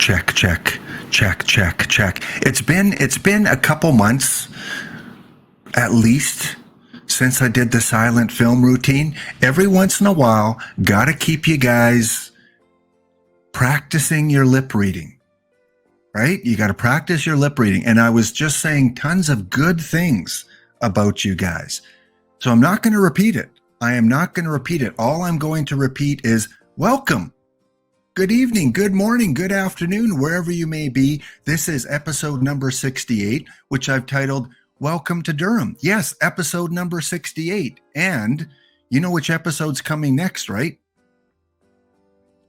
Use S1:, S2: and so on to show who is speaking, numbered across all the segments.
S1: Check, check, check, check, check. It's been a couple months, at least, since I did the silent film routine. Every once in a while, gotta keep you guys practicing your lip reading, right? You gotta practice your lip reading. And I was just saying tons of good things about you guys. So I'm not gonna repeat it. I am not gonna repeat it. All I'm going to repeat is welcome. Good evening, good morning, good afternoon, wherever you may be. This is episode number 68, which I've titled, Welcome to Durham. Yes, episode number 68. And you know which episode's coming next, right?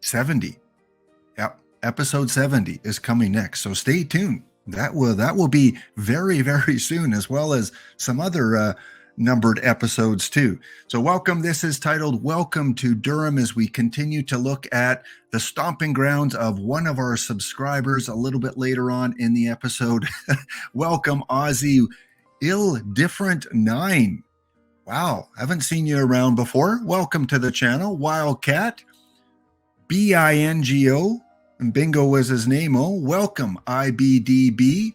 S1: 70. Yep, episode 70 is coming next. So stay tuned. That will be very, very soon, as well as some other numbered episodes too. So welcome. This is titled Welcome to Durham, as we continue to look at the stomping grounds of one of our subscribers a little bit later on in the episode. Welcome, Aussie Different 9. Wow, haven't seen you around before. Welcome to the channel. Wildcat, BINGO, and Bingo was his name. Oh, welcome, IBDB,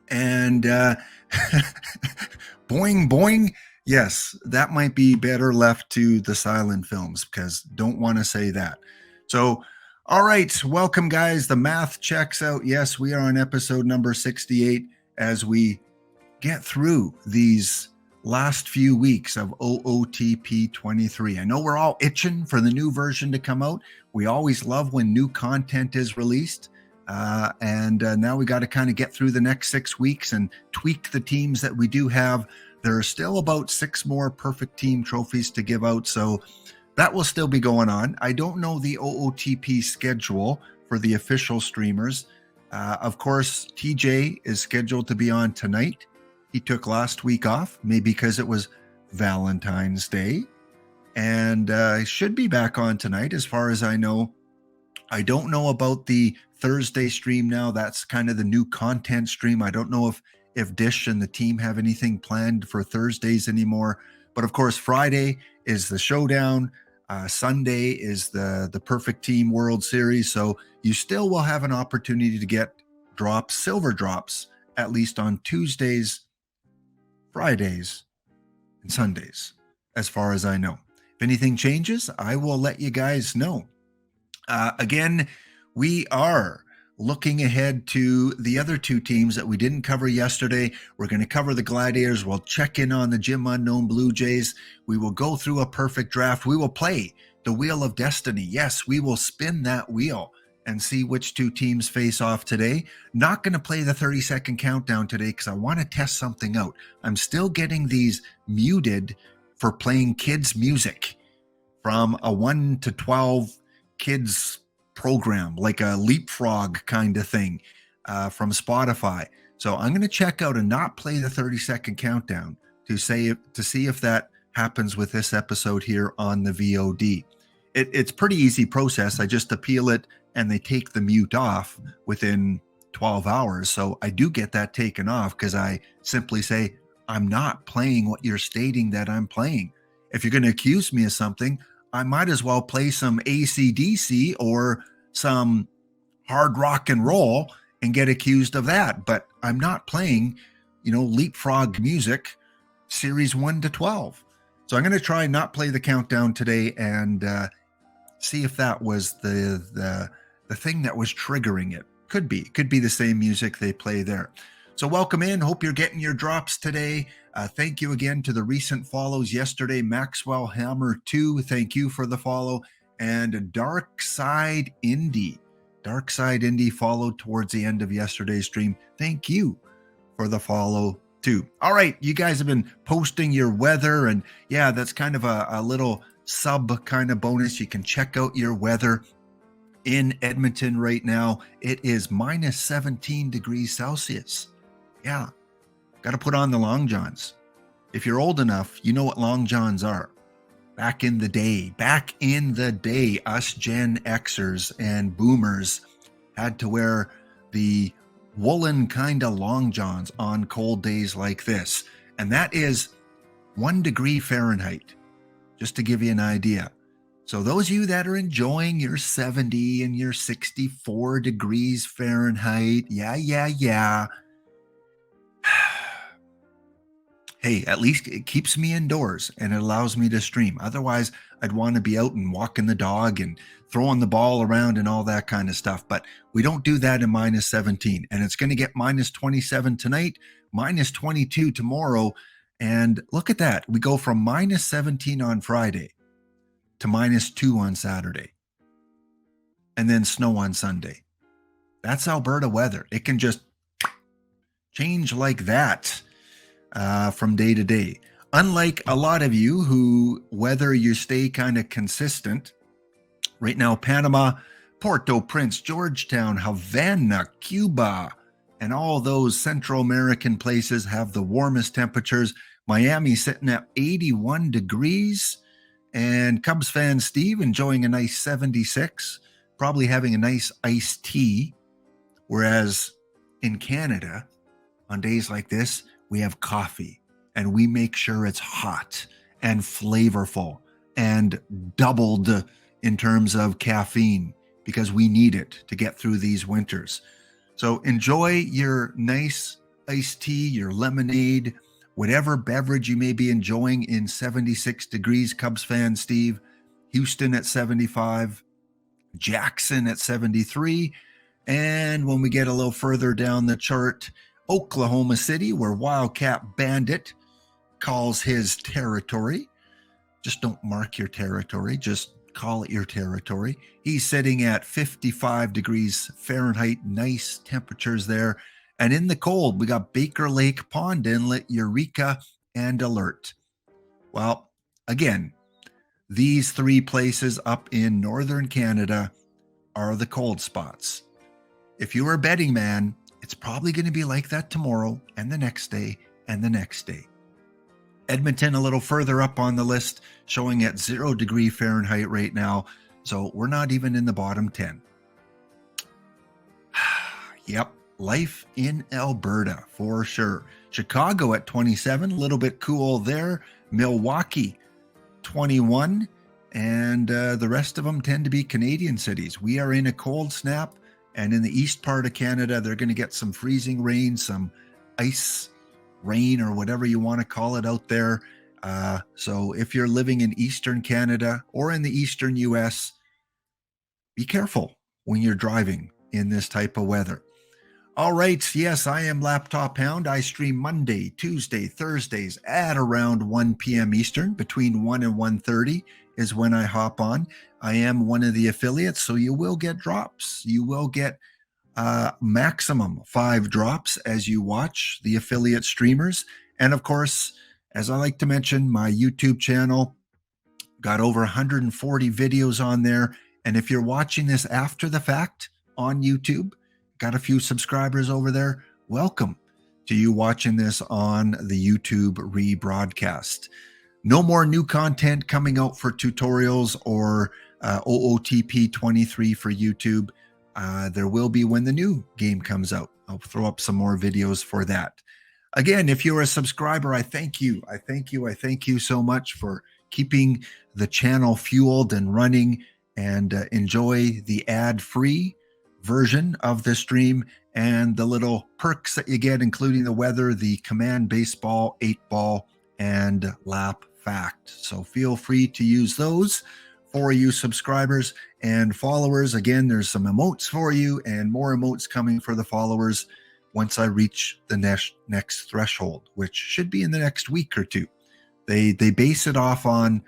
S1: and Boing Boing. Yes, that might be better left to the silent films, because don't want to say that. So, all right, welcome guys. The math checks out. Yes, we are on episode number 68 as we get through these last few weeks of OOTP 23. I know we're all itching for the new version to come out. We always love when new content is released. And now we got to kind of get through the next 6 weeks and tweak the teams that we do have. There are still about 6 more perfect team trophies to give out, so that will still be going on. I don't know the OOTP schedule for the official streamers. Of course, TJ is scheduled to be on tonight. He took last week off, maybe because it was Valentine's Day, and should be back on tonight as far as I know. I don't know about the Thursday stream now. That's kind of the new content stream. I don't know if Dish and the team have anything planned for Thursdays anymore. But of course, Friday is the showdown. Sunday is the Perfect Team World Series. So you still will have an opportunity to get drops, silver drops, at least on Tuesdays, Fridays, and Sundays, as far as I know. If anything changes, I will let you guys know. Again, we are looking ahead to the other 2 teams that we didn't cover yesterday. We're going to cover the Gladiators. We'll check in on the Jim Unknown Blue Jays. We will go through a perfect draft. We will play the Wheel of Destiny. Yes, we will spin that wheel and see which 2 teams face off today. Not going to play the 30-second countdown today because I want to test something out. I'm still getting these muted for playing kids' music from a 1 to 12 kids program, like a leapfrog kind of thing from Spotify. So I'm going to check out and not play the 30-second countdown to see if that happens with this episode here on the VOD. It's pretty easy process. I just appeal it and they take the mute off within 12 hours. So I do get that taken off because I simply say, I'm not playing what you're stating that I'm playing. If you're going to accuse me of something, I might as well play some AC/DC or some hard rock and roll and get accused of that. But I'm not playing, leapfrog music, series 1 to 12. So I'm going to try not play the countdown today and see if that was the thing that was triggering it. Could be the same music they play there. So welcome in. Hope you're getting your drops today. Thank you again to the recent follows yesterday. Maxwell Hammer 2, thank you for the follow. And Dark Side Indie followed towards the end of yesterday's stream. Thank you for the follow too. All right, you guys have been posting your weather, and yeah, that's kind of a little sub kind of bonus. You can check out your weather in Edmonton right now. It is minus 17 degrees Celsius. Yeah, got to put on the long johns. If you're old enough, you know what long johns are. Back in the day, us Gen Xers and boomers had to wear the woolen kind of long johns on cold days like this. And that is 1 degree Fahrenheit, just to give you an idea. So those of you that are enjoying your 70 and your 64 degrees Fahrenheit, yeah. Hey, at least it keeps me indoors and it allows me to stream. Otherwise, I'd want to be out and walking the dog and throwing the ball around and all that kind of stuff. But we don't do that in minus 17. And it's going to get minus 27 tonight, minus 22 tomorrow. And look at that. We go from minus 17 on Friday to minus 2 on Saturday. And then snow on Sunday. That's Alberta weather. It can just change like that. From day to day. Unlike a lot of you who, whether you stay kind of consistent, right now, Panama, Port-au-Prince, Georgetown, Havana, Cuba, and all those Central American places have the warmest temperatures. Miami sitting at 81 degrees, and Cubs fan Steve enjoying a nice 76, probably having a nice iced tea. Whereas in Canada, on days like this, we have coffee and we make sure it's hot and flavorful and doubled in terms of caffeine because we need it to get through these winters. So enjoy your nice iced tea, your lemonade, whatever beverage you may be enjoying in 76 degrees. Cubs fan Steve, Houston at 75, Jackson at 73. And when we get a little further down the chart, Oklahoma City, where Wildcat Bandit calls his territory. Just don't mark your territory, just call it your territory. He's sitting at 55 degrees Fahrenheit, nice temperatures there. And in the cold, we got Baker Lake, Pond Inlet, Eureka, and Alert. Well, again, these three places up in northern Canada are the cold spots. If you are a betting man, it's probably going to be like that tomorrow and the next day and the next day. Edmonton a little further up on the list, showing at 0 degree Fahrenheit right now. So we're not even in the bottom 10. Yep, life in Alberta for sure. Chicago at 27, a little bit cool there. Milwaukee, 21. And the rest of them tend to be Canadian cities. We are in a cold snap. And in the east part of Canada, they're going to get some freezing rain, some ice rain, or whatever you want to call it out there. So if you're living in eastern Canada or in the eastern U.S., be careful when you're driving in this type of weather. All right. Yes, I am Laptop Hound. I stream Monday, Tuesday, Thursdays at around 1 p.m. Eastern. Between 1 and 1:30 is when I hop on. I am one of the affiliates, so you will get drops. You will get maximum 5 drops as you watch the affiliate streamers. And of course, as I like to mention, my YouTube channel got over 140 videos on there. And if you're watching this after the fact on YouTube, got a few subscribers over there, welcome to you watching this on the YouTube rebroadcast. No more new content coming out for tutorials or OOTP 23 for YouTube. There will be when the new game comes out. I'll throw up some more videos for that. Again, if you're a subscriber, I thank you. I thank you so much for keeping the channel fueled and running, and enjoy the ad-free version of the stream and the little perks that you get, including the weather, the command baseball, 8-ball, and lap fact. So feel free to use those for you subscribers and followers. Again, there's some emotes for you and more emotes coming for the followers once I reach the next threshold, which should be in the next week or two. They base it off on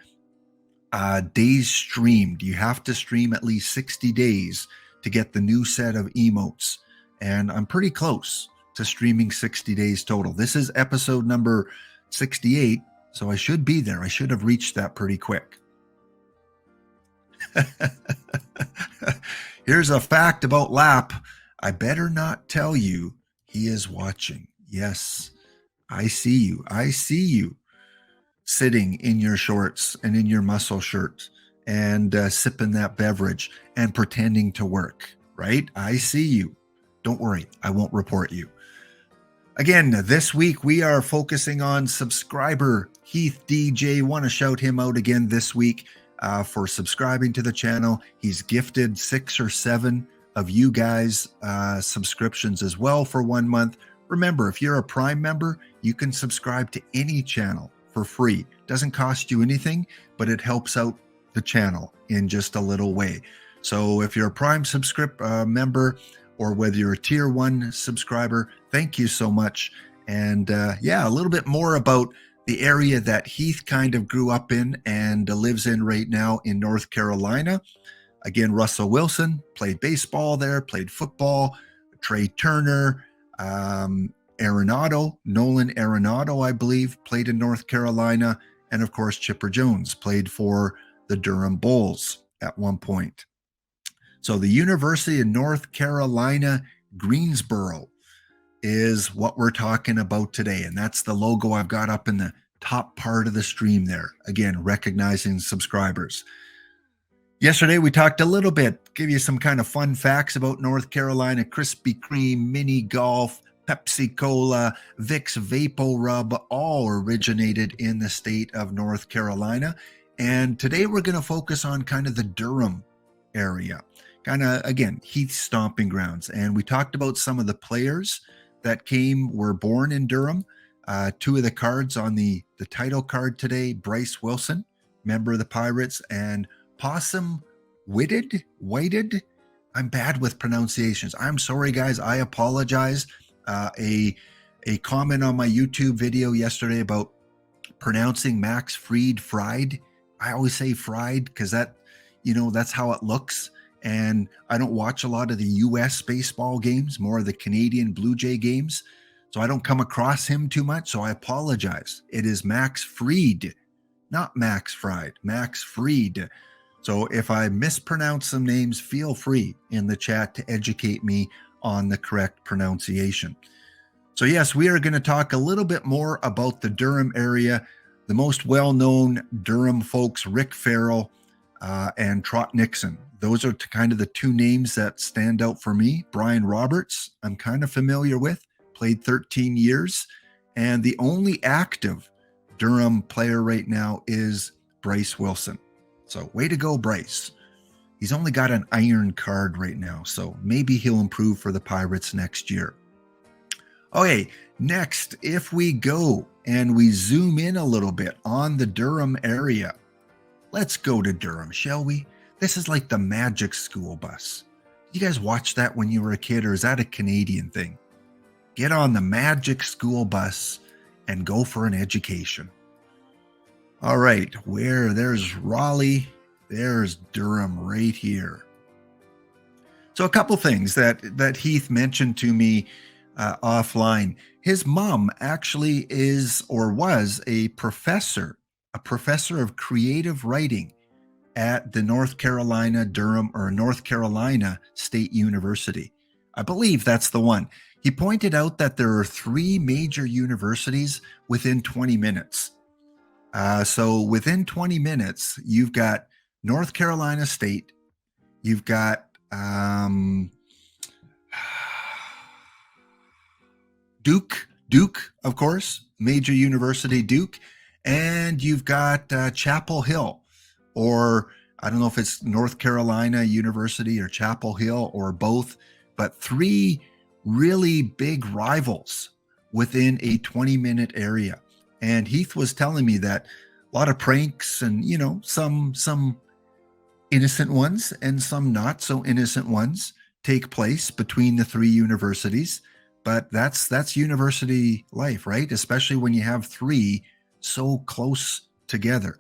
S1: days streamed. You have to stream at least 60 days to get the new set of emotes. And I'm pretty close to streaming 60 days total. This is episode number 68, so I should be there. I should have reached that pretty quick. Here's a fact about Lap. I better not tell you he is watching. Yes, I see you. I see you sitting in your shorts and in your muscle shirt and sipping that beverage and pretending to work, right? I see you. Don't worry, I won't report you. Again, this week we are focusing on subscriber Heath DJ. Want to shout him out again this week. for subscribing to the channel. He's gifted 6 or 7 of you guys subscriptions as well for 1 month. Remember, if you're a Prime member, you can subscribe to any channel for free. Doesn't cost you anything, but it helps out the channel in just a little way. So if you're a Prime member, or whether you're a Tier 1 subscriber, thank you so much. And yeah, a little bit more about the area that Heath kind of grew up in and lives in right now in North Carolina. Again, Russell Wilson played baseball there, played football. Trey Turner, Nolan Arenado, I believe, played in North Carolina. And of course, Chipper Jones played for the Durham Bulls at one point. So the University of North Carolina, Greensboro is what we're talking about today. And that's the logo I've got up in the top part of the stream there. Again, recognizing subscribers. Yesterday, we talked a little bit, give you some kind of fun facts about North Carolina: Krispy Kreme, mini golf, Pepsi Cola, Vicks Vapo Rub, all originated in the state of North Carolina. And today we're going to focus on kind of the Durham area, kind of, again, Heath's stomping grounds. And we talked about some of the players that were born in Durham. 2 of the cards on the title card today: Bryce Wilson, member of the Pirates, and Possum Whited. I'm bad with pronunciations. I'm sorry, guys. I apologize. A comment on my YouTube video yesterday about pronouncing Max Fried. I always say fried because that's how it looks. And I don't watch a lot of the U.S. baseball games, more of the Canadian Blue Jay games. So I don't come across him too much. So I apologize. It is Max Fried, not Max Fried, Max Fried. So if I mispronounce some names, feel free in the chat to educate me on the correct pronunciation. So yes, we are going to talk a little bit more about the Durham area. The most well-known Durham folks, Rick Farrell and Trot Nixon. Those are kind of the 2 names that stand out for me. Brian Roberts, I'm kind of familiar with, played 13 years. And the only active Durham player right now is Bryce Wilson. So way to go, Bryce. He's only got an iron card right now, so maybe he'll improve for the Pirates next year. Okay, next, if we go and we zoom in a little bit on the Durham area, let's go to Durham, shall we? This is like the Magic School Bus. Did you guys watch that when you were a kid, or is that a Canadian thing? Get on the Magic School Bus and go for an education. All right, there's Raleigh, there's Durham right here. So a couple things that Heath mentioned to me offline. His mom actually is or was a professor of creative writing at the North Carolina State University. I believe that's the one. He pointed out that there are 3 major universities within 20 minutes. So within 20 minutes, you've got North Carolina State, you've got Duke, of course, major university, Duke, and you've got Chapel Hill, or I don't know if it's North Carolina University or Chapel Hill or both, but 3 really big rivals within a 20-minute area. And Heath was telling me that a lot of pranks and, some innocent ones and some not so innocent ones take place between the 3 universities. But that's university life, right? Especially when you have 3 so close together.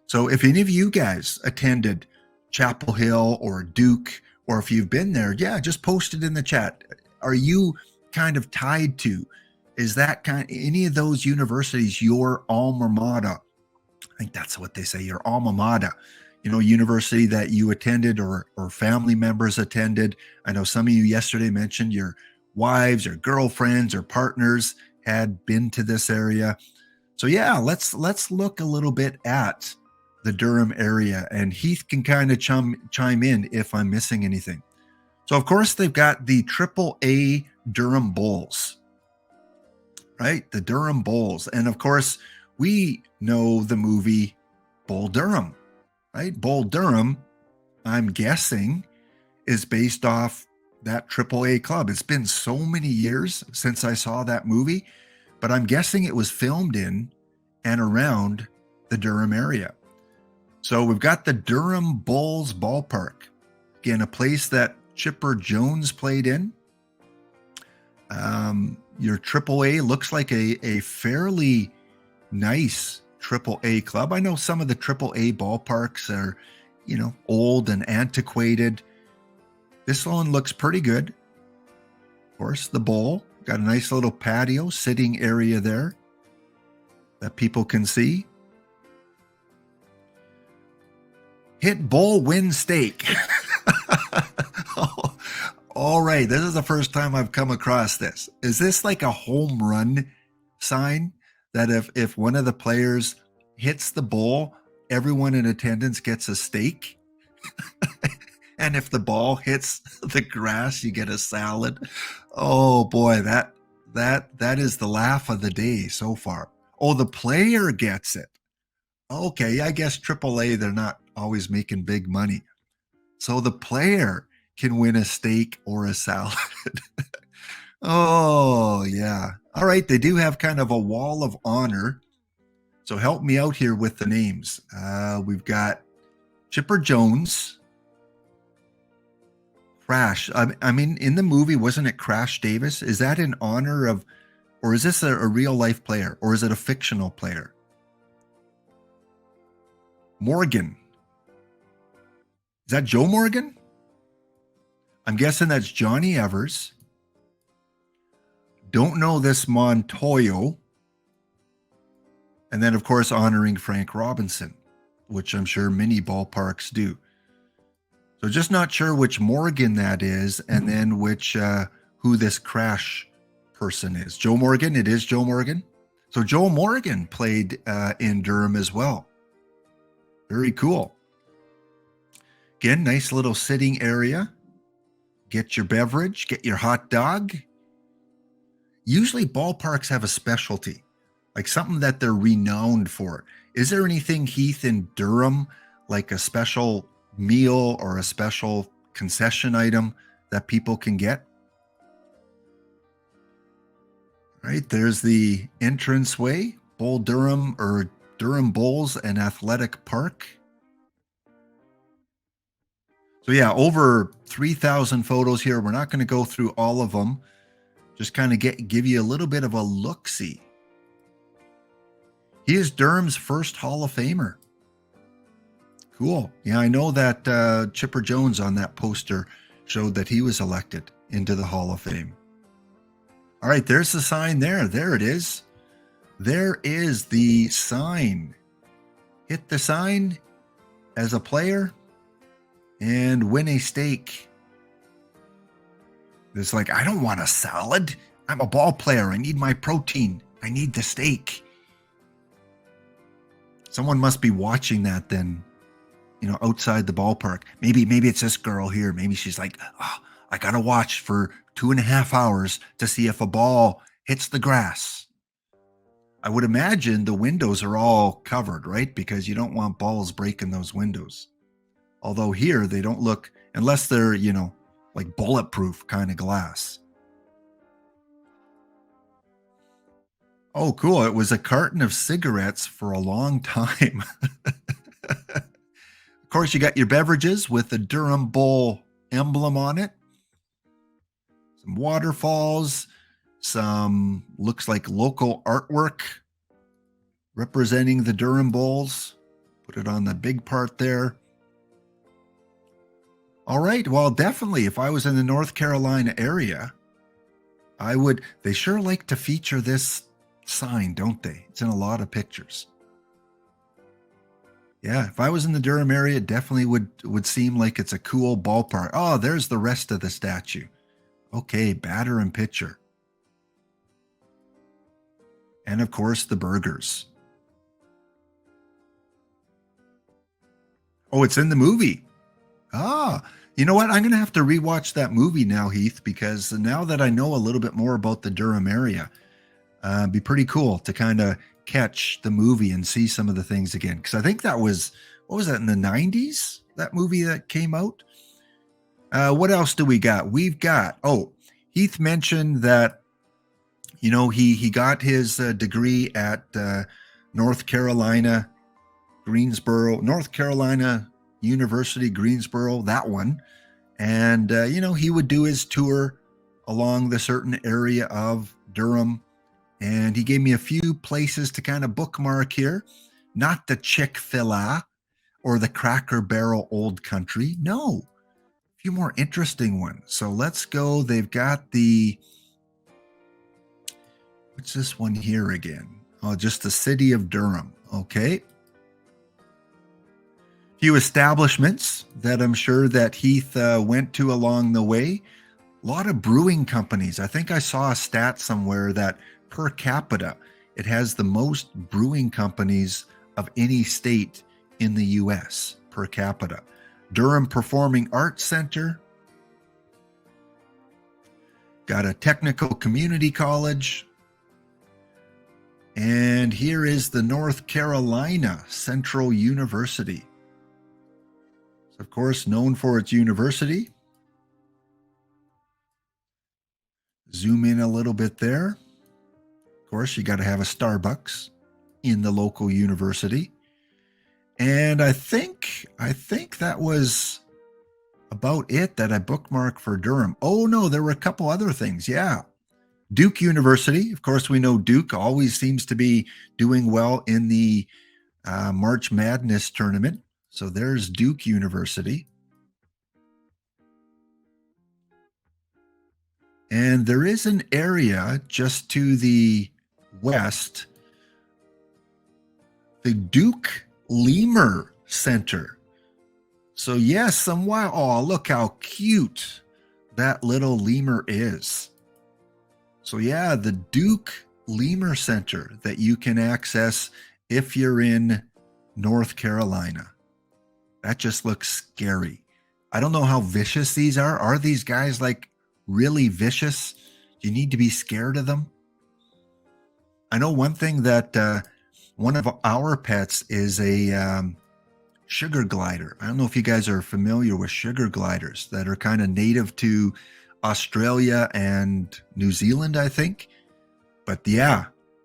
S1: So if any of you guys attended Chapel Hill or Duke, or if you've been there, yeah, just post it in the chat. Are you kind of tied to, is that any of those universities your alma mater? I think that's what they say, your alma mater, university that you attended or family members attended. I know some of you yesterday mentioned your wives or girlfriends or partners had been to this area. So yeah, let's look a little bit at the Durham area, and Heath can kind of chime in if I'm missing anything. So of course they've got the AAA Durham Bulls, right? The Durham Bulls. And of course we know the movie Bull Durham, right? Bull Durham, I'm guessing, is based off that AAA club. It's been so many years since I saw that movie, but I'm guessing it was filmed in and around the Durham area. So we've got the Durham Bulls ballpark. Again, a place that Chipper Jones played in. Your AAA looks like a fairly nice AAA club. I know some of the AAA ballparks are, old and antiquated. This one looks pretty good. Of course, the bowl. Got a nice little patio, sitting area there that people can see. Hit bowl, win steak. Oh, all right. This is the first time I've come across this. Is this like a home run sign that if one of the players hits the bowl, everyone in attendance gets a steak? And if the ball hits the grass, you get a salad. Oh boy, that is the laugh of the day so far. Oh, the player gets it. Okay, I guess AAA, they're not always making big money. So the player can win a steak or a salad. Oh, yeah. All right, they do have kind of a wall of honor. So help me out here with the names. We've got Chipper Jones. Crash. I mean, in the movie, wasn't it Crash Davis? Is that in honor of, or is this a real life player, or is it a fictional player? Morgan. Is that Joe Morgan? I'm guessing that's Johnny Evers. Don't know this Montoyo. And then, of course, honoring Frank Robinson, which I'm sure many ballparks do. So just not sure which Morgan that is, and then which who this Crash person is. Joe Morgan. It is Joe Morgan. So Joe Morgan played in Durham as well. Very cool. Again, nice little sitting area. Get your beverage, get your hot dog. Usually ballparks have a specialty, like something that they're renowned for. Is there anything, Heath, in Durham, like a special meal or a special concession item that people can get? Right, there's the entranceway, Bull Durham, or Durham Bulls and Athletic Park. So yeah, over 3,000 photos here. We're not going to go through all of them. Just kind of give you a little bit of a look-see. He is Durham's first Hall of Famer. Cool. Yeah, I know that Chipper Jones on that poster showed that he was elected into the Hall of Fame. All right, there's the sign there. There it is. There is the sign. Hit the sign as a player and win a steak. It's like, I don't want a salad. I'm a ball player. I need my protein. I need the steak. Someone must be watching that then, outside the ballpark. Maybe it's this girl here. Maybe she's like, oh, I got to watch for 2.5 hours to see if a ball hits the grass. I would imagine the windows are all covered, right? Because you don't want balls breaking those windows. Although here they don't look, unless they're, like bulletproof kind of glass. Oh, cool. It was a carton of cigarettes for a long time. Of course, you got your beverages with the Durham Bull emblem on it. Some waterfalls, some looks like local artwork representing the Durham Bulls. Put it on the big part there. All right. Well, definitely, if I was in the North Carolina area, I would. They sure like to feature this sign, don't they? It's in a lot of pictures. Yeah, if I was in the Durham area, it definitely would seem like it's a cool ballpark. Oh, there's the rest of the statue. Okay, batter and pitcher. And of course, the burgers. Oh, it's in the movie. Ah, you know what? I'm going to have to rewatch that movie now, Heath, because now that I know a little bit more about the Durham area, it'd be pretty cool to kind of catch the movie and see some of the things again. Because I think that was, what was that, in the 90s? That movie that came out? What else do we got? We've got, Heath mentioned that, he got his degree at North Carolina University, Greensboro, that one. And, he would do his tour along the certain area of Durham. And he gave me a few places to kind of bookmark here. Not the Chick-fil-A or the Cracker Barrel Old Country. No, a few more interesting ones. So let's go. They've got what's this one here again? Oh, just the city of Durham. Okay. Few establishments that I'm sure that Heath went to along the way. A lot of brewing companies. I think I saw a stat somewhere that per capita, it has the most brewing companies of any state in the U.S. per capita. Durham Performing Arts Center. Got a technical community college. And here is the North Carolina Central University. Of course, known for its university. Zoom in a little bit there. Of course, you got to have a Starbucks in the local university. And I think that was about it that I bookmarked for Durham. Oh, no, there were a couple other things. Yeah. Duke University. Of course, we know Duke always seems to be doing well in the March Madness tournament. So there's Duke University. And there is an area just to the west, the Duke Lemur Center. So yes, look how cute that little lemur is. So yeah, the Duke Lemur Center that you can access if you're in North Carolina. That just looks scary. I don't know how vicious these are. Are these guys like really vicious? Do you need to be scared of them? I know one thing that one of our pets is a sugar glider. I don't know if you guys are familiar with sugar gliders that are kind of native to Australia and New Zealand, I think. But yeah,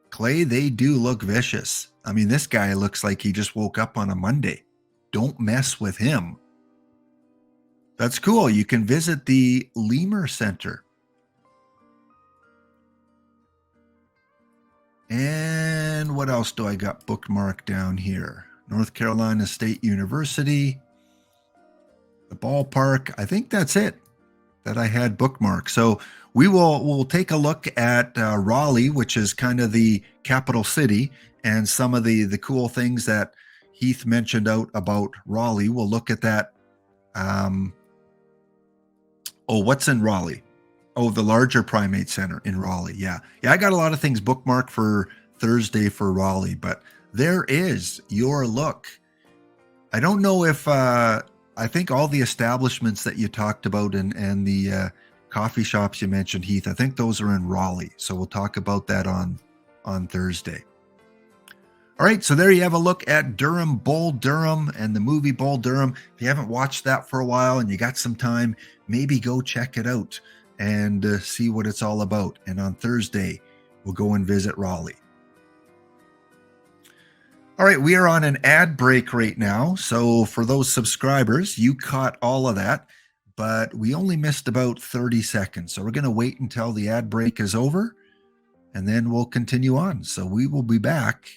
S1: Clay, they do look vicious. I mean, this guy looks like he just woke up on a Monday. Don't mess with him. That's cool. You can visit the Lemur Center. And what else do I got bookmarked down here? North Carolina State University, the ballpark. I think that's it that I had bookmarked. So we'll take a look at Raleigh, which is kind of the capital city, and some of the cool things that Heath mentioned out about Raleigh. We'll look at that. What's in Raleigh? Oh, the larger primate center in Raleigh. Yeah, I got a lot of things bookmarked for Thursday for Raleigh, but there is your look. I don't know if I think all the establishments that you talked about and the coffee shops you mentioned, Heath, I think those are in Raleigh. So we'll talk about that on Thursday. All right, so there you have a look at Durham, Bull Durham, and the movie Bull Durham. If you haven't watched that for a while and you got some time, maybe go check it out and see what it's all about. And on Thursday, we'll go and visit Raleigh. All right, we are on an ad break right now. So for those subscribers, you caught all of that, but we only missed about 30 seconds. So we're going to wait until the ad break is over, and then we'll continue on. So we will be back.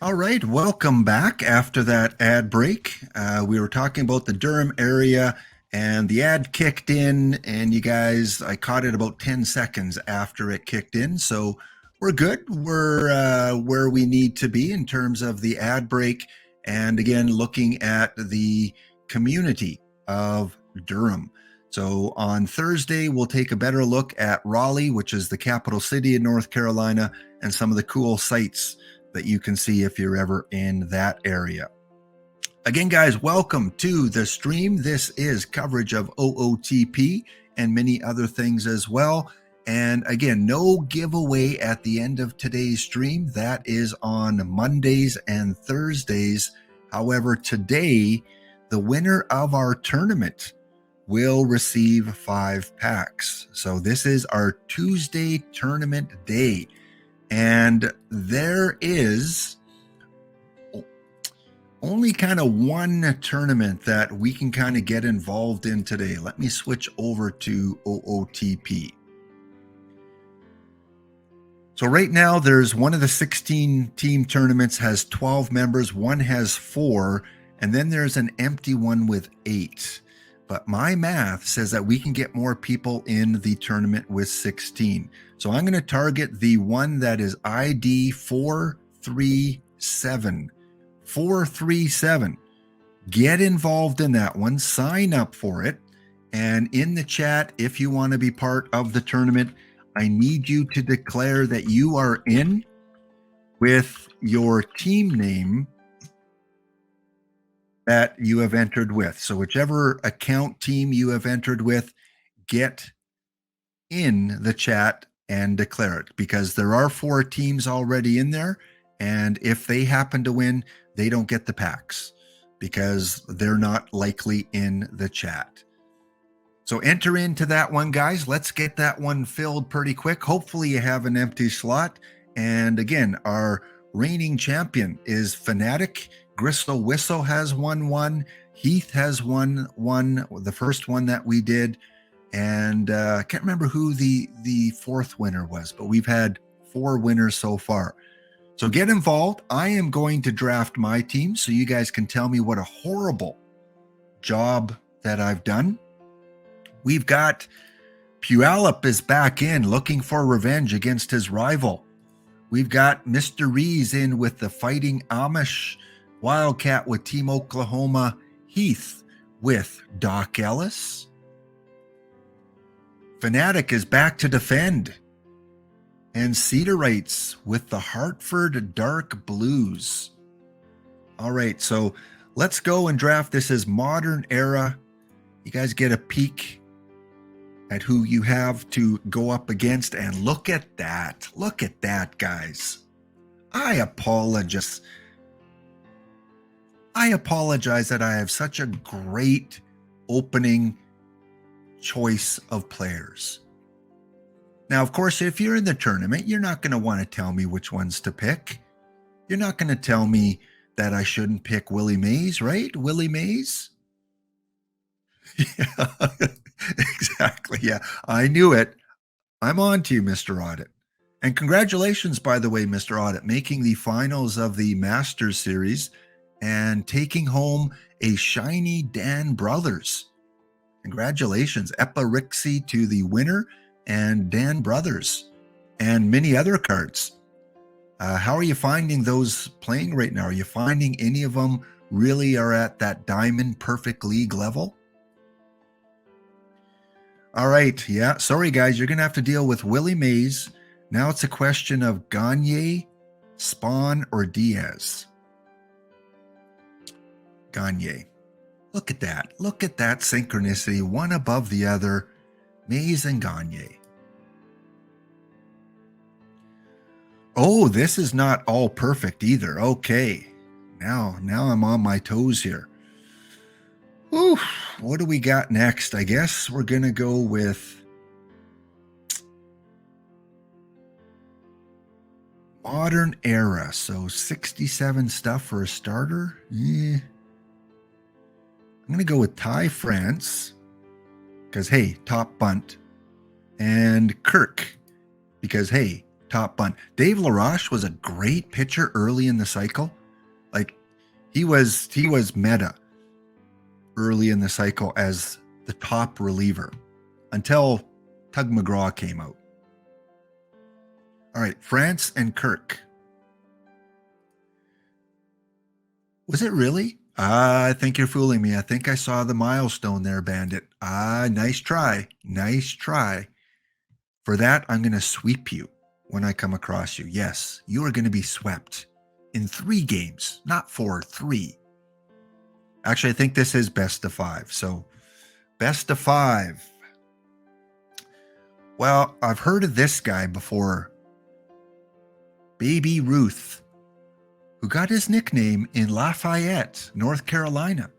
S1: All right, welcome back after that ad break. We were talking about the Durham area, and the ad kicked in, and you guys, I caught it about 10 seconds after it kicked in. So we're good. We're where we need to be in terms of the ad break. And again, looking at the community of Durham. So on Thursday, we'll take a better look at Raleigh, which is the capital city in North Carolina, and some of the cool sites that you can see if you're ever in that area. Again, guys, welcome to the stream. This is coverage of OOTP and many other things as well. And again, no giveaway at the end of today's stream. That is on Mondays and Thursdays. However, today, the winner of our tournament will receive 5 packs. So this is our Tuesday tournament day. And there is only kind of one tournament that we can kind of get involved in today. Let me switch over to OOTP. So right now, there's one of the 16 team tournaments has 12 members. One has 4, and then there's an empty one with 8. But my math says that we can get more people in the tournament with 16. So I'm going to target the one that is ID 437. 437. Get involved in that one. Sign up for it. And in the chat, if you want to be part of the tournament, I need you to declare that you are in with your team name that you have entered with. So whichever account team you have entered with, get in the chat and declare it, because there are 4 teams already in there. And if they happen to win, they don't get the packs because they're not likely in the chat. So enter into that one, guys. Let's get that one filled pretty quick. Hopefully you have an empty slot. And again, our reigning champion is Fanatic. Gristle Whistle has won 1. Heath has won 1, the first one that we did. And I can't remember who the 4th winner was, but we've had 4 winners so far. So get involved. I am going to draft my team so you guys can tell me what a horrible job that I've done. We've got Puyallup is back in looking for revenge against his rival. We've got Mr. Rees in with the Fighting Amish, Wildcat with Team Oklahoma, Heath with Doc Ellis. Fanatic is back to defend. And Cedarites with the Hartford Dark Blues. All right, so let's go and draft. This is Modern Era. You guys get a peek at who you have to go up against, and look at that. Look at that, guys. I apologize that I have such a great opening choice of players. Now, of course, if you're in the tournament, you're not going to want to tell me which ones to pick. You're not going to tell me that I shouldn't pick Willie Mays, right? Willie Mays? Yeah, exactly. Yeah, I knew it. I'm on to you, Mr. Audit. And congratulations, by the way, Mr. Audit, making the finals of the Masters Series and taking home a shiny Dan Brothers. Congratulations, Epa Rixie to the winner, and Dan Brothers, and many other cards. How are you finding those playing right now? Are you finding any of them really are at that Diamond Perfect League level? All right, yeah, sorry guys, you're going to have to deal with Willie Mays. Now it's a question of Gagne, Spawn, or Diaz. Gagne. Look at that. Look at that synchronicity, one above the other. Mays and Gagne. Oh, this is not all perfect either. Okay. Now I'm on my toes here. Ooh, what do we got next? I guess we're going to go with Modern Era. So 67 stuff for a starter. Yeah. I'm going to go with Ty France because, hey, top bunt. And Kirk because, hey, top bunt. Dave LaRoche was a great pitcher early in the cycle. Like, he was meta early in the cycle as the top reliever until Tug McGraw came out. All right, France and Kirk. Was it really? I think you're fooling me. I think I saw the milestone there, Bandit. Nice try. Nice try. For that, I'm going to sweep you when I come across you. Yes, you are going to be swept in 3 games, not 4, 3. Actually, I think this is best of 5. So, best of 5. Well, I've heard of this guy before. Baby Ruth, who got his nickname in Lafayette, North Carolina,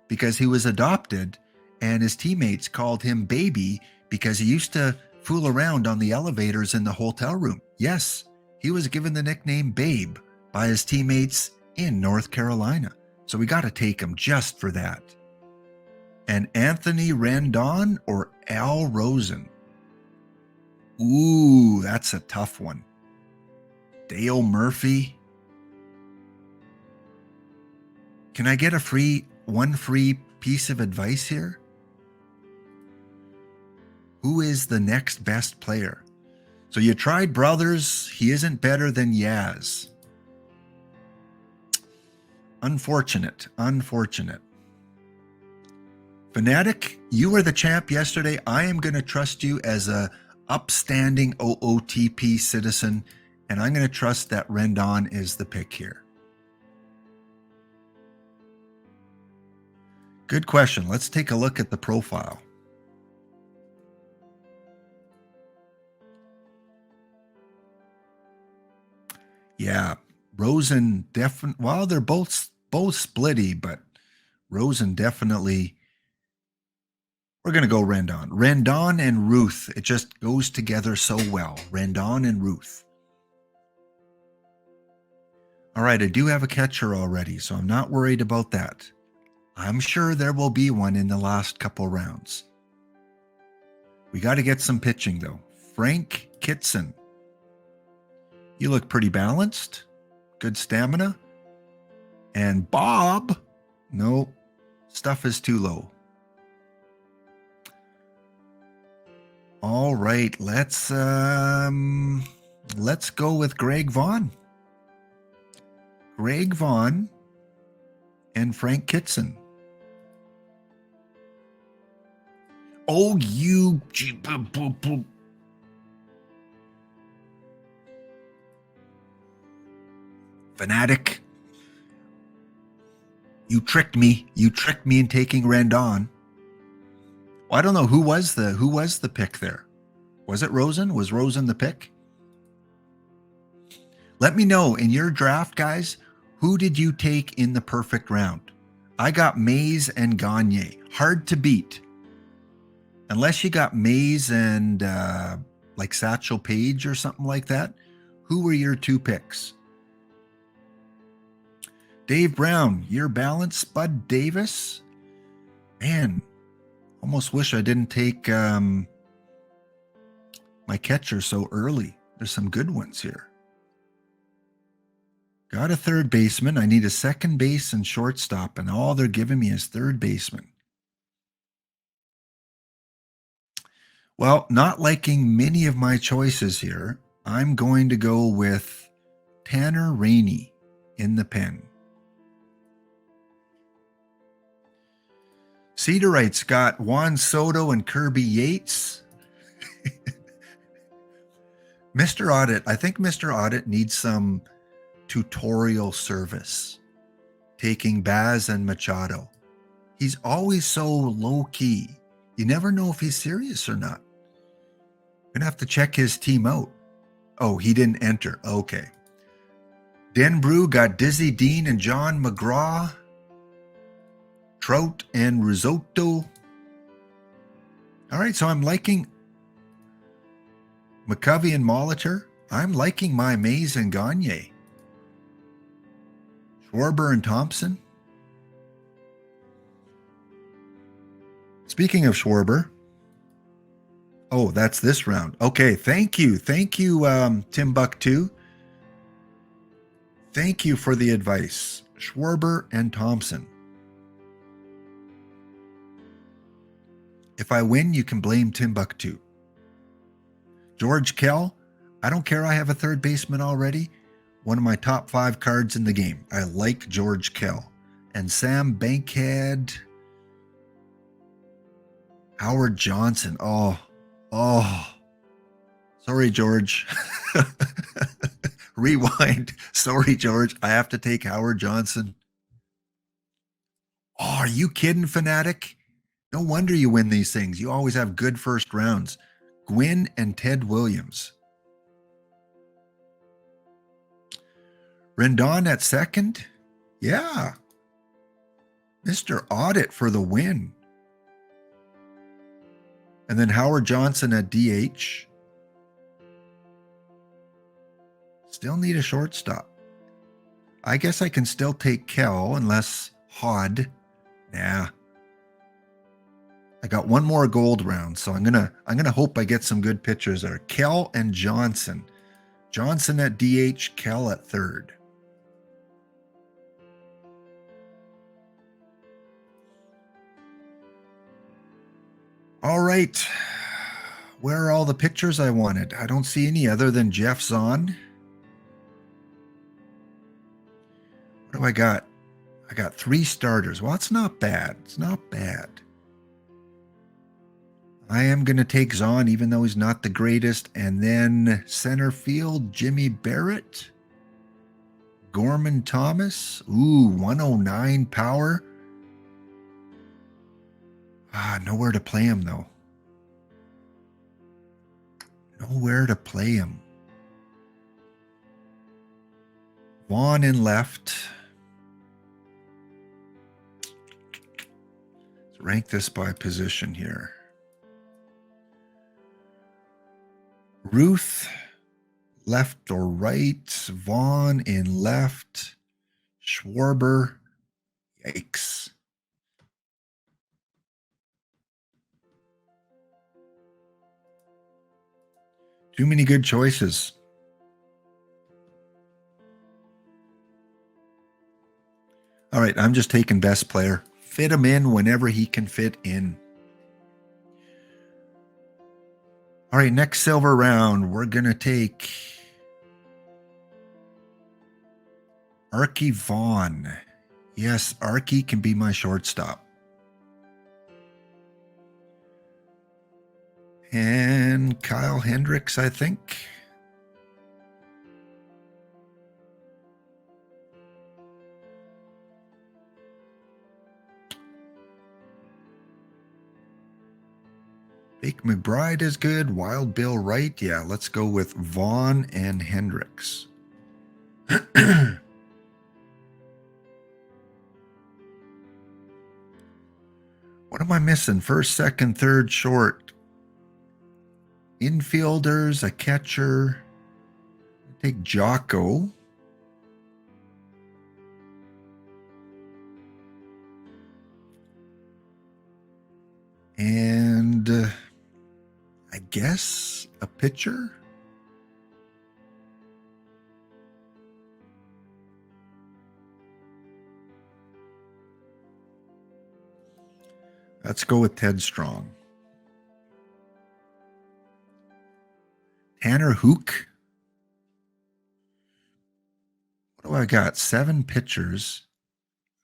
S1: because he was adopted and his teammates called him Baby because he used to fool around on the elevators in the hotel room. Yes, he was given the nickname Babe by his teammates in North Carolina. So we got to take him just for that. And Anthony Rendon or Al Rosen? Ooh, that's a tough one. Dale Murphy. Can I get one free piece of advice here? Who is the next best player? So you tried Brothers. He isn't better than Yaz. Unfortunate. Fanatic, you were the champ yesterday. I am going to trust you as a upstanding OOTP citizen, and I'm going to trust that Rendon is the pick here. Good question. Let's take a look at the profile. Yeah, Rosen definitely. Well, they're both splitty, but Rosen definitely. We're going to go Rendon. Rendon and Ruth. It just goes together so well. Rendon and Ruth. All right, I do have a catcher already, so I'm not worried about that. I'm sure there will be one in the last couple rounds. We got to get some pitching, though. Frank Kitson. You look pretty balanced. Good stamina. And Bob. No, stuff is too low. All right, let's go with Greg Vaughn. Greg Vaughn and Frank Kitson. Oh, you fanatic. You tricked me. You tricked me in taking Rendon. Well, I don't know who was the pick there. Was it Rosen? Was Rosen the pick? Let me know in your draft, guys, who did you take in the perfect round? I got Mays and Gagne. Hard to beat. Unless you got Mays and like Satchel Paige or something like that. Who were your two picks? Dave Brown, your balance, Bud Davis. Man, almost wish I didn't take my catcher so early. There's some good ones here. Got a third baseman. I need a second base and shortstop, and all they're giving me is third baseman. Well, not liking many of my choices here, I'm going to go with Tanner Rainey in the pen. Cedarite's got Juan Soto and Kirby Yates. Mr. Audit, I think Mr. Audit needs some tutorial service. Taking Baz and Machado. He's always so low-key. You never know if he's serious or not. You're going to have to check his team out. Oh, he didn't enter. Okay. Denbrew got Dizzy Dean and John McGraw. Trout and Risotto. All right, so I'm liking McCovey and Molitor. I'm liking my Mays and Gagne. Schwarber and Thompson. Speaking of Schwarber. Oh, that's this round. Okay, thank you. Thank you, Timbuktu. Thank you for the advice. Schwarber and Thompson. If I win, you can blame Timbuktu. George Kell, I don't care I have a third baseman already. One of my top 5 cards in the game. I like George Kell. And Sam Bankhead. Howard Johnson. Oh. Sorry, George. Rewind. Sorry, George. I have to take Howard Johnson. Oh, are you kidding, Fanatic? No wonder you win these things. You always have good first rounds. Gwynn and Ted Williams. Rendon at second. Yeah. Mr. Audit for the win. And then Howard Johnson at DH. Still need a shortstop. I guess I can still take Kel unless Hod. Nah. I got one more gold round, so I'm gonna hope I get some good pitchers there. Kel and Johnson. Johnson at DH, Kel at third. All right. Where are all the pitchers I wanted? I don't see any other than Jeff Zahn. What do I got? I got 3 starters. Well, it's not bad. It's not bad. I am going to take Zahn, even though he's not the greatest. And then center field, Jimmy Barrett. Gorman Thomas. Ooh, 109 power. Nowhere to play him, though. Nowhere to play him. Vaughn in left. Let's rank this by position here. Ruth, left or right. Vaughn in left. Schwarber. Yikes. Too many good choices. All right, I'm just taking best player. Fit him in whenever he can fit in. All right, next silver round, we're going to take Archie Vaughn. Yes, Archie can be my shortstop. And Kyle Hendricks, I think. Jake McBride is good. Wild Bill Wright. Yeah, let's go with Vaughn and Hendricks. What am I missing? First, second, third, short. Infielders, a catcher. Take Jocko. And I guess a pitcher. Let's go with Ted Strong. Tanner Hook. What do I got? 7 pitchers.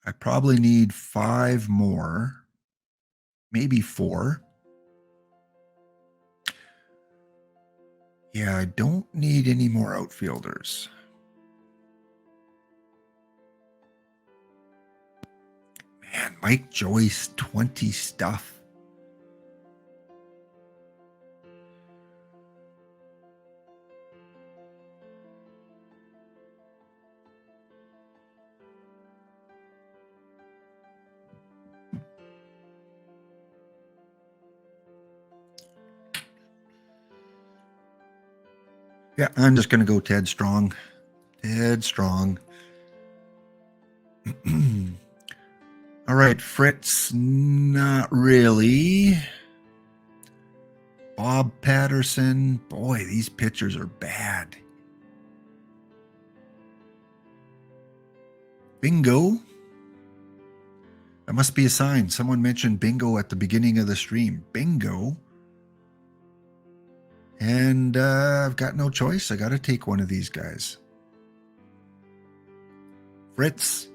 S1: I probably need 5 more. Maybe 4. Yeah, I don't need any more outfielders. Man, Mike Joyce, 20 stuff. Yeah, I'm just going to go Ted Strong. Ted Strong. All right, Fritz, not really. Bob Patterson. Boy, these pitchers are bad. Bingo. That must be a sign. Someone mentioned bingo at the beginning of the stream. Bingo. And I've got no choice. I got to take one of these guys. Fritz.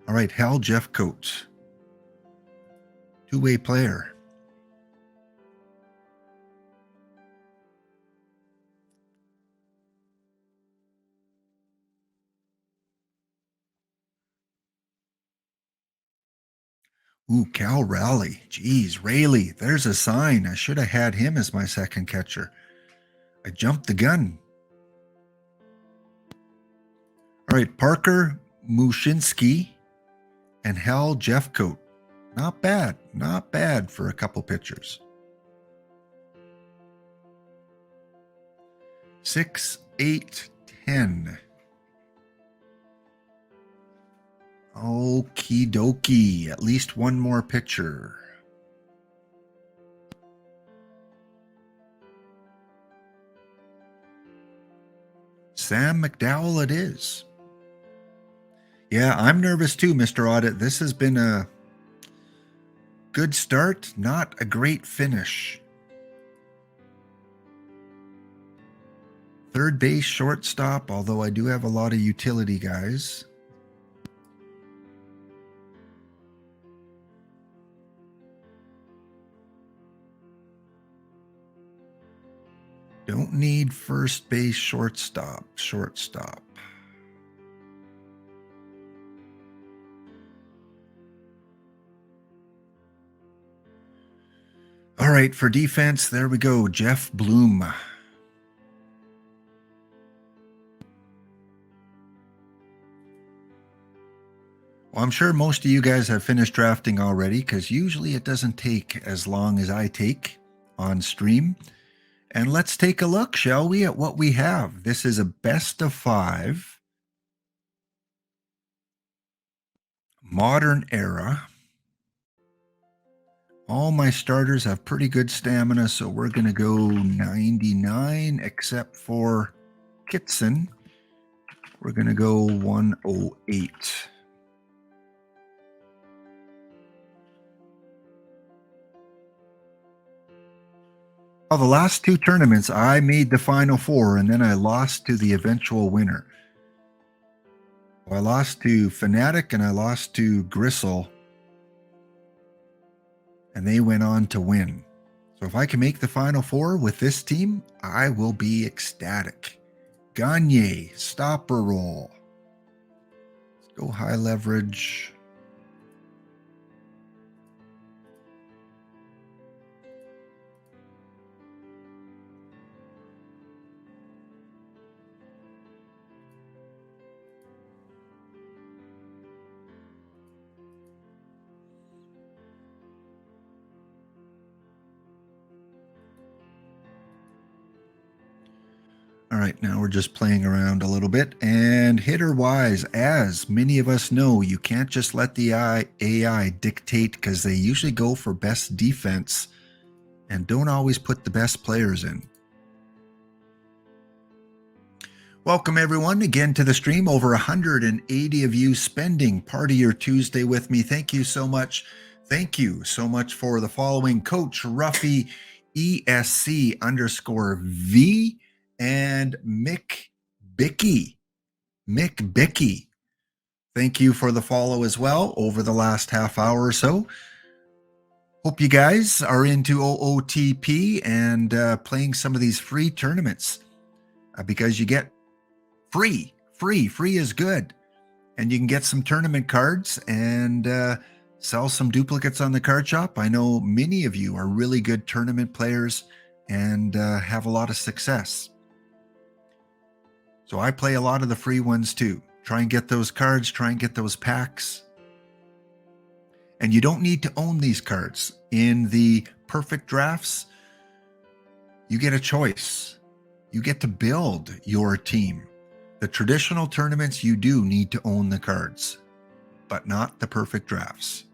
S1: All right, Hal Jeffcoat. 2-way player. Ooh, Cal Raleigh. Geez, Rayleigh. There's a sign. I should have had him as my second catcher. I jumped the gun. All right, Parker Mushinski and Hal Jeffcoat. Not bad. Not bad for a couple pitchers. 6, 8, 10. Okie dokie. At least one more pitcher. Sam McDowell it is. Yeah, I'm nervous too, Mr. Audit. This has been a good start, not a great finish. Third base, shortstop, although I do have a lot of utility guys. Don't need first base, shortstop. All right, for defense, there we go. Jeff Bloom. Well, I'm sure most of you guys have finished drafting already because usually it doesn't take as long as I take on stream. And let's take a look, shall we, at what we have. This is a best of 5. Modern era. All my starters have pretty good stamina, so we're going to go 99, except for Kitson. We're going to go 108. Oh, the last 2 tournaments, I made the Final Four, and then I lost to the eventual winner. I lost to Fanatic, and I lost to Gristle, and they went on to win. So if I can make the Final Four with this team, I will be ecstatic. Gagne, stopper roll. Let's go high leverage. All right, now we're just playing around a little bit. And hitter-wise, as many of us know, you can't just let the AI dictate because they usually go for best defense and don't always put the best players in. Welcome, everyone, again to the stream. Over 180 of you spending part of your Tuesday with me. Thank you so much. Thank you so much for the following. Coach Ruffy, ESC_V. And Mick Bicky. Thank you for the follow as well over the last half hour or so. Hope you guys are into OOTP and playing some of these free tournaments because you get free is good. And you can get some tournament cards and sell some duplicates on the card shop. I know many of you are really good tournament players and have a lot of success. So I play a lot of the free ones too. Try and get those cards, try and get those packs. And you don't need to own these cards. In the perfect drafts, you get a choice. You get to build your team. The traditional tournaments, you do need to own the cards, but not the perfect drafts.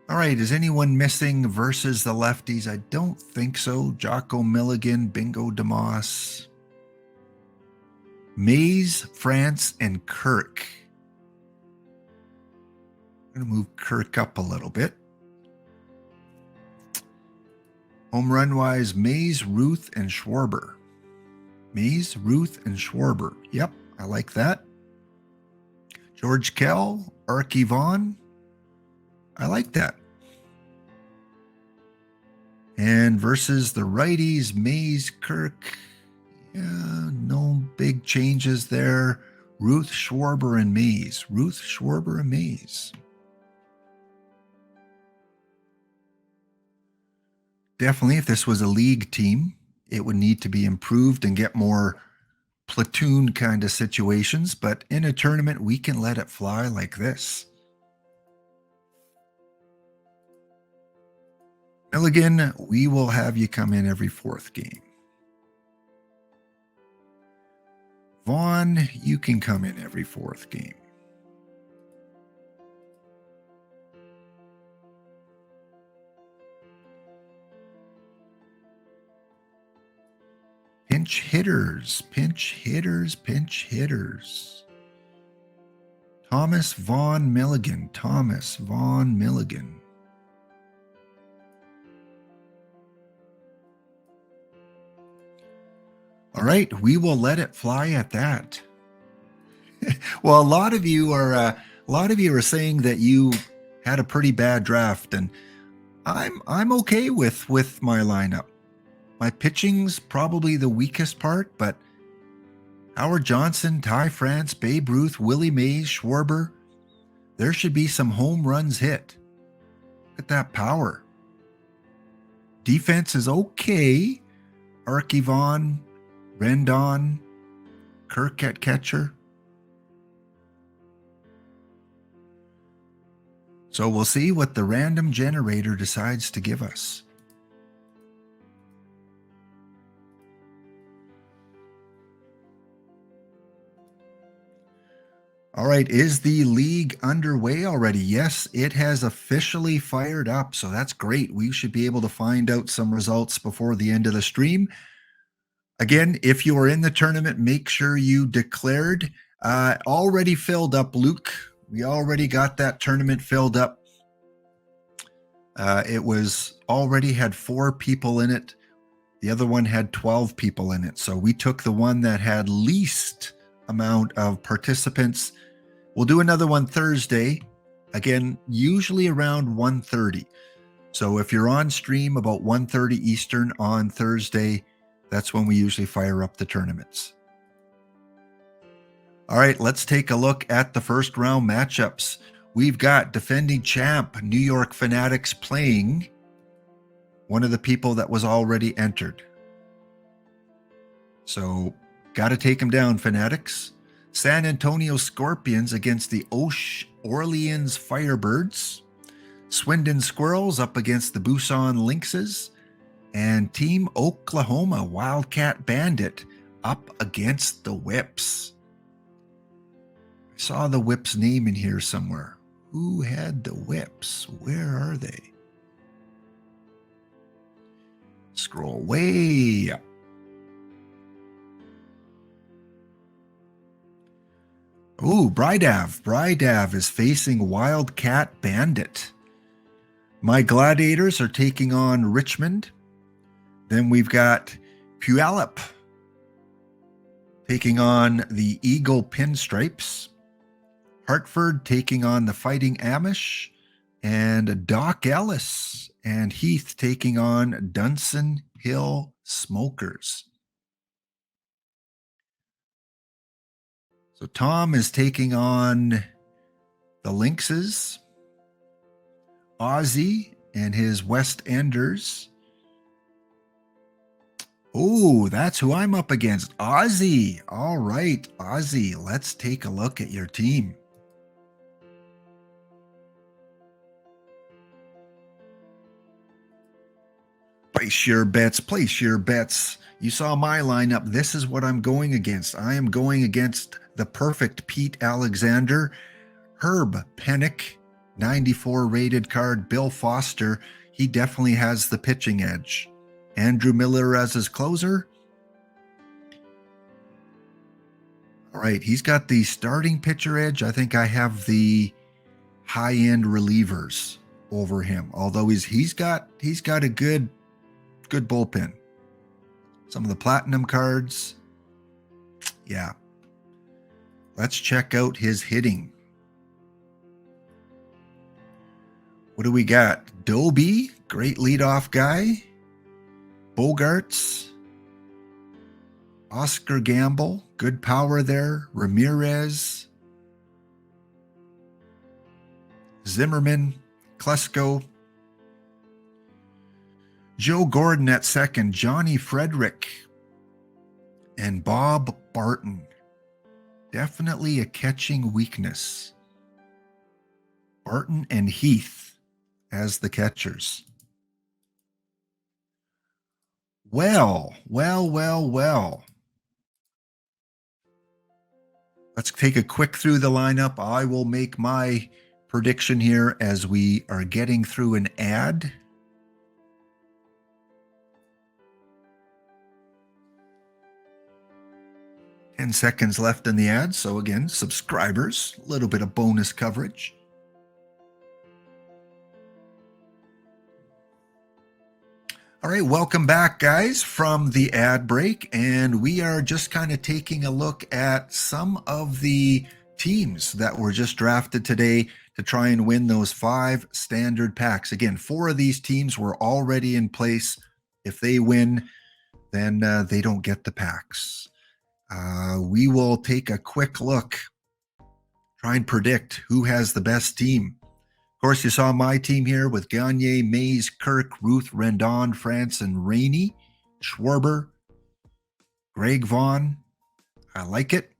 S1: All right, is anyone missing versus the lefties? I don't think so. Jocko Milligan, Bingo DeMoss, Mays, France, and Kirk. I'm going to move Kirk up a little bit. Home run-wise, Mays, Ruth, and Schwarber. Mays, Ruth, and Schwarber. Yep, I like that. George Kell, Arky Vaughn. I like that. And versus the righties, Mays, Kirk. Yeah, no big changes there. Ruth Schwarber and Mays. Ruth Schwarber and Mays. Definitely, if this was a league team, it would need to be improved and get more platoon kind of situations. But in a tournament, we can let it fly like this. Milligan, we will have you come in every fourth game. Vaughn, you can come in every fourth game. Pinch hitters, pinch hitters, pinch hitters. Thomas Vaughn Milligan, Thomas Vaughn Milligan. All right, we will let it fly at that. Well, a lot of you are saying that you had a pretty bad draft, and I'm okay with my lineup. My pitching's probably the weakest part, but Howard Johnson, Ty France, Babe Ruth, Willie Mays, Schwarber, there should be some home runs hit. Look at that power. Defense is okay. Archie Vaughn, Rendon, Kirk at catcher. So we'll see what the random generator decides to give us. All right, is the league underway already? Yes, it has officially fired up, so that's great. We should be able to find out some results before the end of the stream. Again, if you are in the tournament, make sure you declared. Already filled up, Luke. We already got that tournament filled up. It was already had 4 people in it. The other one had 12 people in it. So we took the one that had least amount of participants. We'll do another one Thursday. Again, usually around 1:30. So if you're on stream about 1:30 Eastern on Thursday, that's when we usually fire up the tournaments. All right, let's take a look at the first round matchups. We've got defending champ New York Fanatics playing one of the people that was already entered. So, got to take him down, Fanatics. San Antonio Scorpions against the Orleans Firebirds. Swindon Squirrels up against the Busan Lynxes. And Team Oklahoma Wildcat Bandit up against the Whips. I saw the Whips name in here somewhere. Who had the Whips? Where are they? Scroll way up. Ooh, Brydav. Brydav is facing Wildcat Bandit. My Gladiators are taking on Richmond. Then we've got Puyallup taking on the Eagle Pinstripes. Hartford taking on the Fighting Amish. And Doc Ellis and Heath taking on Dunson Hill Smokers. So Tom is taking on the Lynxes, Ozzy and his West Enders. Oh, that's who I'm up against, Ozzy. All right, Ozzy, let's take a look at your team. Place your bets, place your bets. You saw my lineup. This is what I'm going against. I am going against the perfect Pete Alexander, Herb Pennick, 94 rated card, Bill Foster. He definitely has the pitching edge. Andrew Miller as his closer. All right, he's got the starting pitcher edge. I think I have the high-end relievers over him. Although he's got a good bullpen. Some of the platinum cards. Yeah. Let's check out his hitting. What do we got? Doby, great leadoff guy. Bogarts. Oscar Gamble. Good power there. Ramirez, Zimmerman, Klesko, Joe Gordon at second, Johnny Frederick, and Bob Barton. Definitely a catching weakness. Barton and Heath as the catchers. Well. Let's take a quick through the lineup. I will make my prediction here as we are getting through an ad. Ten seconds left in the ad. So again, subscribers, a little bit of bonus coverage. All right, welcome back, guys, from the ad break. And we are just kind of taking a look at some of the teams that were just drafted today to try and win those 5 standard packs. Again, 4 of these teams were already in place. If they win, then they don't get the packs. We will take a quick look, try and predict who has the best team. Of course, you saw my team here with Gagne, Mays, Kirk, Ruth, Rendon, France, and Rainey, Schwarber, Greg Vaughn. I like it.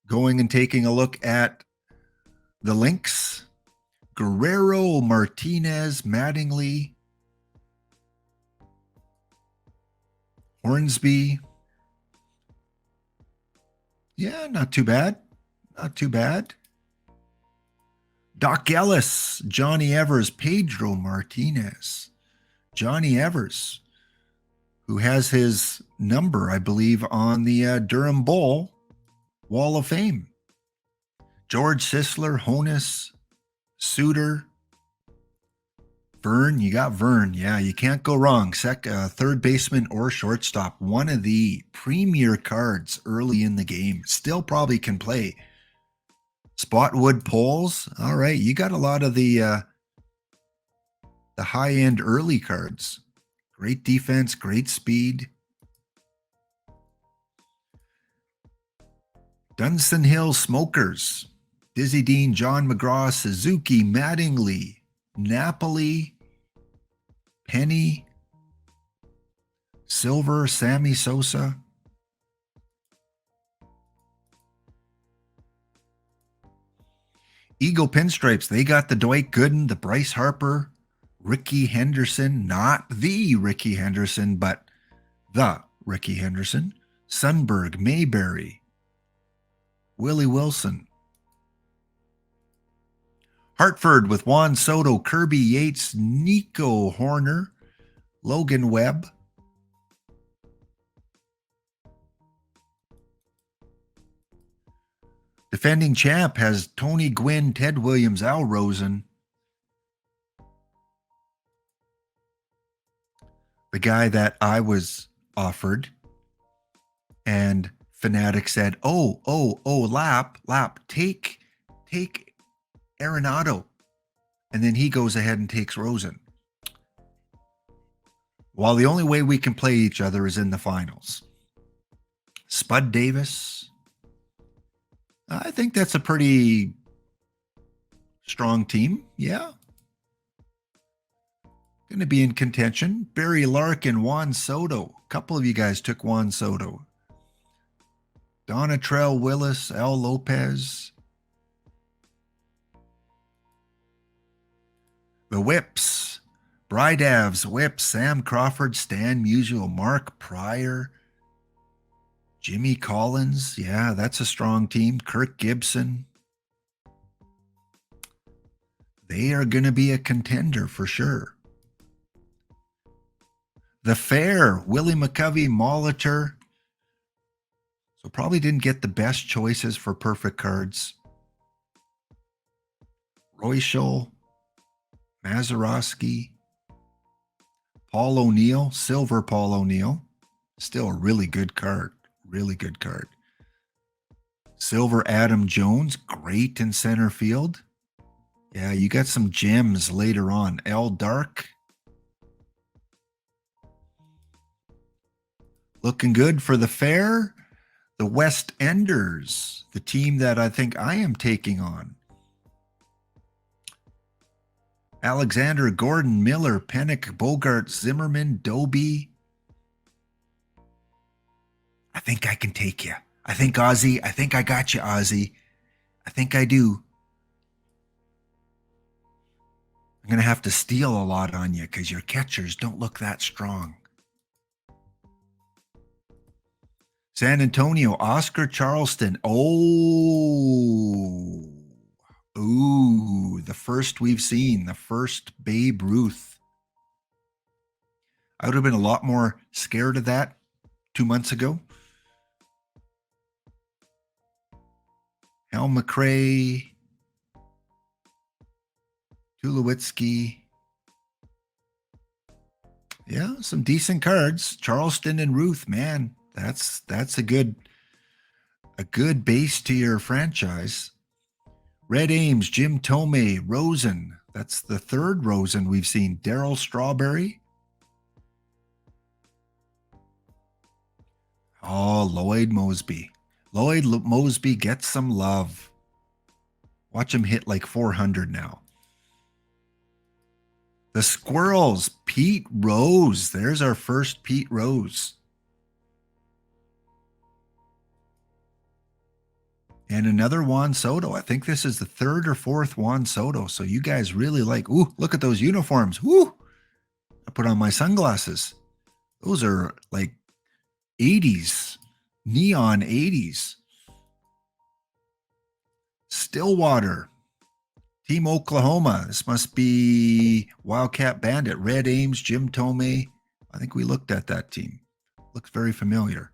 S1: Going and taking a look at the links. Guerrero, Martinez, Mattingly, Hornsby. Yeah, not too bad. Not too bad. Doc Ellis, Johnny Evers, Pedro Martinez. Johnny Evers, who has his number, I believe, on the Durham Bowl Wall of Fame. George Sisler, Honus, Suter, Vern. You got Vern. Yeah, you can't go wrong. Third baseman or shortstop. One of the premier cards early in the game. Still probably can play. Spotwood Poles. All right, you got a lot of the high-end early cards. Great defense, great speed. Dunstan Hill Smokers. Dizzy Dean, John McGraw, Suzuki, Mattingly, Napoli, Penny, Silver, Sammy Sosa. Eagle Pinstripes, they got the Dwight Gooden, the Bryce Harper, Ricky Henderson, not the Ricky Henderson, but the Ricky Henderson, Sundberg, Mayberry, Willie Wilson. Hartford with Juan Soto, Kirby Yates, Nico Horner, Logan Webb. Defending champ has Tony Gwynn, Ted Williams, Al Rosen. The guy that I was offered. And Fanatic said, Lap, take Arenado. And then he goes ahead and takes Rosen. While the only way we can play each other is in the finals. Spud Davis. I think that's a pretty strong team. Yeah. Going to be in contention. Barry Larkin, Juan Soto. A couple of you guys took Juan Soto. Donatrell Willis, Al Lopez. The Whips. Brydavs, Whips, Sam Crawford, Stan Musial, Mark Pryor. Jimmy Collins, yeah, that's a strong team. Kirk Gibson. They are going to be a contender for sure. The Fair, Willie McCovey, Molitor. So probably didn't get the best choices for perfect cards. Royschel, Mazeroski, Paul O'Neill, Silver Paul O'Neill. Still a really good card. Really good card. Silver Adam Jones, great in center field. Yeah, you got some gems later on. L Dark. Looking good for the Fair. The West Enders, the team that I think I am taking on. Alexander, Gordon, Miller, Pennick, Bogart, Zimmerman, Doby. I think I can take you. I think Ozzy, I think I got you, Ozzy. I think I do. I'm going to have to steal a lot on you because your catchers don't look that strong. San Antonio, Oscar Charleston. Oh. Ooh, the first we've seen, the first Babe Ruth. I would have been a lot more scared of that 2 months ago. Hal McRae, Tulowitzki. Yeah, some decent cards. Charleston and Ruth, man, that's a good base to your franchise. Red Ames, Jim Tomei, Rosen. That's the third Rosen we've seen. Darryl Strawberry. Oh, Lloyd Mosby. Lloyd Mosby gets some love. Watch him hit like 400 now. The Squirrels, Pete Rose. There's our first Pete Rose. And another Juan Soto. I think this is the third or fourth Juan Soto. So you guys really like, ooh, look at those uniforms. Woo! I put on my sunglasses. Those are like 80s, neon 80s. Stillwater, Team Oklahoma. This must be Wildcat Bandit. Red Ames, Jim Tomei. I think we looked at that team. Looks very familiar.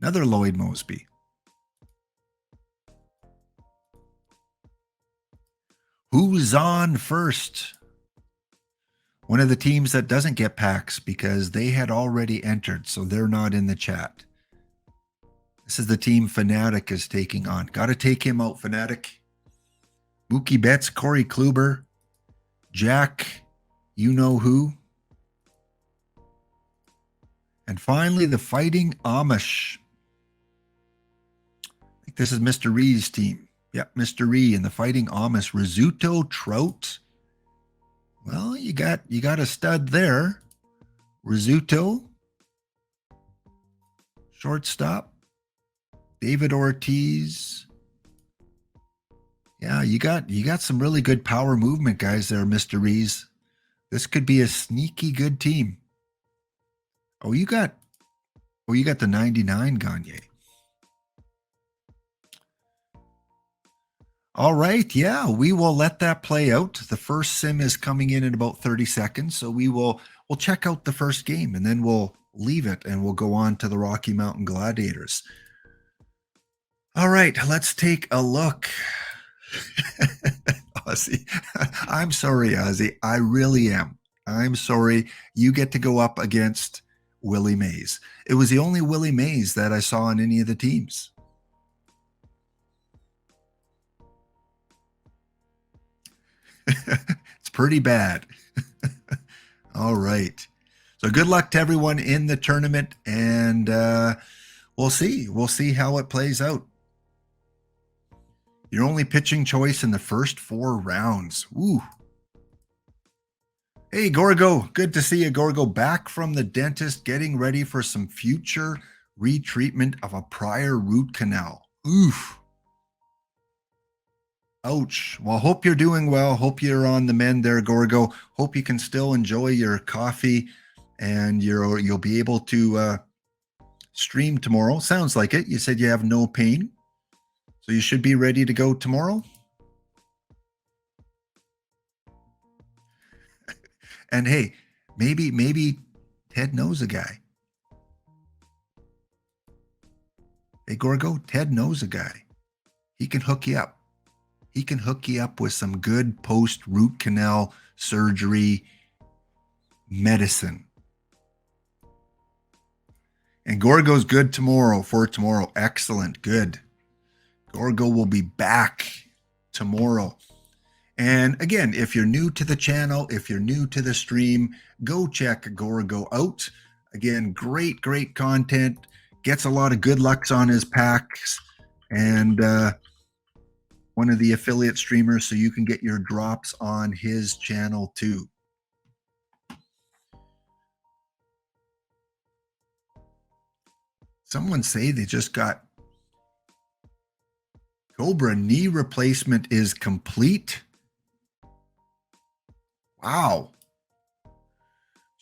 S1: Another Lloyd Mosby. Who's on first? One of the teams that doesn't get packs because they had already entered, so they're not in the chat. This is the team Fanatic is taking on. Got to take him out, Fanatic. Mookie Betts, Corey Kluber, Jack, you know who. And finally, the Fighting Amish. I think this is Mr. Ree's team. Yep, Mr. Ree and the Fighting Amish. Rizzuto, Trout. Well, you got a stud there. Rizzuto. Shortstop. David Ortiz. Yeah, you got some really good power movement guys there, Mr. Rees. This could be a sneaky good team. Oh, you got the 99 Gagne. All right, yeah, we will let that play out. The first sim is coming in about 30 seconds, so we'll check out the first game and then we'll leave it and we'll go on to the Rocky Mountain Gladiators. All right, let's take a look. Ozzy, I'm sorry, Ozzy. I really am. I'm sorry. You get to go up against Willie Mays. It was the only Willie Mays that I saw on any of the teams. It's pretty bad. All right. So good luck to everyone in the tournament, and we'll see. We'll see how it plays out. Your only pitching choice in the first 4 rounds. Ooh. Hey, Gorgo. Good to see you, Gorgo. Back from the dentist, getting ready for some future retreatment of a prior root canal. Oof. Ouch. Well, hope you're doing well. Hope you're on the mend there, Gorgo. Hope you can still enjoy your coffee and you'll be able to stream tomorrow. Sounds like it. You said you have no pain. So you should be ready to go tomorrow. And hey, maybe Ted knows a guy. Hey, Gorgo, Ted knows a guy. He can hook you up. He can hook you up with some good post-root canal surgery medicine. And Gorgo's good for tomorrow. Excellent. Good. Gorgo will be back tomorrow. And again, if you're new to the channel, if you're new to the stream, go check Gorgo out. Again, great content. gets a lot of good lucks on his packs, and one of the affiliate streamers, so you can get your drops on his channel too. Someone say they just got Cobra knee replacement is complete. Wow.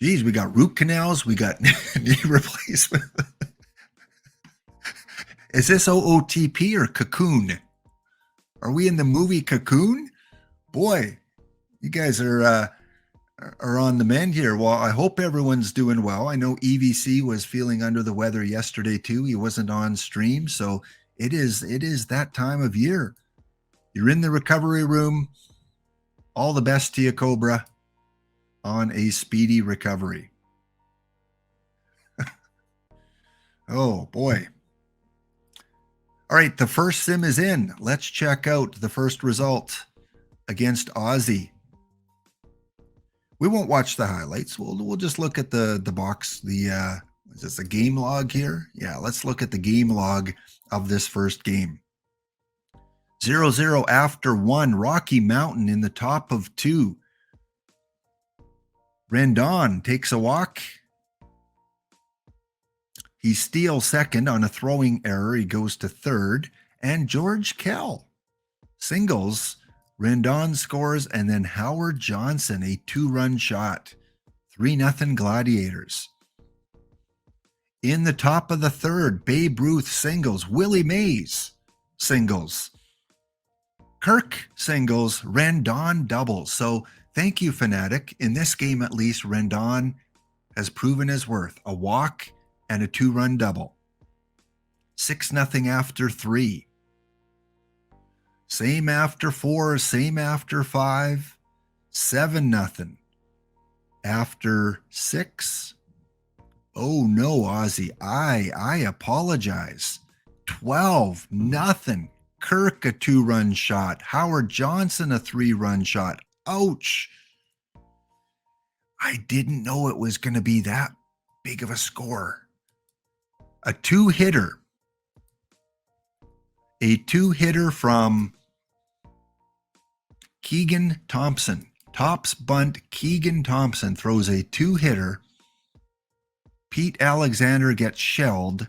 S1: Geez, we got root canals. We got knee replacement. Is this OOTP or Cocoon? Are we in the movie Cocoon? Boy, you guys are on the mend here. Well, I hope everyone's doing well. I know EVC was feeling under the weather yesterday too. He wasn't on stream, so it is that time of year. You're in the recovery room. All the best to you, Cobra, on a speedy recovery. Oh boy. All right, the first sim is in. Let's check out the first result against Aussie. We won't watch the highlights. We'll just look at the box. Is this a game log here? Yeah, let's look at the game log of this first game. 0-0 after 1. Rocky Mountain in the top of 2. Rendon takes a walk. He steals second on a throwing error. He goes to third. And George Kell singles. Rendon scores, and then Howard Johnson, a 2-run shot. 3-0 Gladiators. In the top of the third, Babe Ruth singles. Willie Mays singles. Kirk singles. Rendon doubles. So thank you, Fanatic. In this game, at least, Rendon has proven his worth. A walk and a 2-run double. 6-0 after 3. Same after 4, same after 5. 7-0 after 6. Oh no, Aussie, I apologize. 12-0. Kirk a 2-run shot. Howard Johnson a 3-run shot. Ouch. I didn't know it was going to be that big of a score. A 2-hitter. A 2-hitter from Keegan Thompson. Tops bunt. Keegan Thompson throws a 2-hitter. Pete Alexander gets shelled.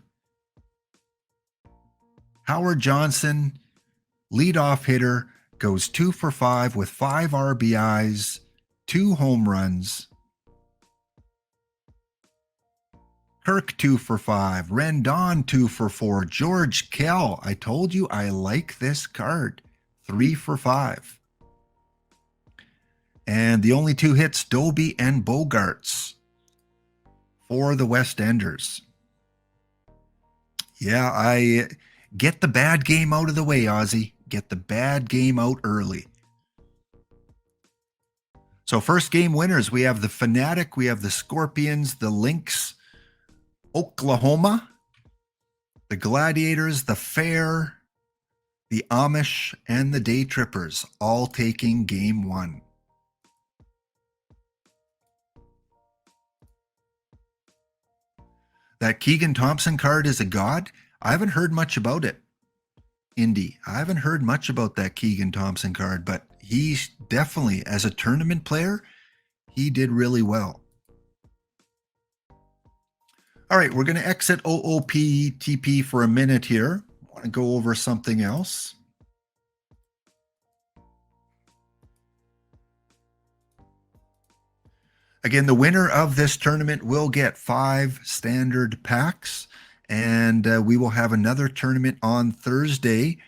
S1: Howard Johnson, leadoff hitter, goes 2 for 5 with 5 RBIs, 2 home runs. Kirk 2 for 5. Rendon 2 for 4. George Kell, I told you I like this card. 3 for 5. And the only 2 hits, Doby and Bogarts for the West Enders. Yeah, I get the bad game out of the way, Aussie. Get the bad game out early. So first game winners, we have the Fanatic, we have the Scorpions, the Lynx, Oklahoma, the Gladiators, the Fair, the Amish, and the Day Trippers, all taking game 1. That Keegan Thompson card is a god. I haven't heard much about it, Indy. I haven't heard much about that Keegan Thompson card, but he's definitely, as a tournament player, he did really well. All right, we're going to exit OOTP for a minute here. I want to go over something else. Again, the winner of this tournament will get 5 standard packs, and we will have another tournament on Thursday.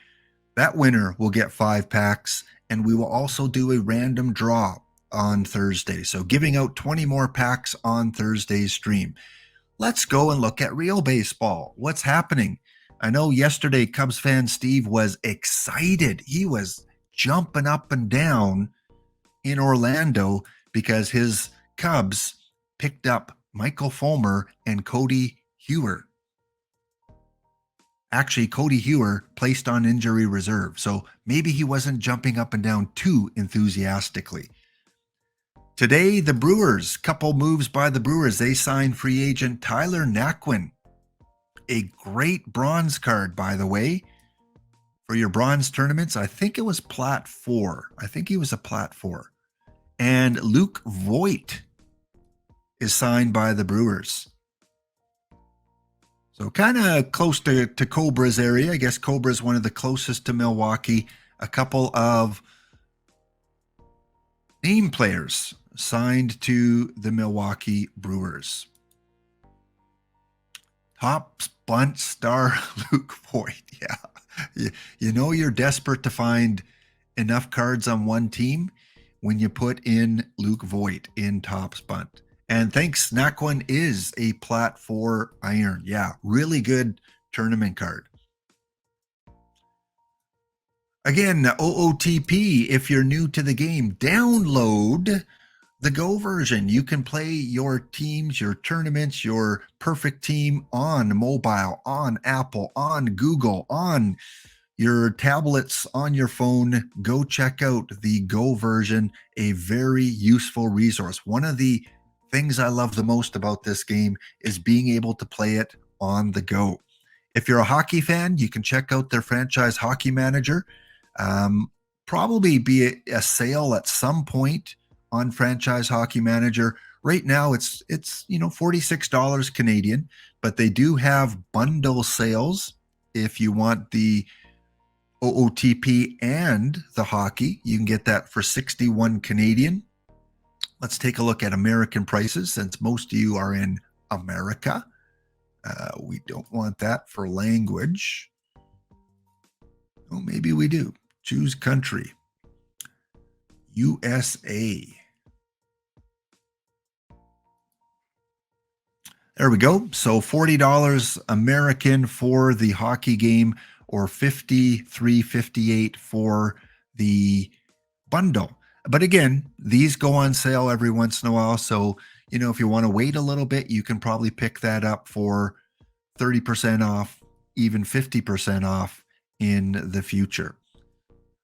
S1: That winner will get 5 packs, and we will also do a random draw on Thursday. So giving out 20 more packs on Thursday's stream. Let's go and look at real baseball. What's happening? I know yesterday Cubs fan Steve was excited. He was jumping up and down in Orlando because his Cubs picked up Michael Fulmer and Cody Hewer. Actually, Cody Hewer placed on injury reserve, so maybe he wasn't jumping up and down too enthusiastically. Today, the Brewers, couple moves by the Brewers. They signed free agent Tyler Naquin A great bronze card, by the way, for your bronze tournaments. I think it was Plat 4. I think he was a Plat 4. And Luke Voigt is signed by the Brewers. So kind of close to Cobra's area. I guess Cobra's one of the closest to Milwaukee. A couple of name players signed to the Milwaukee Brewers. Top bunt star Luke Voigt. Yeah. You know you're desperate to find enough cards on one team when you put in Luke Voigt in Topps Bunt. And thanks, Naquan is a Plat 4 iron. Yeah, really good tournament card. Again, OOTP, if you're new to the game, download the Go version. You can play your teams, your tournaments, your perfect team on mobile, on Apple, on Google, on your tablets, on your phone. Go check out the Go version, a very useful resource. One of the things I love the most about this game is being able to play it on the go. If you're a hockey fan, you can check out their franchise hockey manager. Probably be a sale at some point on franchise hockey manager. Right now it's $46 Canadian, but they do have bundle sales. If you want the OOTP and the hockey, you can get that for 61 Canadian. Let's take a look at American prices since most of you are in America. We don't want that for language. Oh, maybe we do. Choose country. USA. There we go. So $40 American for the hockey game, or $53.58 for the bundle. But again, these go on sale every once in a while. So, if you want to wait a little bit, you can probably pick that up for 30% off, even 50% off in the future.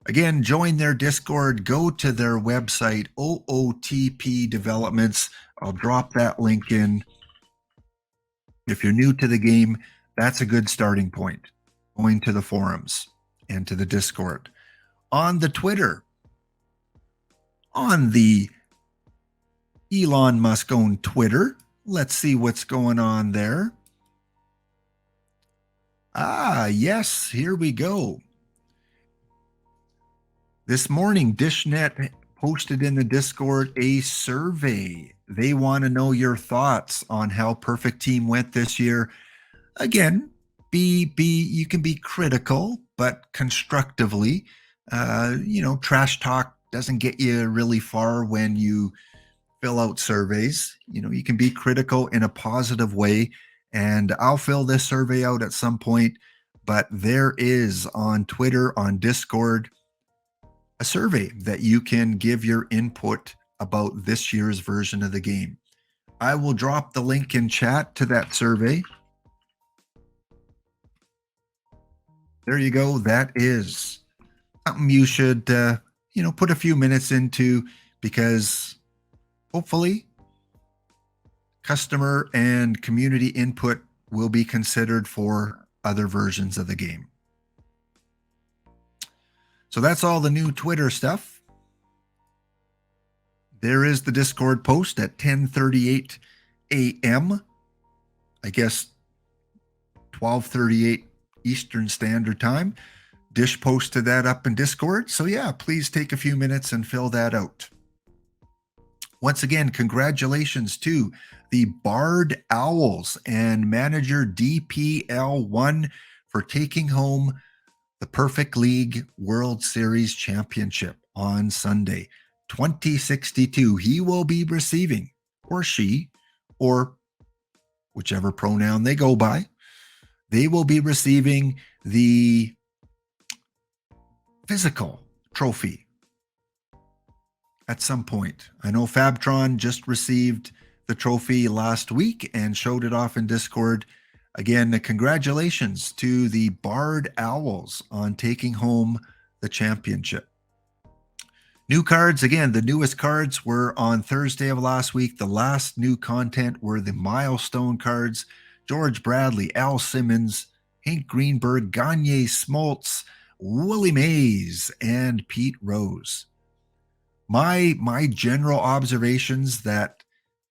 S1: Again, join their Discord, go to their website, OOTP Developments. I'll drop that link in. If you're new to the game, that's a good starting point. Going to the forums and to the Discord. On the Twitter, on the Elon Musk owned Twitter, let's see what's going on there. Yes, here we go. This morning, DishNet posted in the Discord a survey. They want to know your thoughts on how Perfect Team went this year. Again, you can be critical, but constructively. Trash talk doesn't get you really far when you fill out surveys. You can be critical in a positive way, and I'll fill this survey out at some point. But there is on Twitter, on Discord, a survey that you can give your input about this year's version of the game. I will drop the link in chat to that survey. There you go. That is something you should, put a few minutes into, because hopefully customer and community input will be considered for other versions of the game. So that's all the new Twitter stuff. There is the Discord post at 10:38 a.m. I guess 12:38 Eastern Standard Time. Dish posted that up in Discord. So yeah, please take a few minutes and fill that out. Once again, congratulations to the Barred Owls and manager DPL1 for taking home the Perfect League World Series Championship on Sunday, 2062. He will be receiving, or she, or whichever pronoun they go by, they will be receiving the physical trophy at some point. I know Fabtron just received the trophy last week and showed it off in Discord. Again, congratulations to the Barred Owls on taking home the championship. New cards, again, the newest cards were on Thursday of last week. The last new content were the milestone cards. George Bradley, Al Simmons, Hank Greenberg, Gagne Smoltz, Willie Mays, and Pete Rose. My general observations that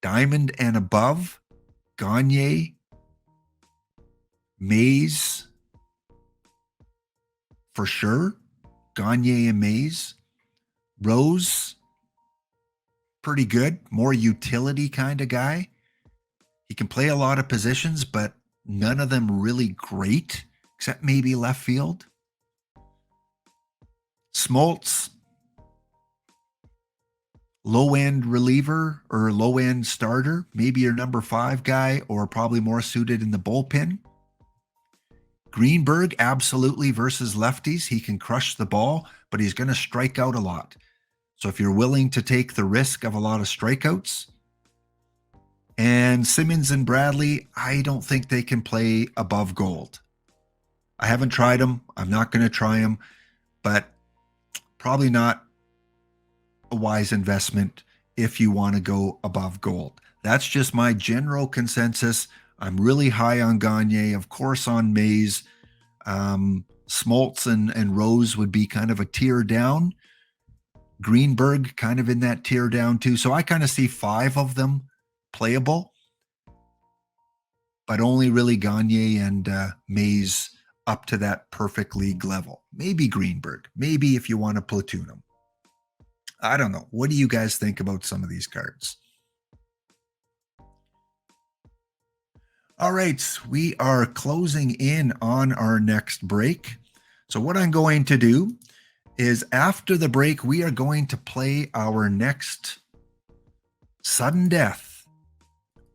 S1: diamond and above, Gagne, Mays, for sure. Gagne and Mays. Rose, pretty good. More utility kind of guy. He can play a lot of positions, but none of them really great, except maybe left field. Smoltz, low-end reliever or low-end starter, maybe your number 5 guy, or probably more suited in the bullpen. Greenberg, absolutely, versus lefties. He can crush the ball, but he's going to strike out a lot. So if you're willing to take the risk of a lot of strikeouts. And Simmons and Bradley, I don't think they can play above gold. I haven't tried them. I'm not going to try them, but probably not a wise investment if you want to go above gold. That's just my general consensus. I'm really high on Gagne, of course on Mays. Smoltz and Rose would be kind of a tier down. Greenberg kind of in that tier down too. So I kind of see 5 of them playable, but only really Gagne and Mays up to that perfect league level. Maybe Greenberg. Maybe if you want to platoon them. I don't know. What do you guys think about some of these cards? All right, we are closing in on our next break. So what I'm going to do is after the break, we are going to play our next Sudden Death,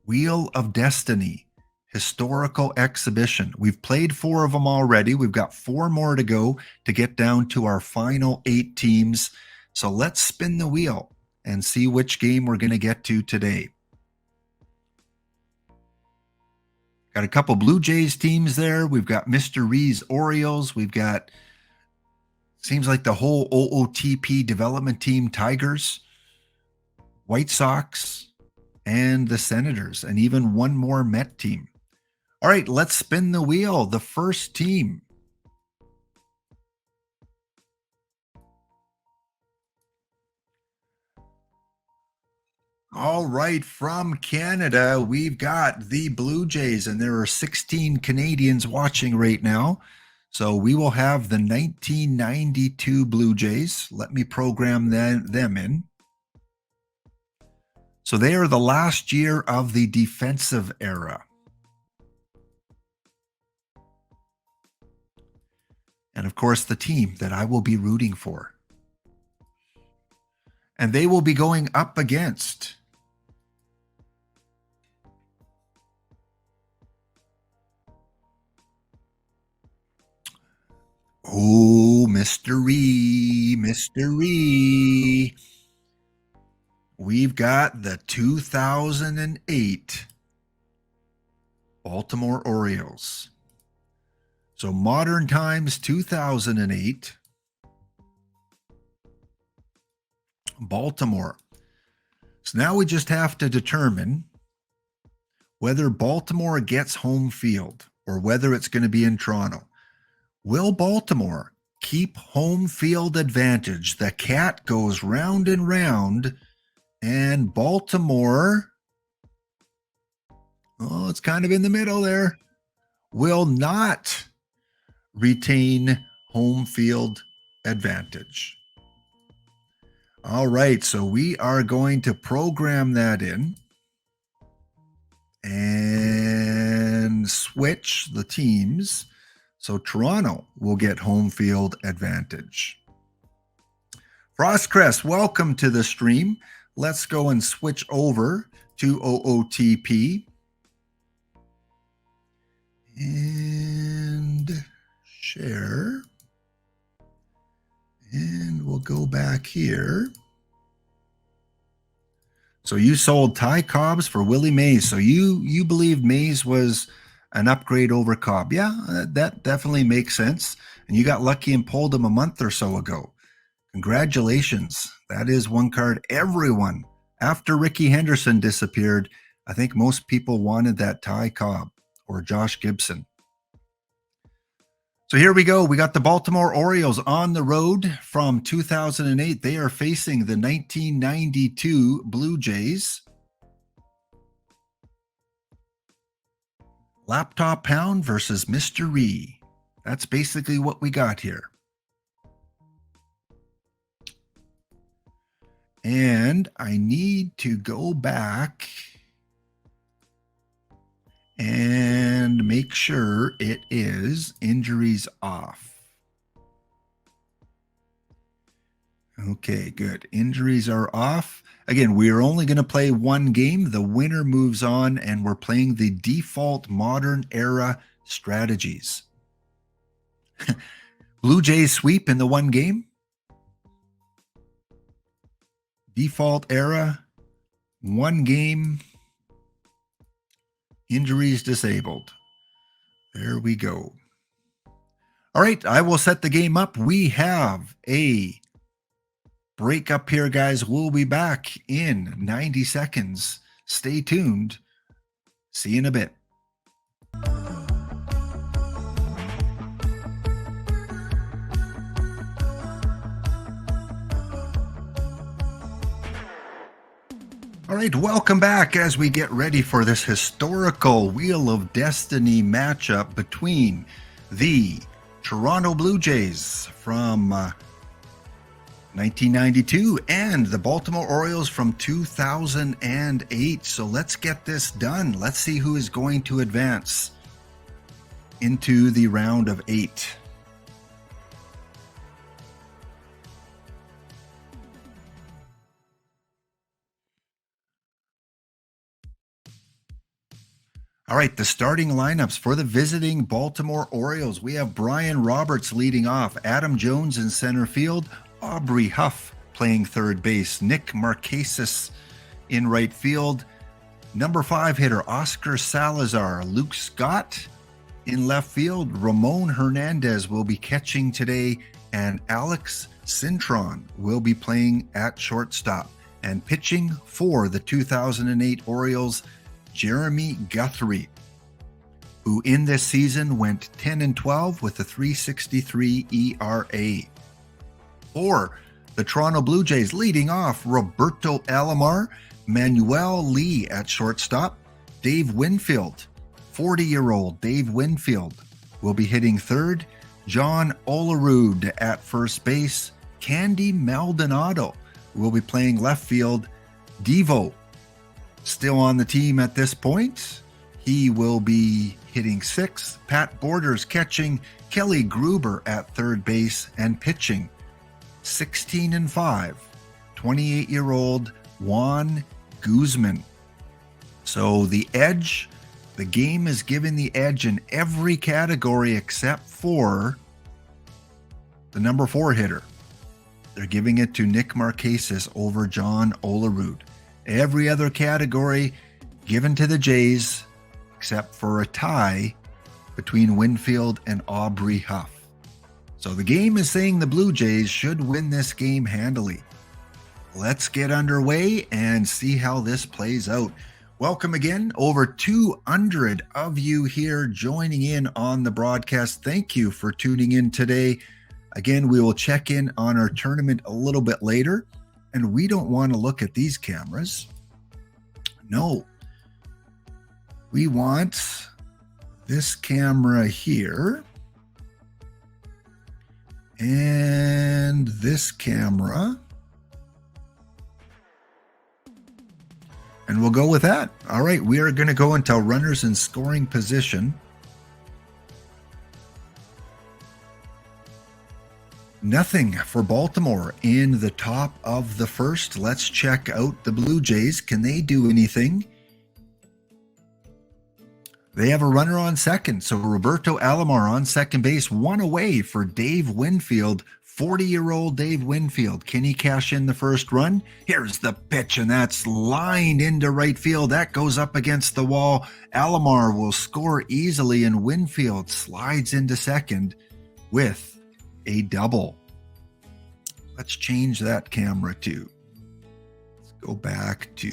S1: Wheel of Destiny, historical exhibition. We've played 4 of them already. We've got 4 more to go to get down to our final 8 teams. So let's spin the wheel and see which game we're going to get to today. Got a couple Blue Jays teams there. We've got Mr. Ree's Orioles. We've got, seems like the whole OOTP development team, Tigers, White Sox, and the Senators, and even one more Met team. All right, let's spin the wheel. The first team. All right, from Canada, we've got the Blue Jays, and there are 16 Canadians watching right now. So we will have the 1992 Blue Jays. Let me program them in. So they are the last year of the defensive era. And of course, the team that I will be rooting for. And they will be going up against mystery. We've got the 2008 Baltimore Orioles. So modern times, 2008 Baltimore. So now we just have to determine whether Baltimore gets home field or whether it's going to be in Toronto. Will Baltimore keep home field advantage? The cat goes round and round, and Baltimore, oh, it's kind of in the middle there, will not retain home field advantage. All right, so we are going to program that in and switch the teams. So Toronto will get home field advantage. Frostcrest, welcome to the stream. Let's go and switch over to OOTP. And share. And we'll go back here. So you sold Ty Cobbs for Willie Mays. So you believe Mays was an upgrade over Cobb. Yeah, that definitely makes sense. And you got lucky and pulled him a month or so ago. Congratulations. That is one card everyone, after Ricky Henderson disappeared, I think most people wanted that Ty Cobb. or Josh Gibson. So here we go. We got the Baltimore Orioles on the road from 2008. They are facing the 1992 Blue Jays. Laptop Pound versus Mystery. That's basically what we got here. And I need to go back and make sure it is injuries off. Okay, good. Injuries are off. Again, we are only going to play one game. The winner moves on, and we're playing the default modern era strategies. Blue Jays sweep in the one game. Default era, one game. Injuries disabled. There we go. All right, I will set the game up. We have a break up here, guys. We'll be back in 90 seconds. Stay tuned. See you in a bit. All right, welcome back as we get ready for this historical Wheel of Destiny matchup between the Toronto Blue Jays from 1992 and the Baltimore Orioles from 2008. So let's get this done. Let's see who is going to advance into the round of 8. All right, the starting lineups for the visiting Baltimore Orioles. We have Brian Roberts leading off, Adam Jones in center field, Aubrey Huff playing third base, Nick Markakis in right field, number 5 hitter Oscar Salazar, Luke Scott in left field, Ramon Hernandez will be catching today, and Alex Cintron will be playing at shortstop. And pitching for the 2008 Orioles, Jeremy Guthrie, who in this season went 10-12 with a 3.63 ERA. For the Toronto Blue Jays, leading off, Roberto Alomar, Manuel Lee at shortstop, Dave Winfield, 40-year-old Dave Winfield will be hitting third, John Olerud at first base, Candy Maldonado will be playing left field, Devo still on the team at this point. He will be hitting 6th. Pat Borders catching, Kelly Gruber at third base, and pitching 16-5, 28-year-old Juan Guzman. So the edge, the game is giving the edge in every category except for the number 4 hitter. They're giving it to Nick Markakis over John Olerud. Every other category given to the Jays except for a tie between Winfield and Aubrey Huff. So the game is saying the Blue Jays should win this game handily. Let's get underway and see how this plays out. Welcome again. Over 200 of you here joining in on the broadcast. Thank you for tuning in today. Again, we will check in on our tournament a little bit later. And we don't want to look at these cameras. No. We want this camera here. And this camera. And we'll go with that. All right, we are going to go until runners in scoring position. Nothing for Baltimore in the top of the first. Let's check out the Blue Jays. Can they do anything? They have a runner on second. So Roberto Alomar on second base, one away for Dave Winfield, 40-year-old Dave Winfield. Can he cash in the first run? Here's the pitch, and that's lined into right field. That goes up against the wall. Alomar will score easily, and Winfield slides into second with a double. Let's change that camera too. Let's go back to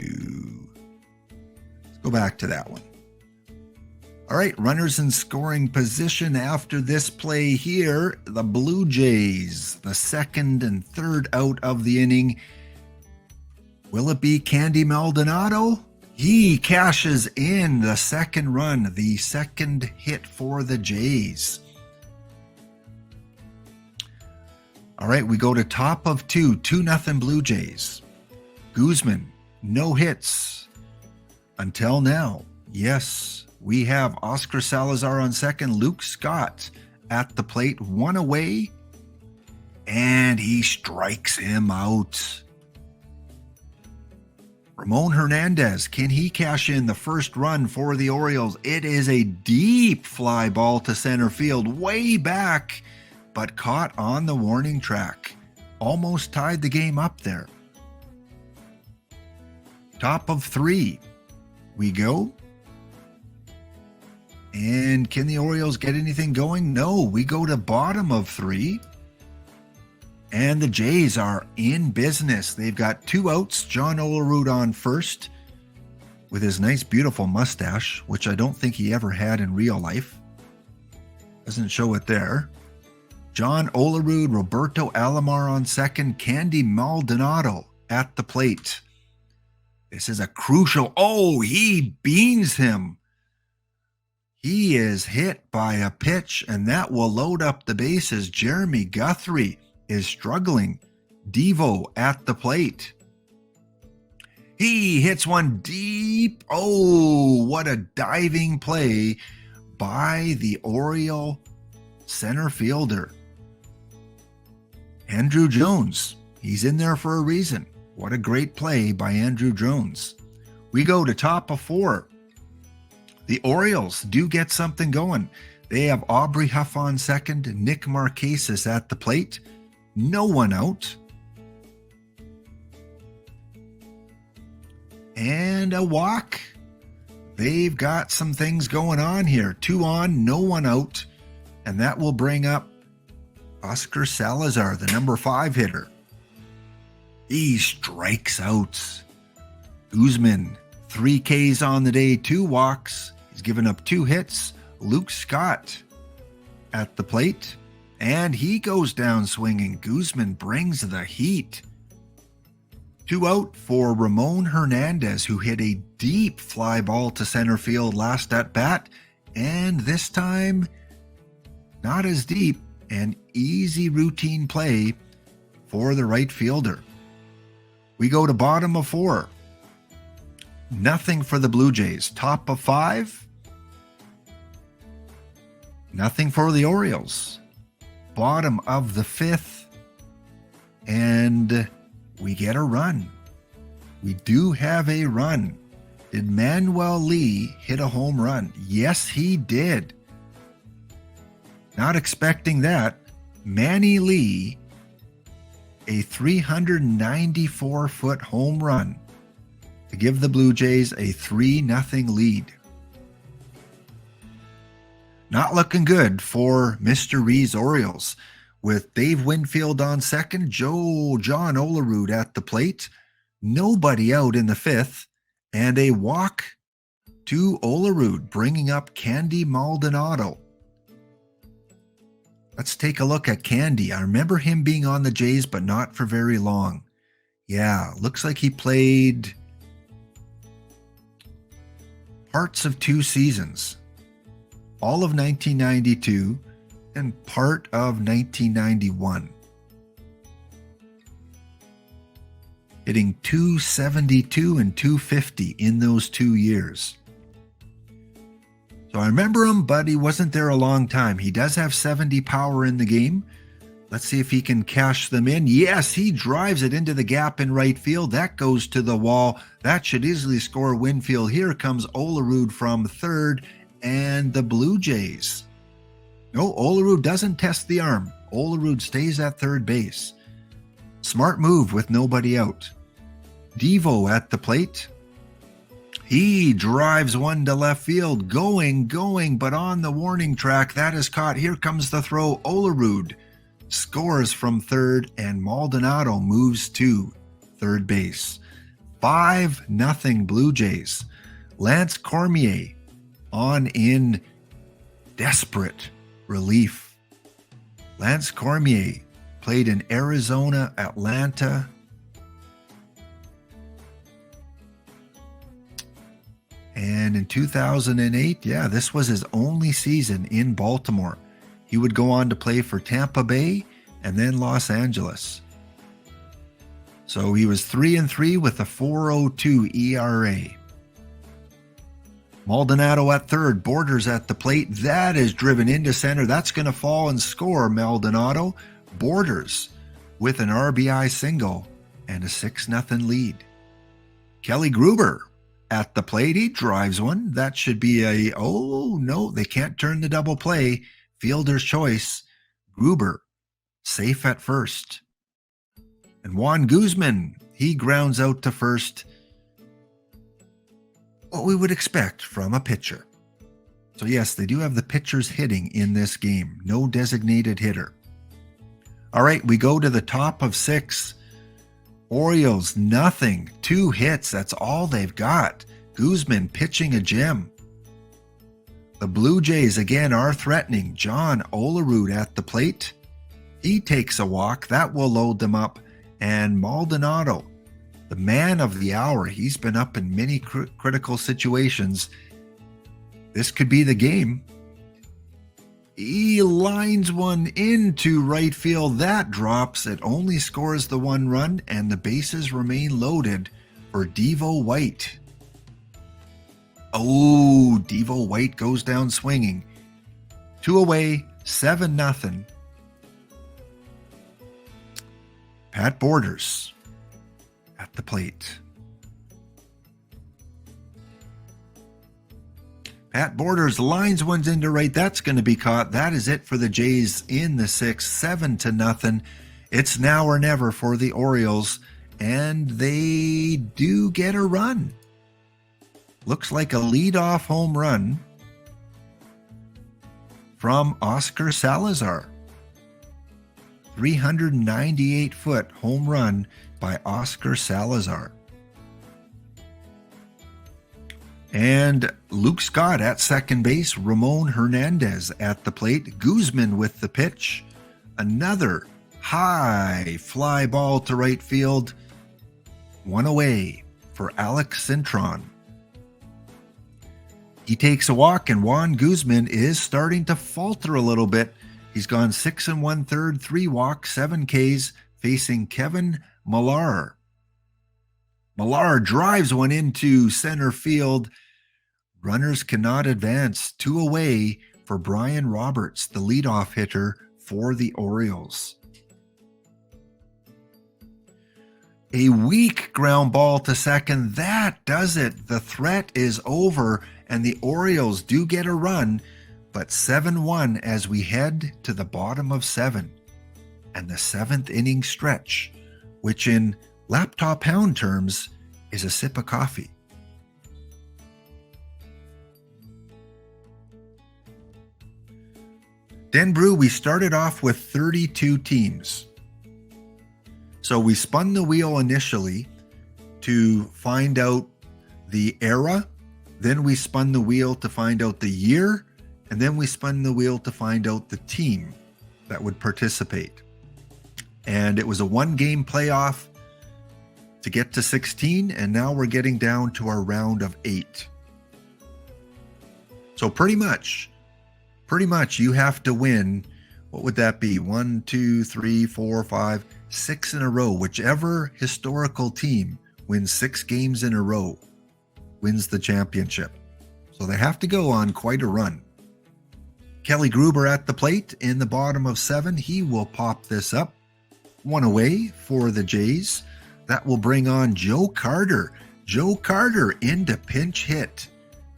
S1: that one. All right, runners in scoring position after this play here. The Blue Jays, the second and third out of the inning. Will it be Candy Maldonado? He cashes in the second run, the second hit for the Jays. All right, we go to top of 2-0 Blue Jays. Guzman, no hits until now. Yes, we have Oscar Salazar on second, Luke Scott at the plate, one away, and he strikes him out. Ramon Hernandez, can he cash in the first run for the Orioles? It is a deep fly ball to center field, way back, but caught on the warning track. Almost tied the game up there. Top of 3 we go. And can the Orioles get anything going? No, we go to bottom of 3. And the Jays are in business. They've got 2 outs. John Olerud on first with his nice, beautiful mustache, which I don't think he ever had in real life. Doesn't show it there. John Olerud, Roberto Alomar on second, Candy Maldonado at the plate. This is a crucial... Oh, he beans him. He is hit by a pitch, and that will load up the bases. Jeremy Guthrie is struggling. Devo at the plate. He hits one deep. Oh, what a diving play by the Oriole center fielder. Andrew Jones. He's in there for a reason. What a great play by Andrew Jones. We go to top of 4. The Orioles do get something going. They have Aubrey Huff on second, Nick Markakis at the plate. No one out. And a walk. They've got some things going on here. 2 on, no one out. And that will bring up Oscar Salazar, the number 5 hitter. He strikes out. Guzman, 3 Ks on the day, 2 walks. He's given up 2 hits. Luke Scott at the plate. And he goes down swinging. Guzman brings the heat. 2 out for Ramon Hernandez, who hit a deep fly ball to center field last at bat. And this time, not as deep. An easy routine play for the right fielder. We go to bottom of 4. Nothing for the Blue Jays. Top of 5. Nothing for the Orioles. Bottom of the 5th. And we get a run. We do have a run. Did Manuel Lee hit a home run? Yes, he did. Not expecting that. Manny Lee, a 394-foot home run to give the Blue Jays a 3-0 lead. Not looking good for Mr. Ree's Orioles. With Dave Winfield on second, John Olerud at the plate, nobody out in the 5th, and a walk to Olerud, bringing up Candy Maldonado. Let's take a look at Candy. I remember him being on the Jays, but not for very long. Yeah, looks like he played parts of 2 seasons. All of 1992 and part of 1991. Hitting .272 and .250 in those 2 years. So I remember him, but he wasn't there a long time. He does have 70 power in the game. Let's see if he can cash them in. Yes, he drives it into the gap in right field. That goes to the wall. That should easily score Winfield. Here comes Olerud from third, and the Blue Jays. No, Olerud doesn't test the arm. Olerud stays at third base. Smart move with nobody out. Devo at the plate. He drives one to left field, going, but on the warning track, that is caught. Here comes the throw. Olerud scores from third, and Maldonado moves to third base. 5-0 Blue Jays. Lance Cormier on in desperate relief. Lance Cormier played in Arizona, Atlanta. And in 2008, this was his only season in Baltimore. He would go on to play for Tampa Bay and then Los Angeles. So he was 3-3 with a 4.02 ERA. Maldonado at third, Borders at the plate. That is driven into center. That's going to fall and score, Maldonado. Borders with an RBI single and a 6-0 lead. Kelly Gruber at the plate. He drives one. That should be a, oh no, they can't turn the double play. Fielder's choice. Gruber safe at first. And Juan Guzman, he grounds out to first. What we would expect from a pitcher. So yes, they do have the pitchers hitting in this game. No designated hitter. All right, we go to the top of 6. Orioles, nothing. 2 hits, that's all they've got. Guzman pitching a gem. The Blue Jays again are threatening. John Olerud at the plate. He takes a walk. That will load them up. And Maldonado, the man of the hour, he's been up in many critical situations. This could be the game. He lines one into right field. That drops. It only scores the 1 run, and the bases remain loaded for Devo White. Oh, Devo White goes down swinging. 2 away, 7-0. Pat Borders at the plate. Pat Borders lines one into right. That's going to be caught. That is it for the Jays in the 6th, 7-0. It's now or never for the Orioles, and they do get a run. Looks like a leadoff home run from Oscar Salazar. 398-foot home run by Oscar Salazar. And Luke Scott at second base. Ramon Hernandez at the plate. Guzman with the pitch. Another high fly ball to right field. 1 away for Alex Cintron. He takes a walk, and Juan Guzman is starting to falter a little bit. He's gone 6 1/3, 3 walks, 7 Ks, facing Kevin Millar. Millar drives one into center field. Runners cannot advance. 2 away for Brian Roberts, the leadoff hitter for the Orioles. A weak ground ball to second. That does it. The threat is over, and the Orioles do get a run, but 7-1 as we head to the bottom of 7 and the 7th inning stretch, which in laptop hound terms is a sip of coffee. Denbrew, we started off with 32 teams. So we spun the wheel initially to find out the era, then we spun the wheel to find out the year, and then we spun the wheel to find out the team that would participate. And it was a 1-game playoff to get to 16, and now we're getting down to our round of 8. So pretty much you have to win, what would that be? 1, 2, 3, 4, 5, 6 in a row. Whichever historical team wins 6 games in a row wins the championship. So they have to go on quite a run. Kelly Gruber at the plate in the bottom of 7. He will pop this up. 1 away for the Jays. That will bring on Joe Carter. Joe Carter into pinch hit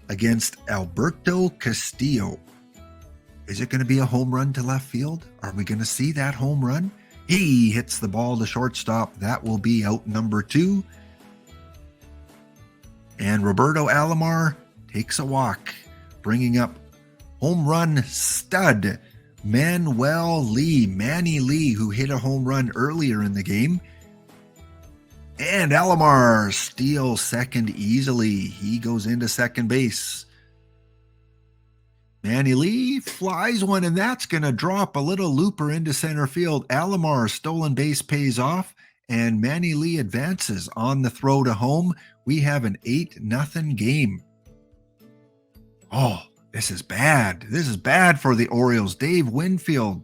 S1: against Alberto Castillo. Is it going to be a home run to left field? Are we going to see that home run? He hits the ball to shortstop. That will be out number 2. And Roberto Alomar takes a walk, bringing up home run stud Manny Lee, who hit a home run earlier in the game. And Alomar steals second easily. He goes into second base. Manny Lee flies one, and that's going to drop a little looper into center field. Alomar's stolen base pays off, and Manny Lee advances on the throw to home. We have an 8-0 game. Oh, this is bad. This is bad for the Orioles. Dave Winfield.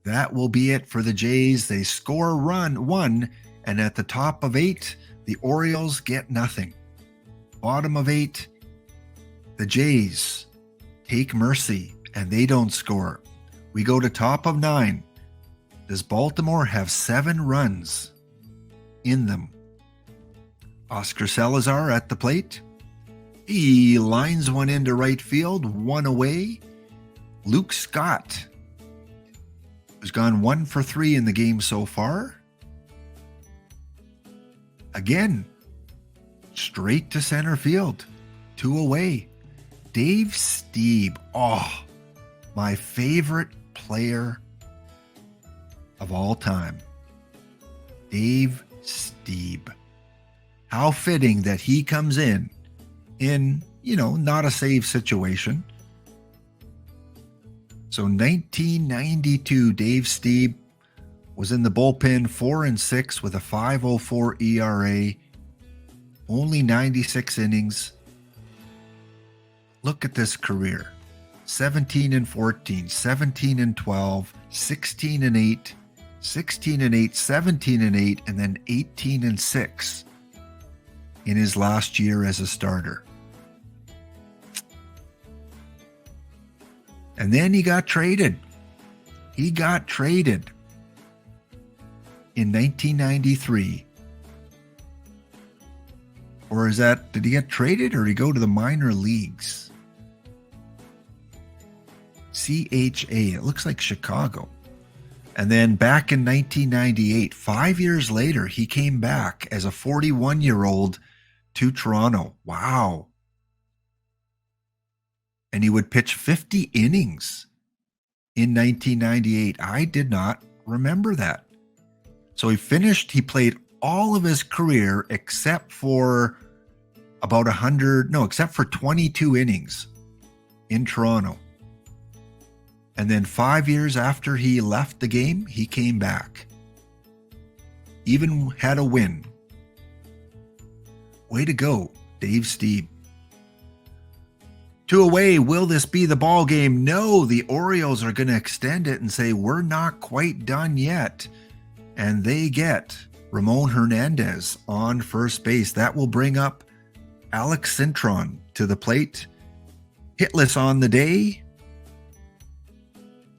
S1: That will be it for the Jays. They score one, and at the top of 8, the Orioles get nothing. Bottom of 8, the Jays take mercy, and they don't score. We go to top of 9. Does Baltimore have 7 runs in them? Oscar Salazar at the plate. He lines one into right field, 1 away. Luke Scott, who's gone 1 for 3 in the game so far. Again, straight to center field, 2 away. Dave Stieb, oh, my favorite player of all time. Dave Stieb. How fitting that he comes in, not a save situation. So 1992, Dave Stieb was in the bullpen, 4-6 with a 5.04 ERA, only 96 innings. Look at this career. 17-14, 17-12, 16-8, 16-8, 17-8, and then 18-6 in his last year as a starter. And then he got traded. He got traded in 1993. Or did he get traded or did he go to the minor leagues? CHA, it looks like Chicago. And then back in 1998, 5 years later, he came back as a 41-year-old to Toronto. Wow. And he would pitch 50 innings in 1998. I did not remember that. So he played all of his career except for except for 22 innings in Toronto. And then 5 years after he left the game, he came back. Even had a win. Way to go, Dave Stieb. 2 away, will this be the ball game? No, the Orioles are going to extend it and say, we're not quite done yet. And they get Ramon Hernandez on first base. That will bring up Alex Cintron to the plate. Hitless on the day.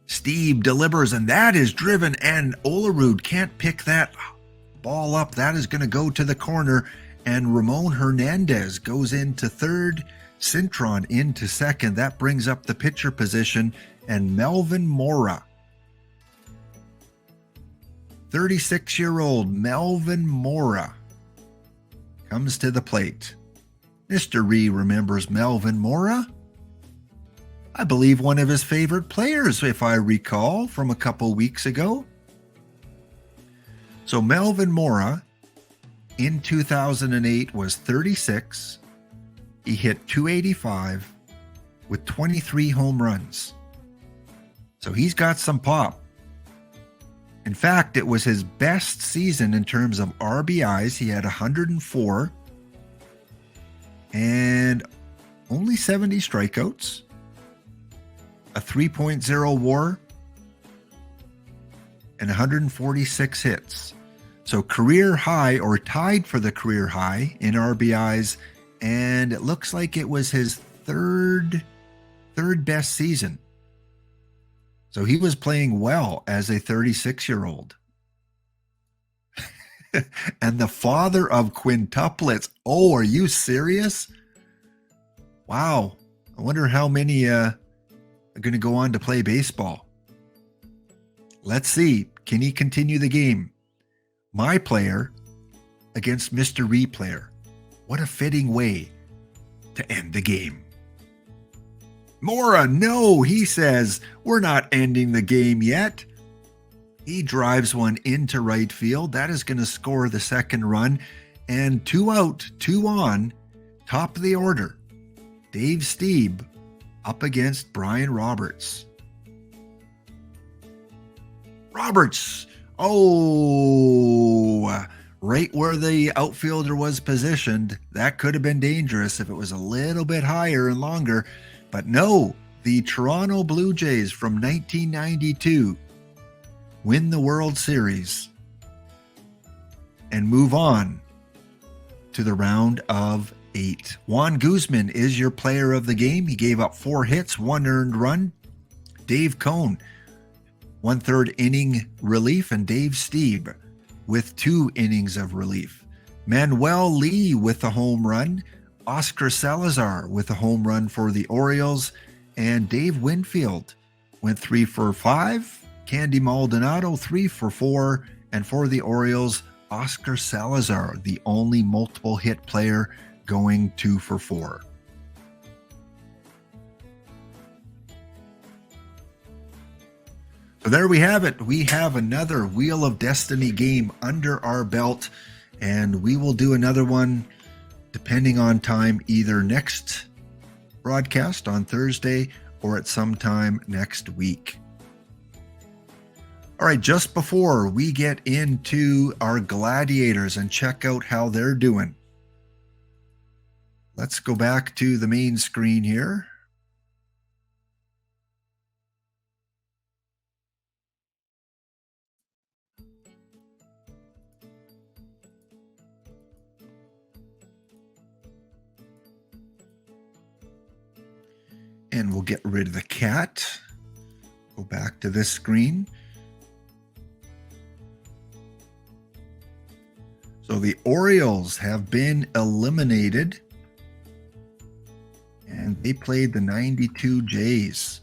S1: Stieb delivers, and that is driven, and Olerud can't pick that ball up. That is going to go to the corner, and Ramon Hernandez goes into third. Cintron into second. That brings up the pitcher position, and Melvin Mora, 36-year-old Melvin Mora, comes to the plate. Mr. Ree remembers Melvin Mora. I believe one of his favorite players, if I recall, from a couple weeks ago. So Melvin Mora in 2008 was 36. He hit .285 with 23 home runs. So he's got some pop. In fact, it was his best season in terms of RBIs. He had 104 and only 70 strikeouts, a 3.0 WAR, and 146 hits. So career high, or tied for the career high in RBIs, and it looks like it was his third best season. So he was playing well as a 36-year-old. And the father of quintuplets. Oh, are you serious? Wow. I wonder how many are going to go on to play baseball. Let's see. Can he continue the game? My player against Mr. Replayer. What a fitting way to end the game. Mora, no, he says, we're not ending the game yet. He drives one into right field. That is going to score the second run. And 2 out, 2 on, top of the order. Dave Stieb up against Brian Roberts. Roberts, oh, right where the outfielder was positioned. That could have been dangerous if it was a little bit higher and longer. But no, the Toronto Blue Jays from 1992 win the World Series and move on to the round of 8. Juan Guzman is your player of the game. He gave up 4 hits, 1 earned run. Dave Cone, 1/3 inning relief, and Dave Stieb with 2 innings of relief. Manuel Lee with a home run. Oscar Salazar with a home run for the Orioles. And Dave Winfield went 3 for 5. Candy Maldonado 3 for 4. And for the Orioles, Oscar Salazar, the only multiple hit player, going 2 for 4. So there we have it. We have another Wheel of Destiny game under our belt, and we will do another one depending on time, either next broadcast on Thursday or at some time next week. All right, just before we get into our Gladiators and check out how they're doing, let's go back to the main screen here. And we'll get rid of the cat. Go back to this screen. So the Orioles have been eliminated, and they played the 92 Jays.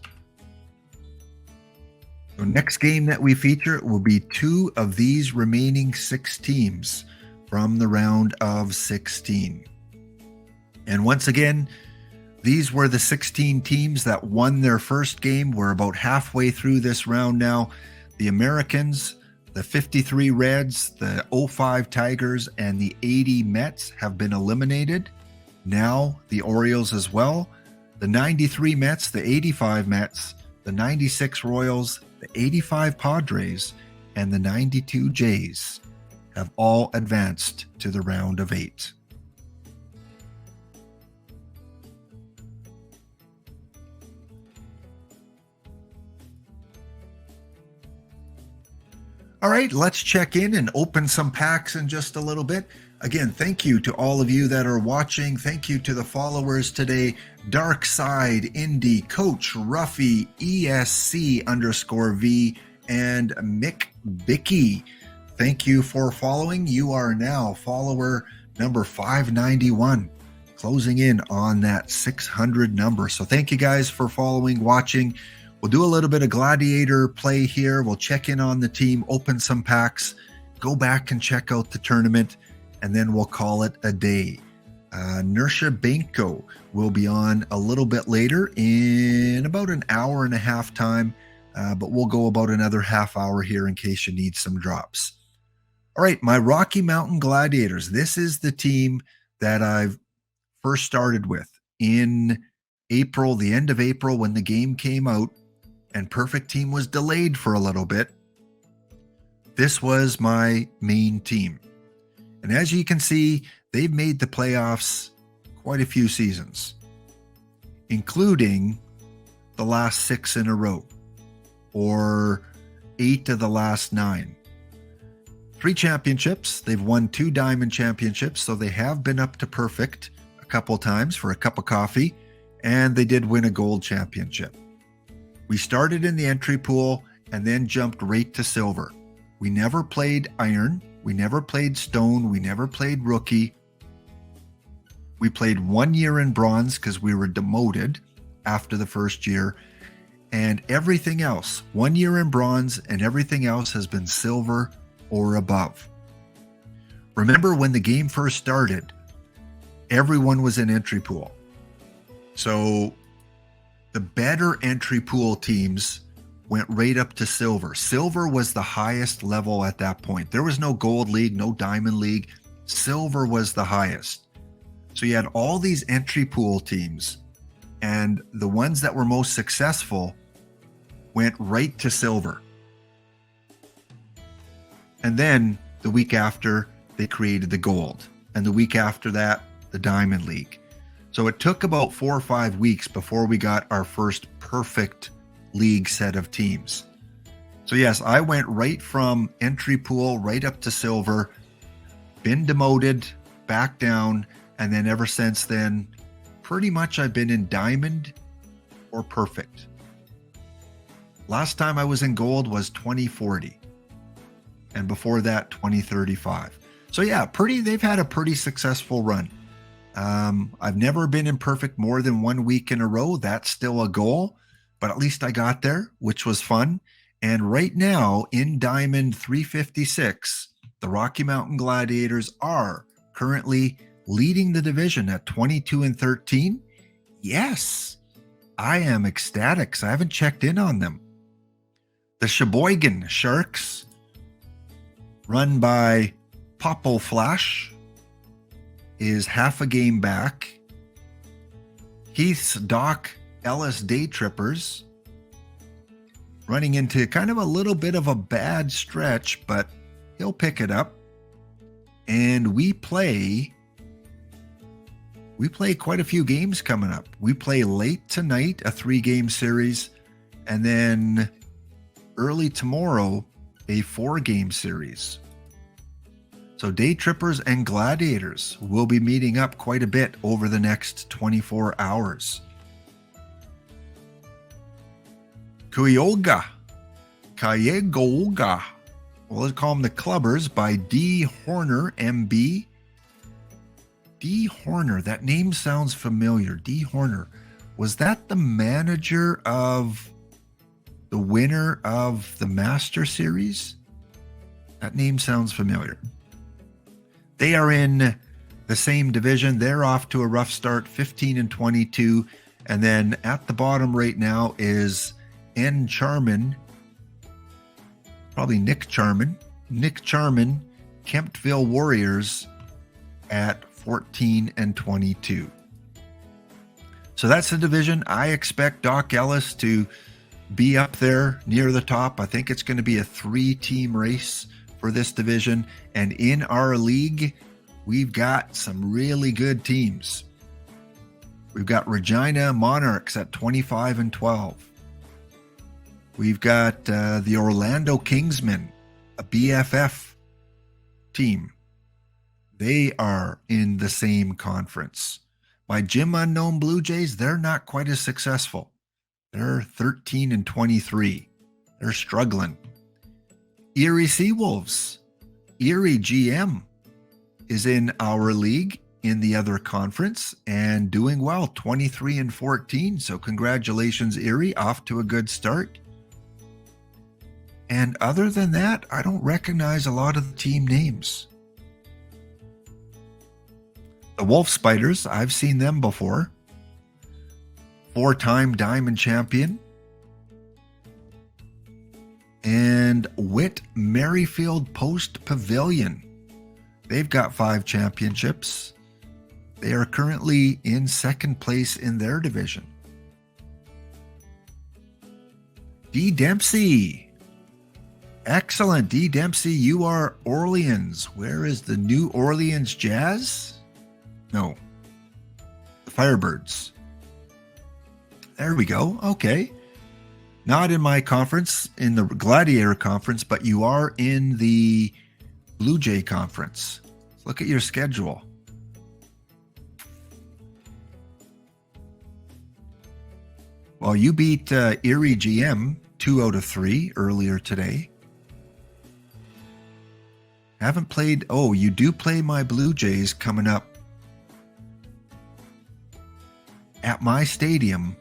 S1: So next game that we feature will be 2 of these remaining 6 teams from the round of 16. And once again, these were the 16 teams that won their first game. We're about halfway through this round now. The Americans, the 53 Reds, the 05 Tigers, and the 80 Mets have been eliminated. Now the Orioles as well. The 93 Mets, the 85 Mets, the 96 Royals, the 85 Padres, and the 92 Jays have all advanced to the round of 8. All right, let's check in and open some packs in just a little bit. Again, thank you to all of you that are watching. Thank you to the followers today. Dark Side, Indy, Coach, Ruffy, ESC_V, and Mick Bicky. Thank you for following. You are now follower number 591, closing in on that 600 number. So thank you guys for following, watching. We'll do a little bit of Gladiator play here. We'll check in on the team, open some packs, go back and check out the tournament, and then we'll call it a day. Nersha Benko will be on a little bit later in about an hour and a half time, but we'll go about another half hour here in case you need some drops. All right, my Rocky Mountain Gladiators. This is the team that I've first started with in April, the end of April when the game came out. And Perfect Team was delayed for a little bit. This was my main team. And as you can see, they've made the playoffs quite a few seasons, including the last 6 in a row, or 8 of the last 9. 3 championships. They've won 2 diamond championships, so they have been up to perfect a couple times for a cup of coffee, and they did win a gold championship. We started in the entry pool and then jumped right to silver. We never played iron. We never played stone. We never played rookie. We played 1 year in bronze because we were demoted after the first year. And everything else, 1 year in bronze, and everything else has been silver or above. Remember when the game first started, everyone was in entry pool. So the better entry pool teams went right up to silver. Silver was the highest level at that point. There was no gold league, no diamond league. Silver was the highest. So you had all these entry pool teams And the ones that were most successful went right to silver. And then the week after, they created the gold. And the week after that, the Diamond League. So it took about 4 or 5 weeks before we got our first perfect league set of teams. So yes, I went right from entry pool right up to silver, been demoted, back down, and then ever since then, pretty much I've been in diamond or perfect. Last time I was in gold was 2040. And before that, 2035. So yeah, they've had a pretty successful run. I've never been in perfect more than 1 week in a row. That's still a goal, but at least I got there, which was fun. And right now in Diamond 356, the Rocky Mountain Gladiators are currently leading the division at 22-13. Yes, I am ecstatic because I haven't checked in on them. The Sheboygan Sharks, run by Popple Flash, is half a game back. Heath's Doc Ellis Day Trippers running into kind of a little bit of a bad stretch, but he'll pick it up. And we play quite a few games coming up. We play late tonight, a 3-game series, and then early tomorrow, a 4-game series. So Day Trippers and Gladiators will be meeting up quite a bit over the next 24 hours. Cuyahoga. Well, let's call them the Clubbers by D. Horner, MB. D. Horner, that name sounds familiar. D. Horner. Was that the manager of the winner of the Master Series? That name sounds familiar. They are in the same division. They're off to a rough start, 15-22. And then at the bottom right now is N. Charman, probably Nick Charman. Nick Charman, Kemptville Warriors at 14-22. So that's the division. I expect Doc Ellis to be up there near the top. I think it's going to be a 3-team race for this division. And in our league, we've got some really good teams. We've got Regina Monarchs at 25-12. We've got the Orlando Kingsmen, a BFF team. They are in the same conference. My Jim Unknown Blue Jays, they're not quite as successful. They're 13-23. They're struggling. Erie Seawolves, Erie GM is in our league in the other conference and doing well, 23-14. So congratulations, Erie, off to a good start. And other than that, I don't recognize a lot of the team names. The Wolf Spiders, I've seen them before. 4-time Diamond champion. And Witt Merrifield Post Pavilion. They've got 5 championships. They are currently in 2nd place in their division. D. Dempsey. Excellent. D. Dempsey, you are Orleans. Where is the New Orleans Jazz? No. The Firebirds. There we go. Okay. Not in my conference, in the Gladiator conference, but you are in the Blue Jay conference. Look at your schedule. Well, you beat Erie GM 2 out of 3 earlier today. Haven't played. Oh, you do play my Blue Jays coming up at my stadium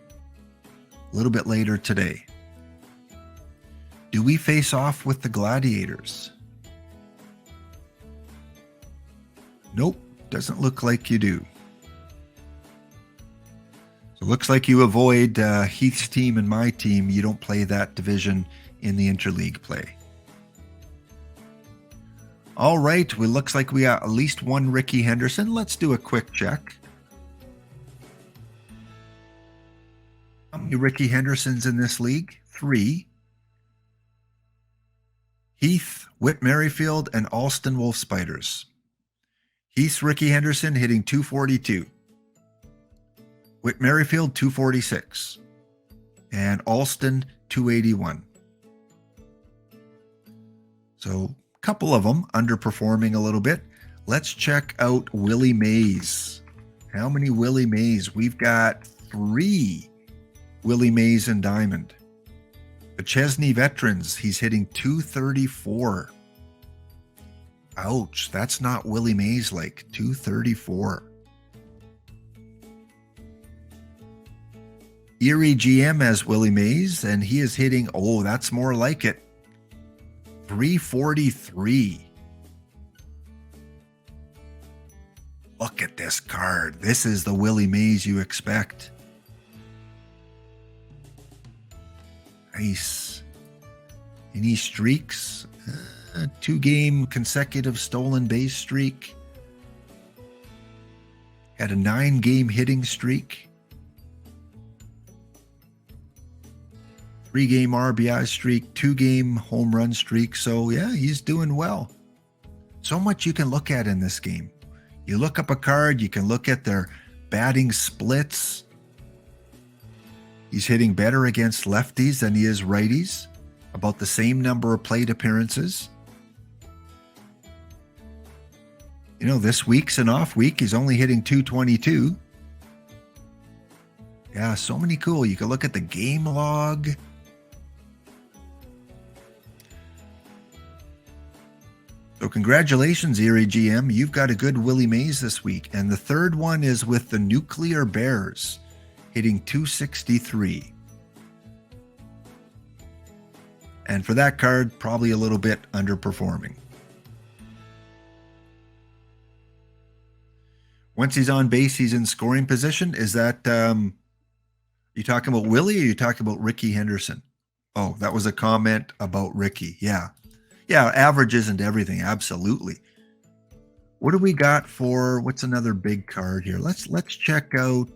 S1: a little bit later today. Do we face off with the Gladiators? Nope, doesn't look like you do. So it looks like you avoid Heath's team and my team. You don't play that division in the interleague play. All right, it looks like we got at least one Ricky Henderson. Let's do a quick check. many Ricky Hendersons in this league? 3. Heath, Whit Merrifield, and Alston Wolf Spiders. Heath's Ricky Henderson hitting 242. Whit Merrifield 246. And Alston 281. So a couple of them underperforming a little bit. Let's check out Willie Mays. How many Willie Mays? We've got 3 Willie Mays and Diamond. The Chesney Veterans, he's hitting 234. Ouch, that's not Willie Mays like 234. Erie GM has Willie Mays, and he is hitting, oh, that's more like it, 343. Look at this card. This is the Willie Mays you expect. Nice. Any streaks? 2-game consecutive stolen base streak. Had a 9-game hitting streak. 3-game RBI streak, 2-game home run streak. So yeah, he's doing well. So much you can look at in this game. You look up a card, you can look at their batting splits. He's hitting better against lefties than he is righties. About the same number of plate appearances. You know, this week's an off week. He's only hitting 222. Yeah, so many cool. You can look at the game log. So congratulations, Erie GM. You've got a good Willie Mays this week. And the third one is with the Nuclear Bears, hitting 263. And for that card, probably a little bit underperforming. Once he's on base, he's in scoring position. Is that, you talking about Willie or you talking about Ricky Henderson? Oh, that was a comment about Ricky. Yeah. Yeah, average isn't everything. Absolutely. What do we got for, what's another big card here? Let's check out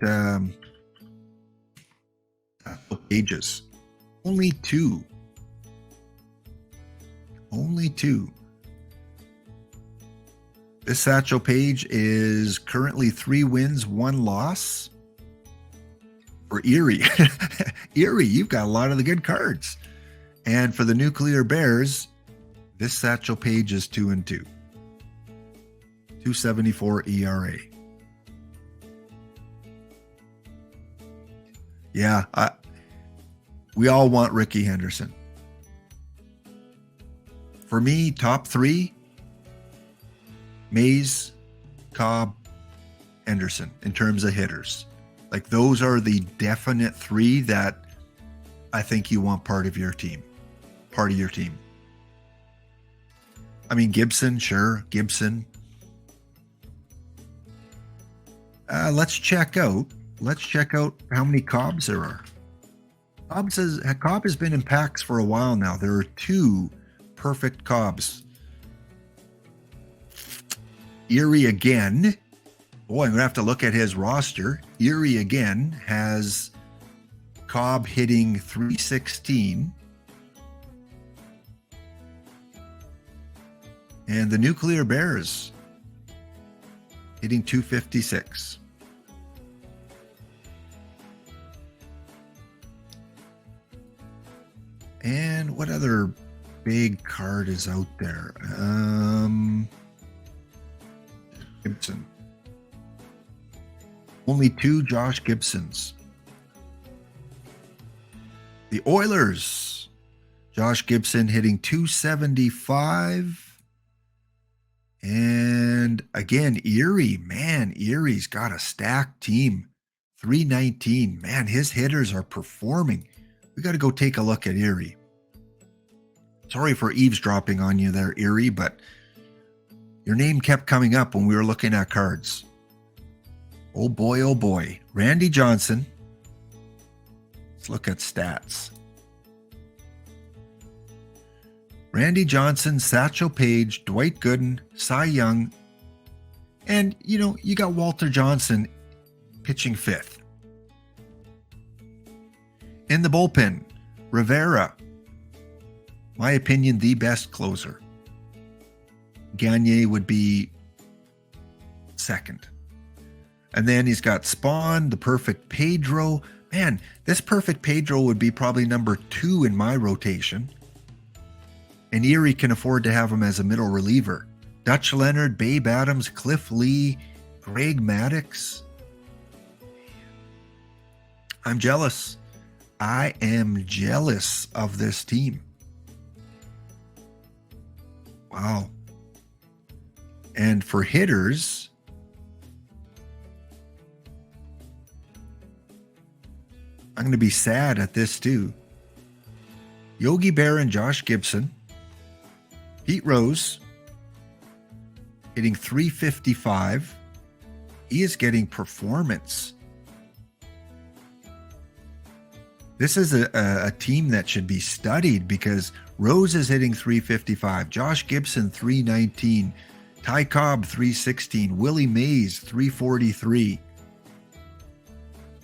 S1: pages. Only 2. Only 2. This Satchel Paige is currently 3 wins, 1 loss. For Erie. Erie, you've got a lot of the good cards. And for the Nuclear Bears, this Satchel Paige is 2-2. 2.74 ERA. Yeah, we all want Ricky Henderson. For me, top 3, Mays, Cobb, Henderson in terms of hitters. Like those are the definite 3 that I think you want part of your team. I mean, Gibson, sure, Gibson. Let's check out how many Cobbs there are. Cobb has been in packs for a while now. There are 2 perfect Cobbs. Erie again. Boy, I'm going to have to look at his roster. Erie again has Cobb hitting 316. And the Nuclear Bears hitting 256. And what other big card is out there? Gibson. Only 2 Josh Gibsons. The Oilers. Josh Gibson hitting 275. And again, Erie. Man, Erie's got a stacked team. 319. Man, his hitters are performing. We got to go take a look at Erie. Sorry for eavesdropping on you there, Erie, but your name kept coming up when we were looking at cards. Oh boy, oh boy. Randy Johnson. Let's look at stats. Randy Johnson, Satchel Paige, Dwight Gooden, Cy Young, and, you know, you got Walter Johnson pitching 5th. In the bullpen, Rivera. My opinion, the best closer. Gagne would be second. And then he's got Spawn, the perfect Pedro. Man, this perfect Pedro would be probably number 2 in my rotation. And Erie can afford to have him as a middle reliever. Dutch Leonard, Babe Adams, Cliff Lee, Greg Maddux. I'm jealous. I am jealous of this team. Wow. And for hitters, I'm going to be sad at this too. Yogi Berra and Josh Gibson. Pete Rose hitting .355. He is getting performance. This is a team that should be studied because Rose is hitting .355. Josh Gibson, .319. Ty Cobb, .316. Willie Mays, .343.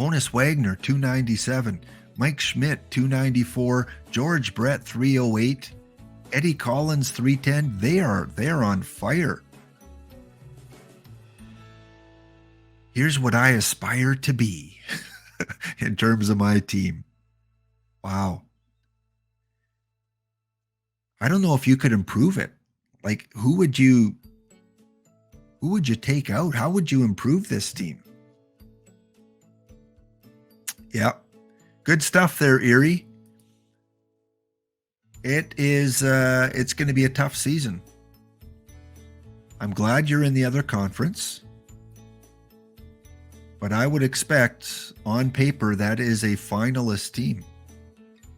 S1: Honus Wagner, .297. Mike Schmidt, .294. George Brett, .308. Eddie Collins, .310. They are on fire. Here's what I aspire to be in terms of my team. Wow. I don't know if you could improve it. Like, who would you take out? How would you improve this team? Yeah. Good stuff there, Erie. It's going to be a tough season. I'm glad you're in the other conference. But I would expect, on paper, that is a finalist team.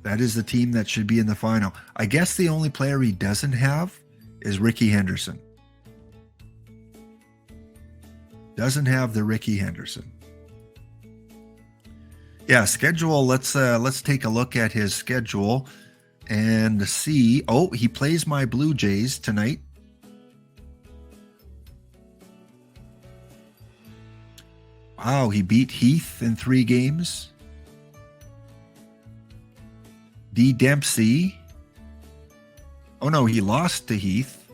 S1: That is the team that should be in the final. I guess the only player he doesn't have is Ricky Henderson. Doesn't have the Ricky Henderson. Yeah, schedule. Let's take a look at his schedule and see. Oh, he plays my Blue Jays tonight. Wow, he beat Heath in 3 games. D. Dempsey. Oh no, he lost to Heath.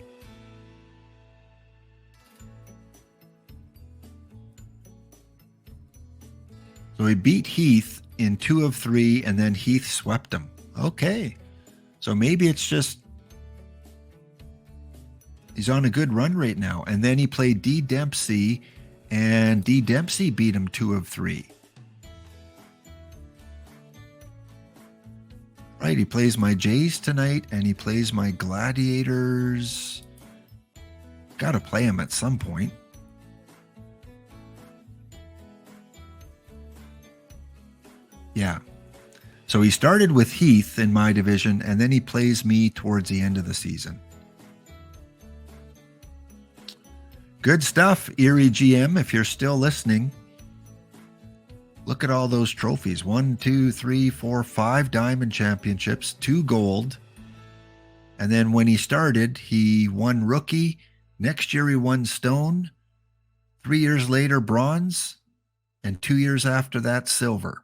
S1: So he beat Heath in 2 of 3, and then Heath swept him. Okay. So maybe it's just he's on a good run right now. And then he played D. Dempsey, and D. Dempsey beat him 2 of 3. Right, he plays my Jays tonight, and he plays my Gladiators. Got to play him at some point. Yeah. So he started with Heath in my division, and then he plays me towards the end of the season. Good stuff, Erie GM, if you're still listening. Look at all those trophies. 1, 2, 3, 4, 5 diamond championships, 2 gold. And then when he started, he won rookie. Next year, he won stone. 3 years later, bronze. And 2 years after that, silver.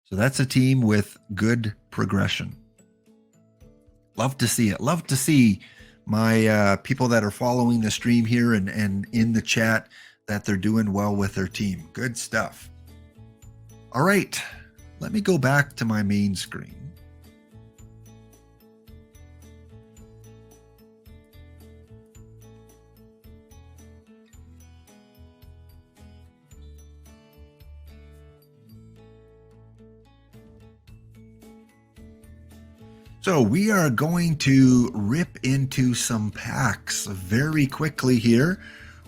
S1: So that's a team with good progression. Love to see it. Love to see my people that are following the stream here and in the chat that they're doing well with their team. Good stuff. All right, let me go back to my main screen. So we are going to rip into some packs very quickly here.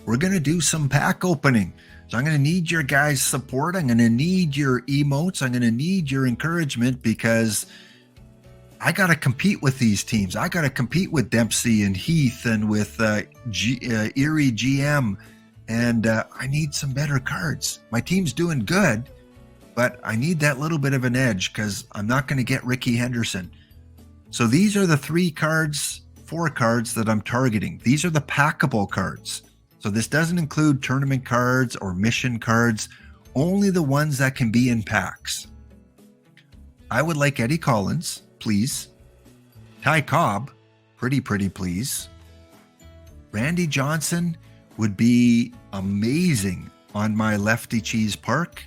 S1: We're going to do some pack opening. So I'm going to need your guys' support. I'm going to need your emotes. I'm going to need your encouragement because I got to compete with these teams. I got to compete with Dempsey and Heath and with Erie GM. And I need some better cards. My team's doing good, but I need that little bit of an edge because I'm not going to get Ricky Henderson. So these are the 4 cards that I'm targeting. These are the packable cards. So this doesn't include tournament cards or mission cards, only the ones that can be in packs. I would like Eddie Collins, please. Ty Cobb, pretty please. Randy Johnson would be amazing on my lefty cheese park.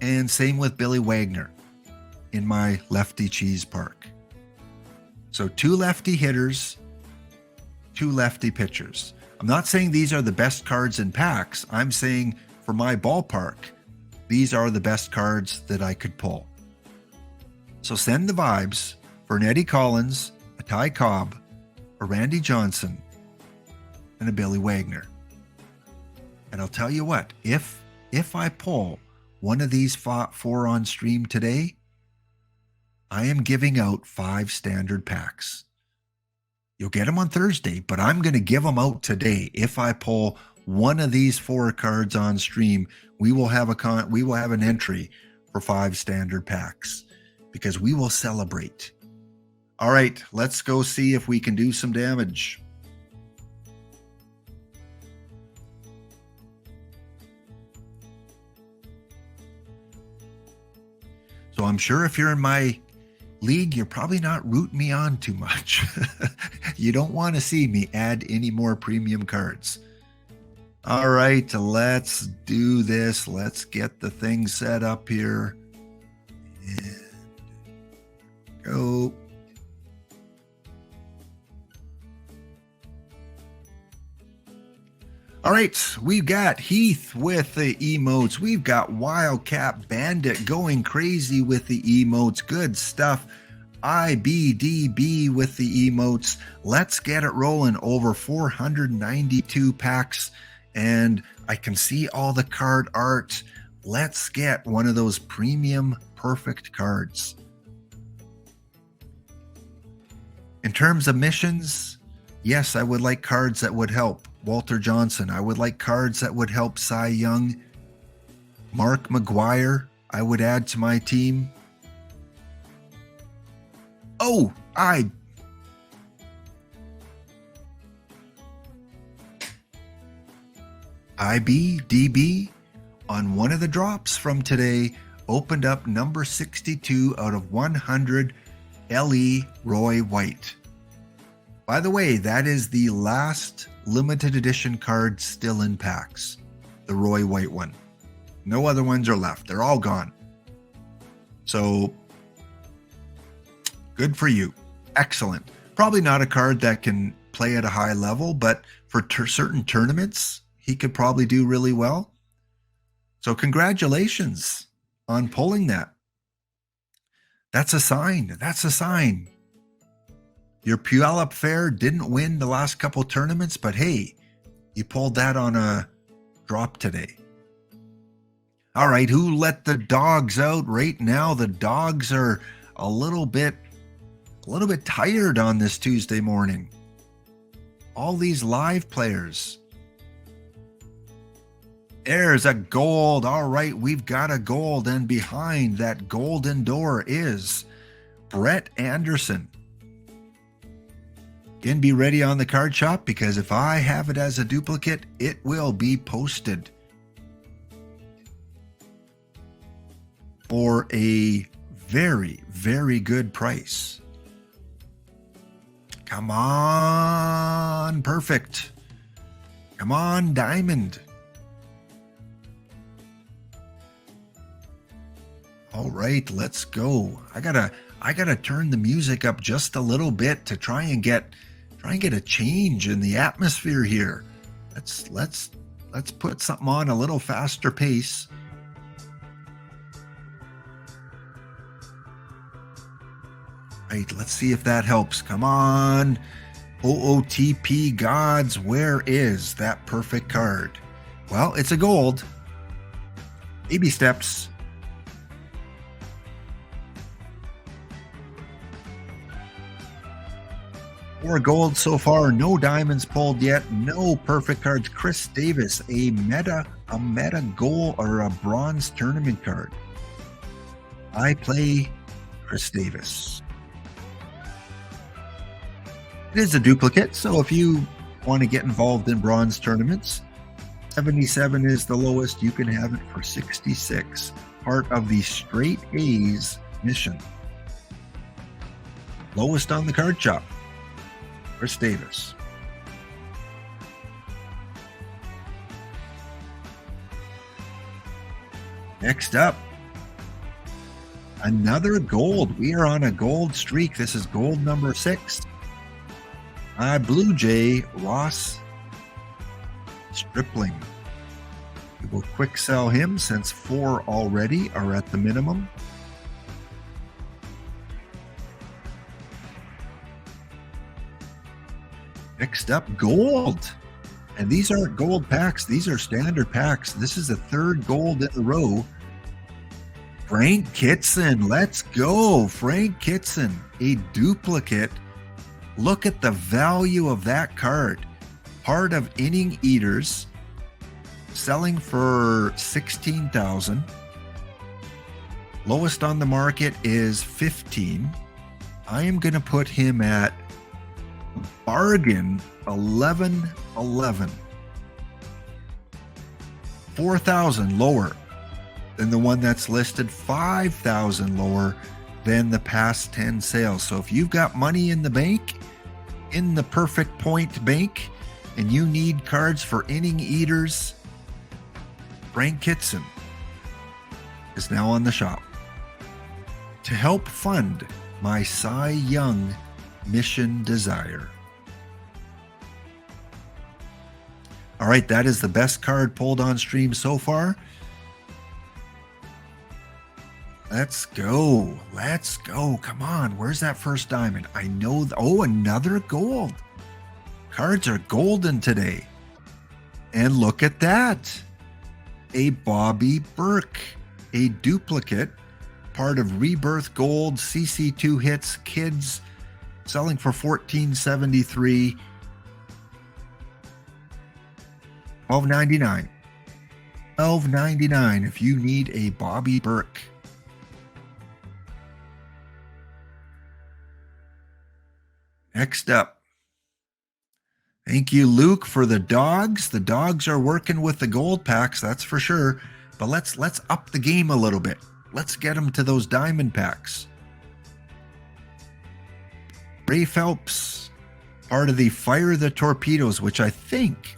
S1: And same with Billy Wagner in my lefty cheese park. So 2 lefty hitters, 2 lefty pitchers. I'm not saying these are the best cards in packs. I'm saying for my ballpark, these are the best cards that I could pull. So send the vibes for an Eddie Collins, a Ty Cobb, a Randy Johnson, and a Billy Wagner. And I'll tell you what, if I pull one of these 4 on stream today, I am giving out 5 standard packs. You'll get them on Thursday, but I'm going to give them out today. If I pull one of these 4 cards on stream, we will have an entry for 5 standard packs because we will celebrate. All right, let's go see if we can do some damage. So I'm sure if you're in my league, you're probably not rooting me on too much. You don't want to see me add any more premium cards. All right, let's do this. Let's get the thing set up here. And go. All right, we've got Heath with the emotes. We've got Wildcat Bandit going crazy with the emotes. Good stuff. IBDB with the emotes. Let's get it rolling. Over 492 packs, and I can see all the card art. Let's get one of those premium perfect cards. In terms of missions, yes, I would like cards that would help Walter Johnson. I would like cards that would help Cy Young. Mark McGuire, I would add to my team. Oh, IBDB on one of the drops from today opened up number 62 out of 100, LE Roy White. By the way, that is the last limited edition card still in packs. The Roy White one. No other ones are left. They're all gone. So, good for you. Excellent. Probably not a card that can play at a high level, but for certain tournaments, he could probably do really well. So congratulations on pulling that. That's a sign. That's a sign. Your Puyallup Fair didn't win the last couple tournaments, but hey, you pulled that on a drop today. All right, who let the dogs out right now? The dogs are a little bit tired on this Tuesday morning. All these live players. There's a gold. All right, we've got a gold, and behind that golden door is Brett Anderson. Again, be ready on the card shop, because if I have it as a duplicate, it will be posted for a very, very good price. Come on, perfect. Come on, diamond. All right, let's go. I gotta turn the music up just a little bit to try and get a change in the atmosphere here. Let's put something on a little faster pace. Right, let's see if that helps. Come on. OOTP gods, where is that perfect card? Well, it's a gold. Baby steps. 4 gold so far, no diamonds pulled yet, no perfect cards. Chris Davis, a meta gold or a bronze tournament card. I play Chris Davis. It is a duplicate, so if you want to get involved in bronze tournaments, 77 is the lowest. You can have it for 66. Part of the straight A's mission. Lowest on the card shop, Chris Davis. Next up, another gold. We are on a gold streak. This is gold number 6. Blue Jay Ross Stripling. We will quick sell him since 4 already are at the minimum. Next up, gold. And these aren't gold packs. These are standard packs. This is the 3rd gold in a row. Frank Kitson. Let's go. Frank Kitson, a duplicate. Look at the value of that card. Part of Inning Eaters, selling for $16,000. Lowest on the market is $15,000. I am going to put him at bargain $11,11. $4,000 lower than the one that's listed, $5,000 lower than the past 10 sales. So if you've got money in the bank, in the perfect point bank, and you need cards for Inning Eaters, Frank Kitson is now on the shop to help fund my Cy Young mission desire. All right, that is the best card pulled on stream so far. Let's go. Let's go. Come on. Where's that first diamond? I know. Oh, another gold. Cards are golden today. And look at that. A Bobby Burke, a duplicate, part of Rebirth Gold, CC2 Hits, Kids, selling for $14.73. $12.99. $12.99 if you need a Bobby Burke. Next up. Thank you, Luke, for the dogs. The dogs are working with the gold packs, that's for sure. But let's up the game a little bit. Let's get them to those diamond packs. Ray Phelps, part of the Fire the Torpedoes, which I think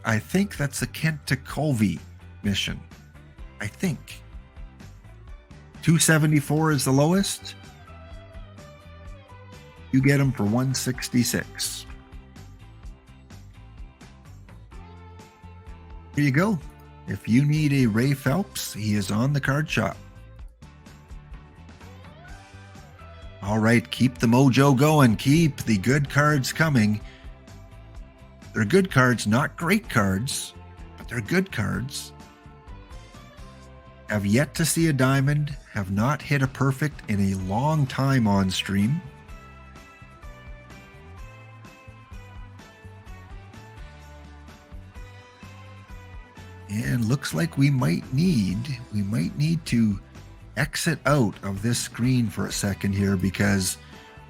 S1: that's the Kent to Colby mission. I think. 274 is the lowest. You get them for 166. There you go. If you need a Ray Phelps, he is on the card shop. All right, keep the mojo going. Keep the good cards coming. They're good cards, not great cards, but they're good cards. Have yet to see a diamond, have not hit a perfect in a long time on stream. And looks like we might need to exit out of this screen for a second here because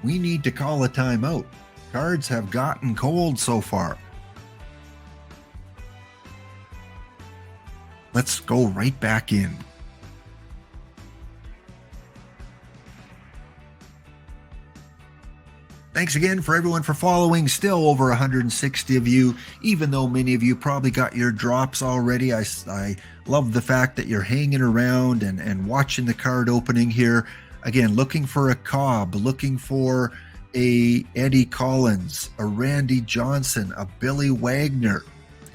S1: we need to call a timeout. Cards have gotten cold so far. Let's go right back in. Thanks again for everyone for following. Still over 160 of you, even though many of you probably got your drops already. I love the fact that you're hanging around and watching the card opening here. Again, looking for a Cobb, looking for a Eddie Collins, a Randy Johnson, a Billy Wagner.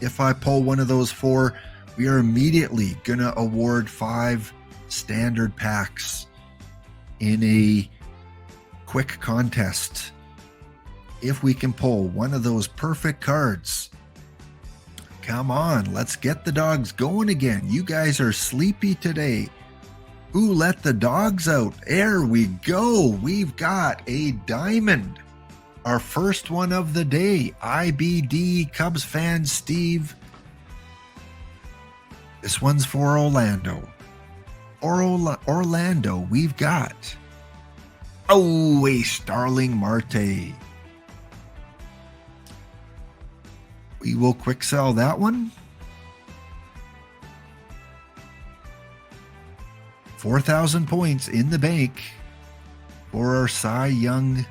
S1: If I pull one of those 4, we are immediately going to award 5 standard packs in a quick contest. If we can pull one of those perfect cards. Come on, let's get the dogs going again. You guys are sleepy today. Who let the dogs out? There we go. We've got a diamond. Our first one of the day. IBD Cubs fan Steve. This one's for Orlando. Orlando, we've got. Oh, a Starling Marte. We will quick sell that one. 4,000 points in the bank. for our Cy Young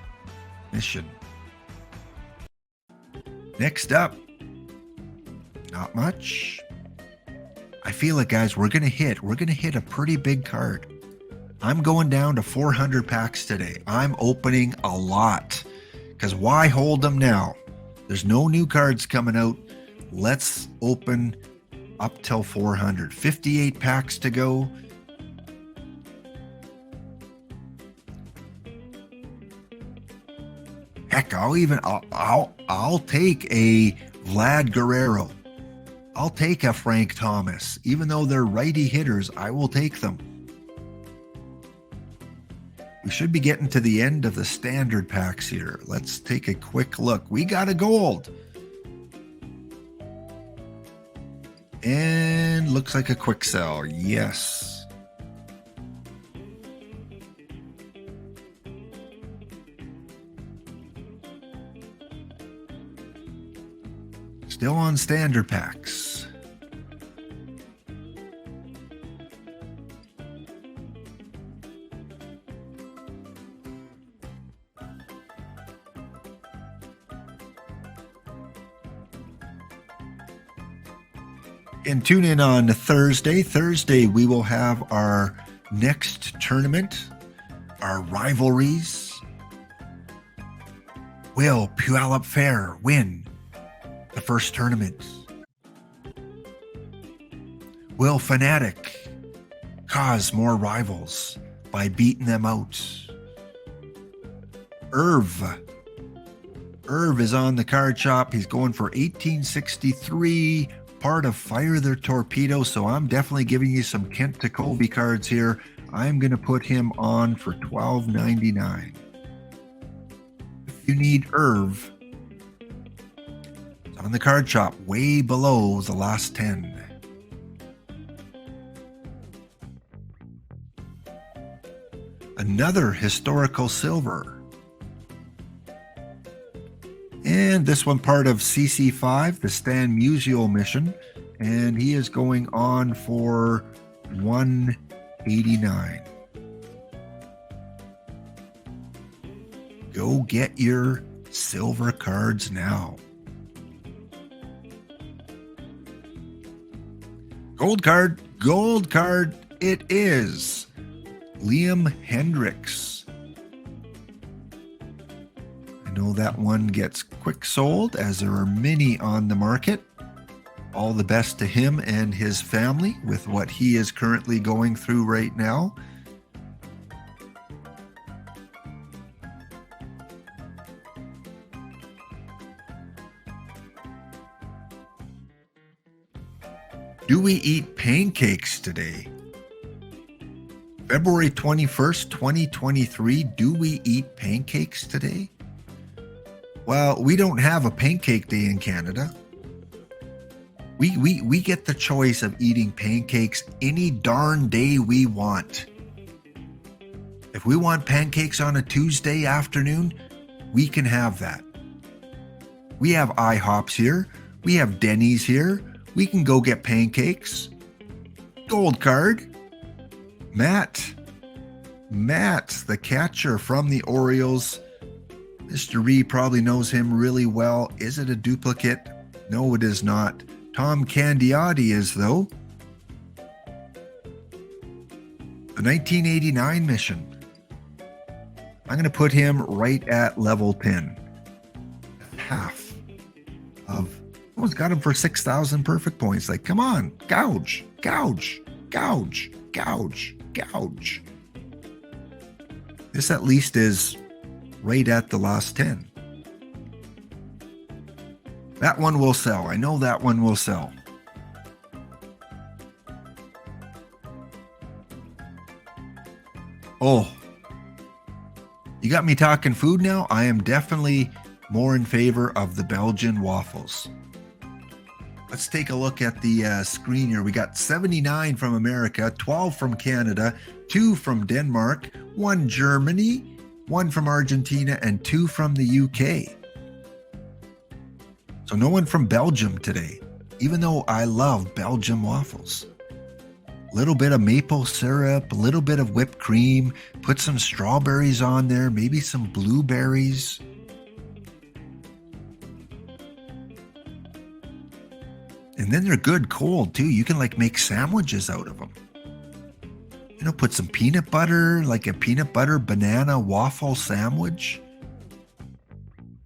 S1: mission. Next up, not much. I feel it, guys. We're gonna hit a pretty big card. I'm going down to 400 packs today. I'm opening a lot, because why hold them now? There's no new cards coming out. Let's open up till 400. 58 packs to go. Heck, I'll take a Vlad Guerrero. I'll take a Frank Thomas. Even though they're righty hitters, I will take them. We should be getting to the end of the standard packs here. Let's take a quick look. We got a gold. And looks like a quick sell. Yes. Still on standard packs. And tune in on Thursday. Thursday, we will have our next tournament, our rivalries. Will Puyallup Fair win the first tournament? Will Fanatic cause more rivals by beating them out? Irv is on the card shop. He's going for 1863. Part of Fire the Torpedo, so I'm definitely giving you some Kent Tekulve cards here. I'm going to put him on for $12.99. If you need Irv, it's on the card shop, way below the last 10. Another historical silver. And this one part of CC5, the Stan Musial mission. And he is going on for $189. Go get your silver cards now. Gold card it is. Liam Hendricks. I know that one gets quick sold, as there are many on the market. All the best to him and his family with what he is currently going through right now. Do we eat pancakes today? February 21st, 2023. Do we eat pancakes today? Well, we don't have a pancake day in Canada. We get the choice of eating pancakes any darn day we want. If we want pancakes on a Tuesday afternoon, we can have that. We have IHOPs here. We have Denny's here. We can go get pancakes. Gold card. Matt, the catcher from the Orioles. Mr. Ree probably knows him really well. Is it a duplicate? No, it is not. Tom Candiotti is, though. The 1989 mission. I'm going to put him right at level 10. Half of... Almost got him for 6,000 perfect points. Like, come on. Gouge. This at least is right at the last 10. That one will sell. I know that one will sell. Oh, you got me talking food now? I am definitely more in favor of the Belgian waffles. Let's take a look at the screen here. We got 79 from America, 12 from Canada, 2 from Denmark, 1 Germany, 1 from Argentina, and 2 from the UK. So no one from Belgium today, even though I love Belgium waffles. A little bit of maple syrup, a little bit of whipped cream, put some strawberries on there, maybe some blueberries. And then they're good cold too. You can like make sandwiches out of them. You know, put some peanut butter, like a peanut butter banana waffle sandwich.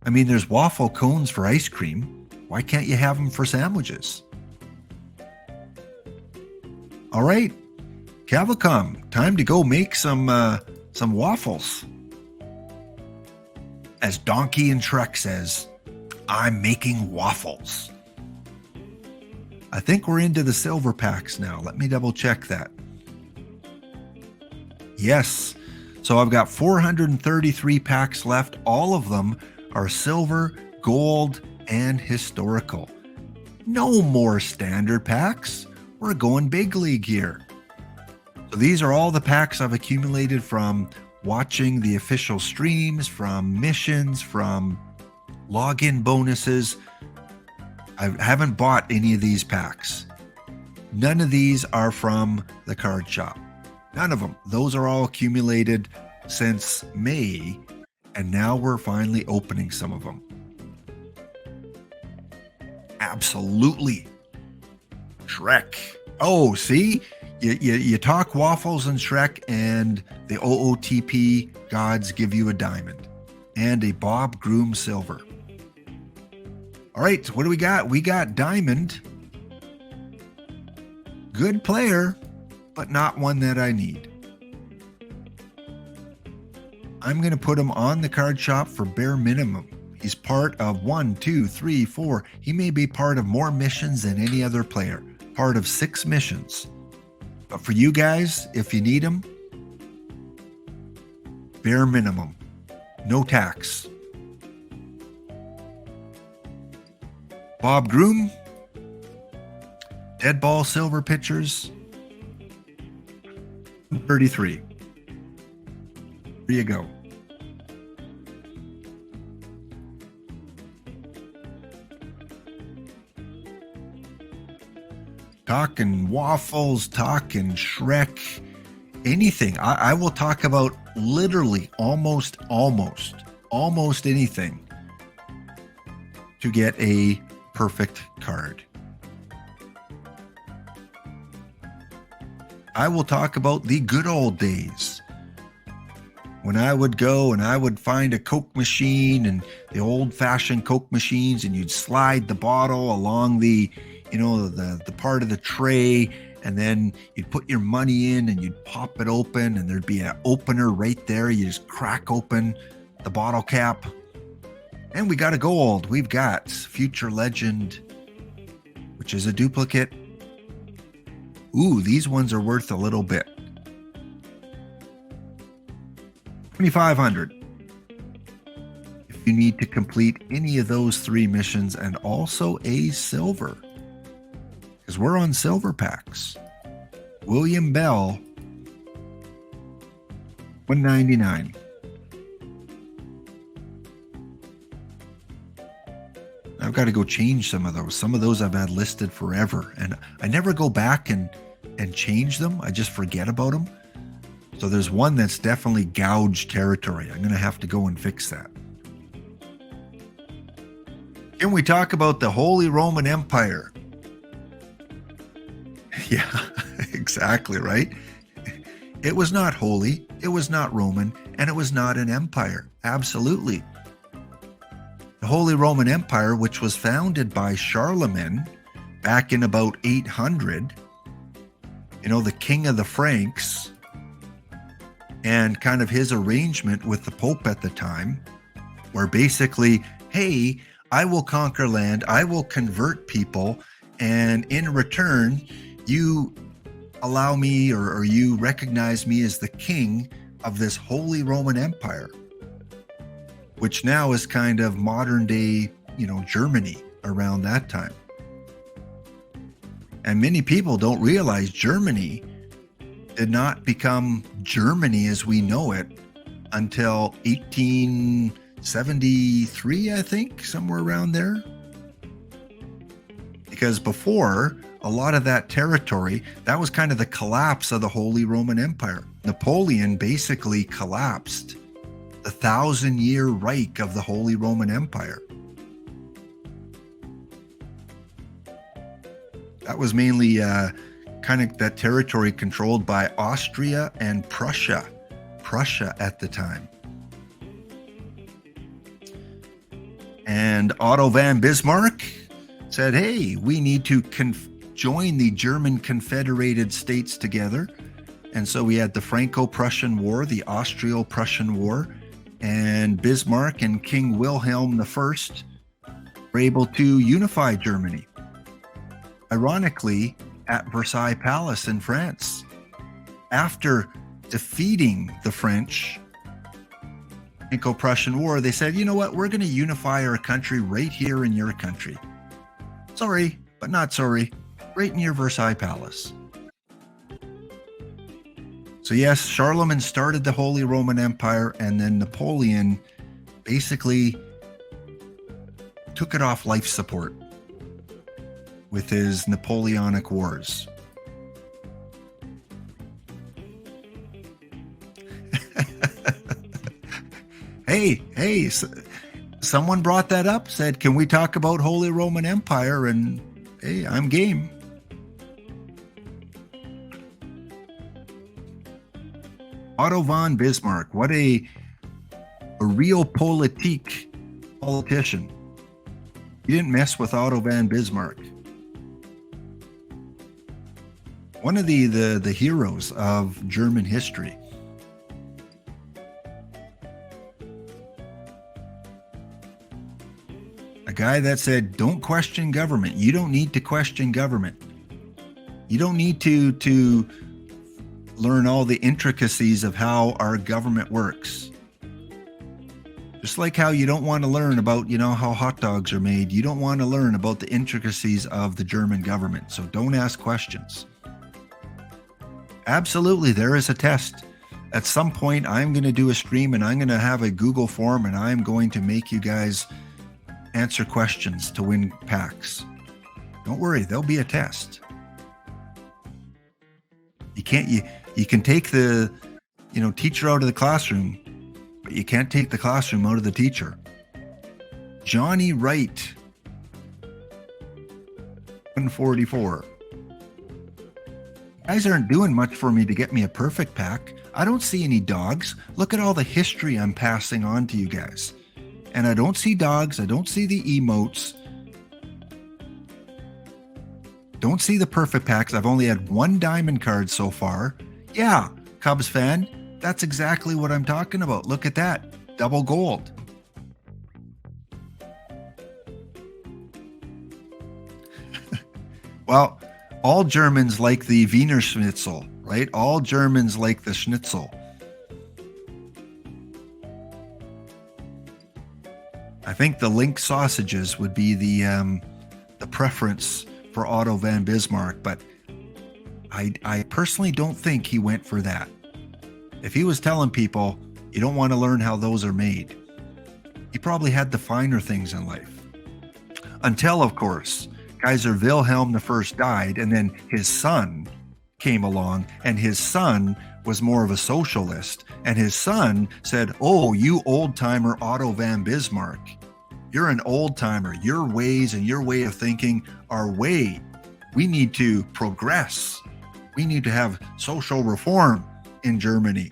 S1: I mean, there's waffle cones for ice cream. Why can't you have them for sandwiches? All right, Cavalcom, time to go make some waffles. As Donkey and Shrek says, I'm making waffles. I think we're into the silver packs now. Let me double check that. Yes. So I've got 433 packs left. All of them are silver, gold, and historical. No more standard packs. We're going big league here. So these are all the packs I've accumulated from watching the official streams, from missions, from login bonuses. I haven't bought any of these packs. None of these are from the card shop. None of them. Those are all accumulated since May, and now we're finally opening some of them. Absolutely. Shrek. Oh, see? You talk waffles and Shrek, and the OOTP gods give you a diamond and a Bob Groom silver. All right, what do we got? We got diamond. Good player, but not one that I need. I'm going to put him on the card shop for bare minimum. He's part of 1, 2, 3, 4. He may be part of more missions than any other player. Part of 6 missions. But for you guys, if you need him, bare minimum. No tax. Bob Groom. Dead ball silver pitchers. 33. There you go. Talking waffles, talking Shrek, anything. I will talk about literally almost anything to get a perfect card. I will talk about the good old days when I would go and I would find a Coke machine, and the old-fashioned Coke machines, and you'd slide the bottle along the the part of the tray, and then you'd put your money in and you'd pop it open, and there'd be an opener right there. You just crack open the bottle cap, and we got a gold. We've got Future Legend, which is a duplicate. Ooh, these ones are worth a little bit. 2,500. If you need to complete any of those 3 missions, and also a silver, because we're on silver packs. William Bell, 199. I've got to go change some of those. Some of those I've had listed forever, and I never go back and change them. I just forget about them. So there's one that's definitely gouged territory. I'm going to have to go and fix that. Can we talk about the Holy Roman Empire? Yeah, exactly, right? It was not holy, it was not Roman, and it was not an empire. Absolutely. The Holy Roman Empire, which was founded by Charlemagne back in about 800, the king of the Franks, and kind of his arrangement with the Pope at the time, where basically, hey, I will conquer land, I will convert people, and in return, you allow me or you recognize me as the king of this Holy Roman Empire, which now is kind of modern day, Germany around that time. And many people don't realize Germany did not become Germany as we know it until 1873, I think, somewhere around there. Because before, a lot of that territory, that was kind of the collapse of the Holy Roman Empire. Napoleon basically collapsed the 1,000-year Reich of the Holy Roman Empire. That was mainly kind of that territory controlled by Austria and Prussia at the time. And Otto von Bismarck said, hey, we need to join the German Confederated States together. And so we had the Franco-Prussian War, the Austro-Prussian War, and Bismarck and King Wilhelm I were able to unify Germany. Ironically, at Versailles Palace in France, after defeating the French Franco-Prussian War, they said, you know what, we're going to unify our country right here in your country. Sorry, but not sorry, right in your Versailles Palace. So yes, Charlemagne started the Holy Roman Empire, and then Napoleon basically took it off life support with his Napoleonic Wars. Hey, someone brought that up, said, can we talk about Holy Roman Empire? And hey, I'm game. Otto von Bismarck, what a politician. You didn't mess with Otto von Bismarck. One of the heroes of German history. A guy that said, don't question government. You don't need to question government. You don't need to learn all the intricacies of how our government works. Just like how you don't want to learn about, how hot dogs are made. You don't want to learn about the intricacies of the German government. So don't ask questions. Absolutely, there is a test. At some point, I'm going to do a stream and I'm going to have a Google form and I'm going to make you guys answer questions to win packs. Don't worry, there'll be a test. You can take the, teacher out of the classroom, but you can't take the classroom out of the teacher. Johnny Wright, 144. You guys aren't doing much for me to get me a perfect pack. I don't see any dogs. Look at all the history I'm passing on to you guys. And I don't see dogs. I don't see the emotes. Don't see the perfect packs. I've only had one diamond card so far. Yeah, Cubs fan, that's exactly what I'm talking about. Look at that. Double gold. Well, all Germans like the Wiener Schnitzel, right? All Germans like the Schnitzel. I think the link sausages would be the preference for Otto von Bismarck, but I personally don't think he went for that. If he was telling people, you don't want to learn how those are made, he probably had the finer things in life. Until, of course, Kaiser Wilhelm I died, and then his son came along, and his son was more of a socialist, and his son said, oh, you old-timer Otto von Bismarck, you're an old-timer. Your ways and your way of thinking are way. We need to progress. We need to have social reform in Germany.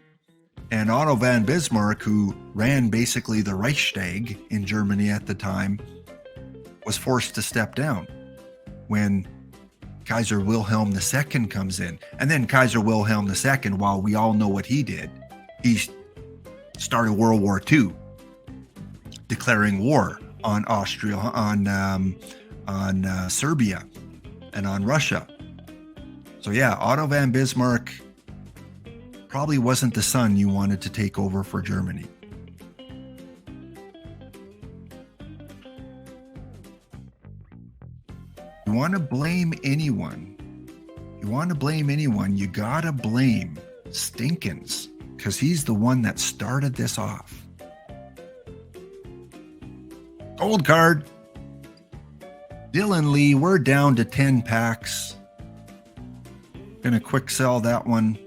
S1: And Otto von Bismarck, who ran basically the Reichstag in Germany at the time, was forced to step down when Kaiser Wilhelm II comes in. And then Kaiser Wilhelm II, while we all know what he did, he started World War II, declaring war on Austria, on Serbia, and on Russia. So yeah, Otto von Bismarck probably wasn't the son you wanted to take over for Germany. You want to blame anyone. You gotta blame Stinkins, because he's the one that started this off. Gold card. Dylan Lee, we're down to 10 packs. Gonna quick sell that one.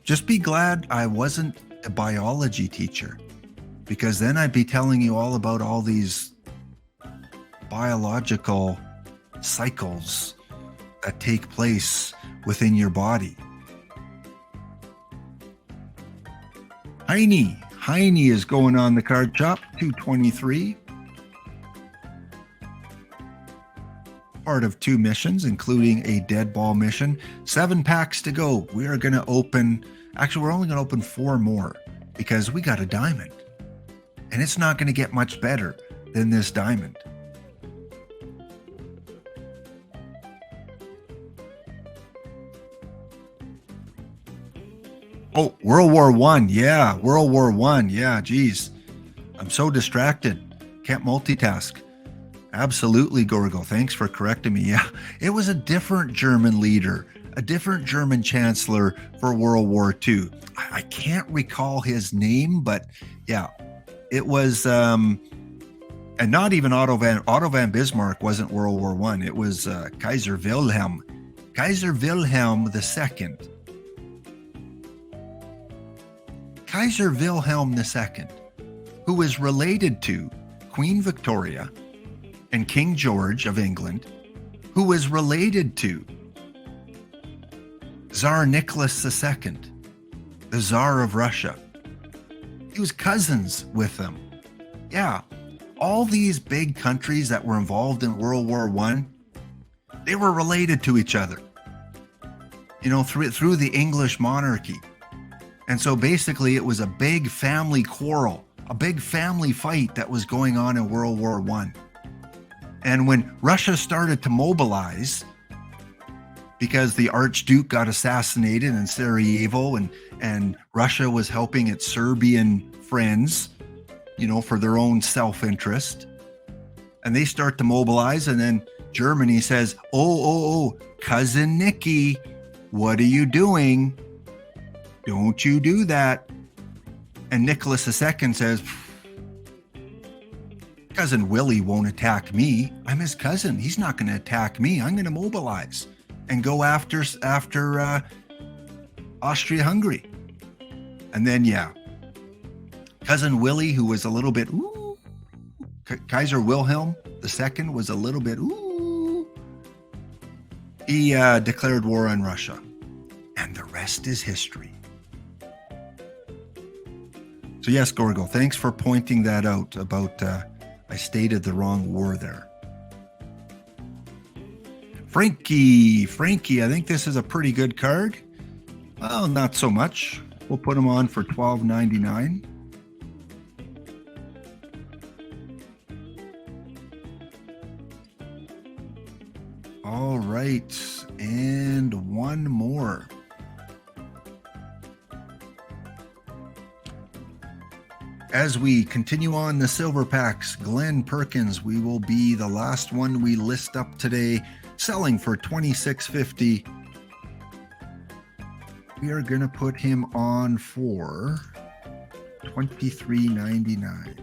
S1: Just be glad I wasn't a biology teacher, because then I'd be telling you all about all these biological cycles that take place within your body. Heine is going on the card shop, 223. Part of 2 missions, including a dead ball mission. 7 packs to go. We are going to open, actually, we're only going to open 4 more because we got a diamond. And it's not going to get much better than this diamond. Oh, World War I. Yeah, World War I. Yeah, geez. I'm so distracted. Can't multitask. Absolutely, Gorgo. Thanks for correcting me. Yeah, it was a different German leader, a different German chancellor for World War II. I can't recall his name, but yeah, it was, and not even Otto von Bismarck wasn't World War I. It was Kaiser Wilhelm II. Kaiser Wilhelm II, who was related to Queen Victoria and King George of England, who was related to Tsar Nicholas II, the Tsar of Russia. He was cousins with them. Yeah, all these big countries that were involved in World War I, they were related to each other, you know, through the English monarchy. And so basically it was a big family quarrel, a big family fight that was going on in World War I. And when Russia started to mobilize, because the Archduke got assassinated in Sarajevo, and Russia was helping its Serbian friends, you know, for their own self-interest, and they start to mobilize, and then Germany says, oh, cousin Nicky, what are you doing? Don't you do that. And Nicholas II says, Cousin Willie won't attack me. I'm his cousin. He's not going to attack me. I'm going to mobilize and go after Austria-Hungary. And then, yeah, Cousin Willie, who was a little bit, Kaiser Wilhelm II was a little bit, he declared war on Russia. And the rest is history. So yes, Gorgo, thanks for pointing that out about I stated the wrong war there. Frankie, I think this is a pretty good card. Well, not so much. We'll put him on for $12.99. All right, and one more. As we continue on the silver packs, Glenn Perkins, we will be the last one we list up today, selling for $26.50. We are going to put him on for $23.99.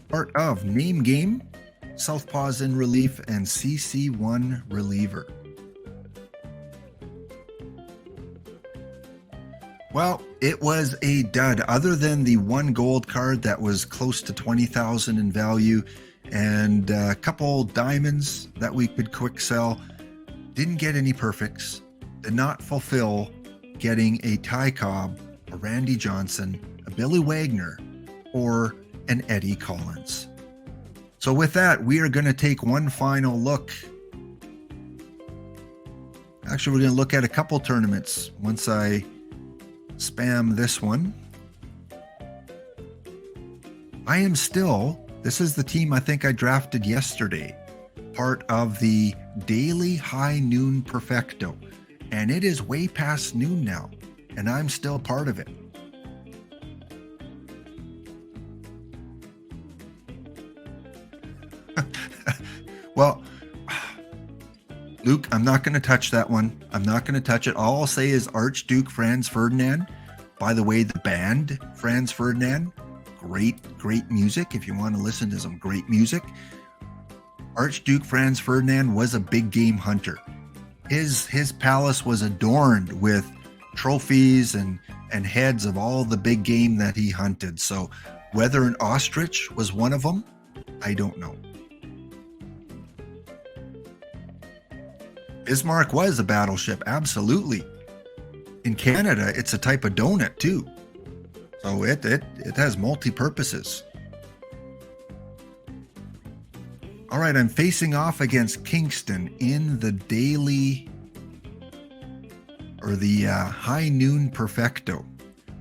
S1: Part of Name Game, Southpaws in Relief, and CC1 Reliever. Well, it was a dud. Other than the one gold card that was close to $20,000 in value, and a couple diamonds that we could quick sell, didn't get any perfects, did not fulfill getting a Ty Cobb, a Randy Johnson, a Billy Wagner, or an Eddie Collins. So with that, we are going to take one final look. Actually, we're going to look at a couple tournaments once I spam this one. I am still, this is the team I think I drafted yesterday, part of the Daily High Noon Perfecto. And it is way past noon now, and I'm still part of it. Well, Luke, I'm not going to touch that one. I'm not going to touch it. All I'll say is Archduke Franz Ferdinand By the way, the band, Franz Ferdinand, great music. If you want to listen to some great music, Archduke Franz Ferdinand was a big game hunter. His palace was adorned with trophies and heads of all the big game that he hunted. So whether an ostrich was one of them, I don't know. Bismarck was a battleship, absolutely. In Canada, it's a type of donut too. So it has multi-purposes. All right, I'm facing off against Kingston in the daily or the high noon perfecto.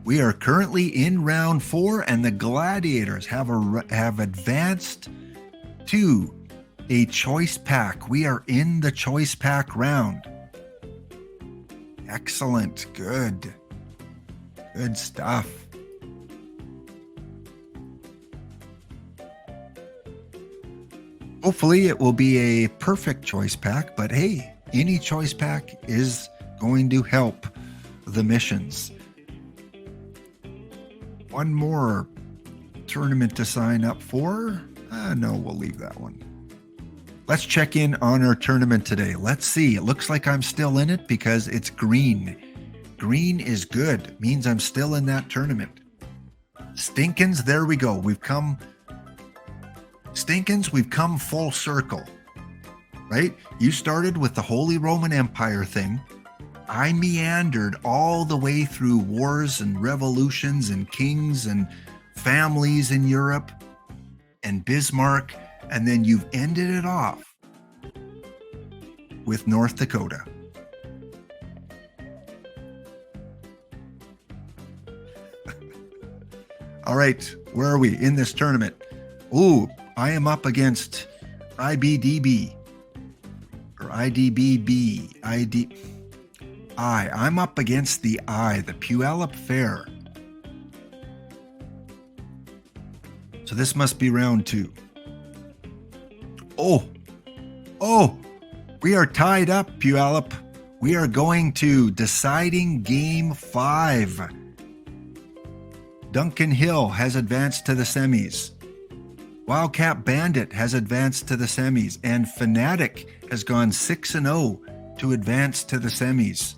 S1: We are currently in round 4, and the Gladiators have advanced to a choice pack. We are in the choice pack round. Excellent. Good stuff. Hopefully it will be a perfect choice pack, but hey, any choice pack is going to help the missions. One more tournament to sign up for. No, we'll leave that one. Let's check in on our tournament today. Let's see. It looks like I'm still in it because it's green. Green is good. Means I'm still in that tournament. Stinkins, there we go. We've come full circle. Right? You started with the Holy Roman Empire thing. I meandered all the way through wars and revolutions and kings and families in Europe and Bismarck, and then you've ended it off with North Dakota. All right, where are we in this tournament? Ooh, I am up against IBDB or IDBB. I'm up against the Puyallup Fair. So this must be round 2. Oh, we are tied up, Puyallup. We are going to deciding game 5. Duncan Hill has advanced to the semis. Wildcat Bandit has advanced to the semis, and Fanatic has gone 6-0 to advance to the semis.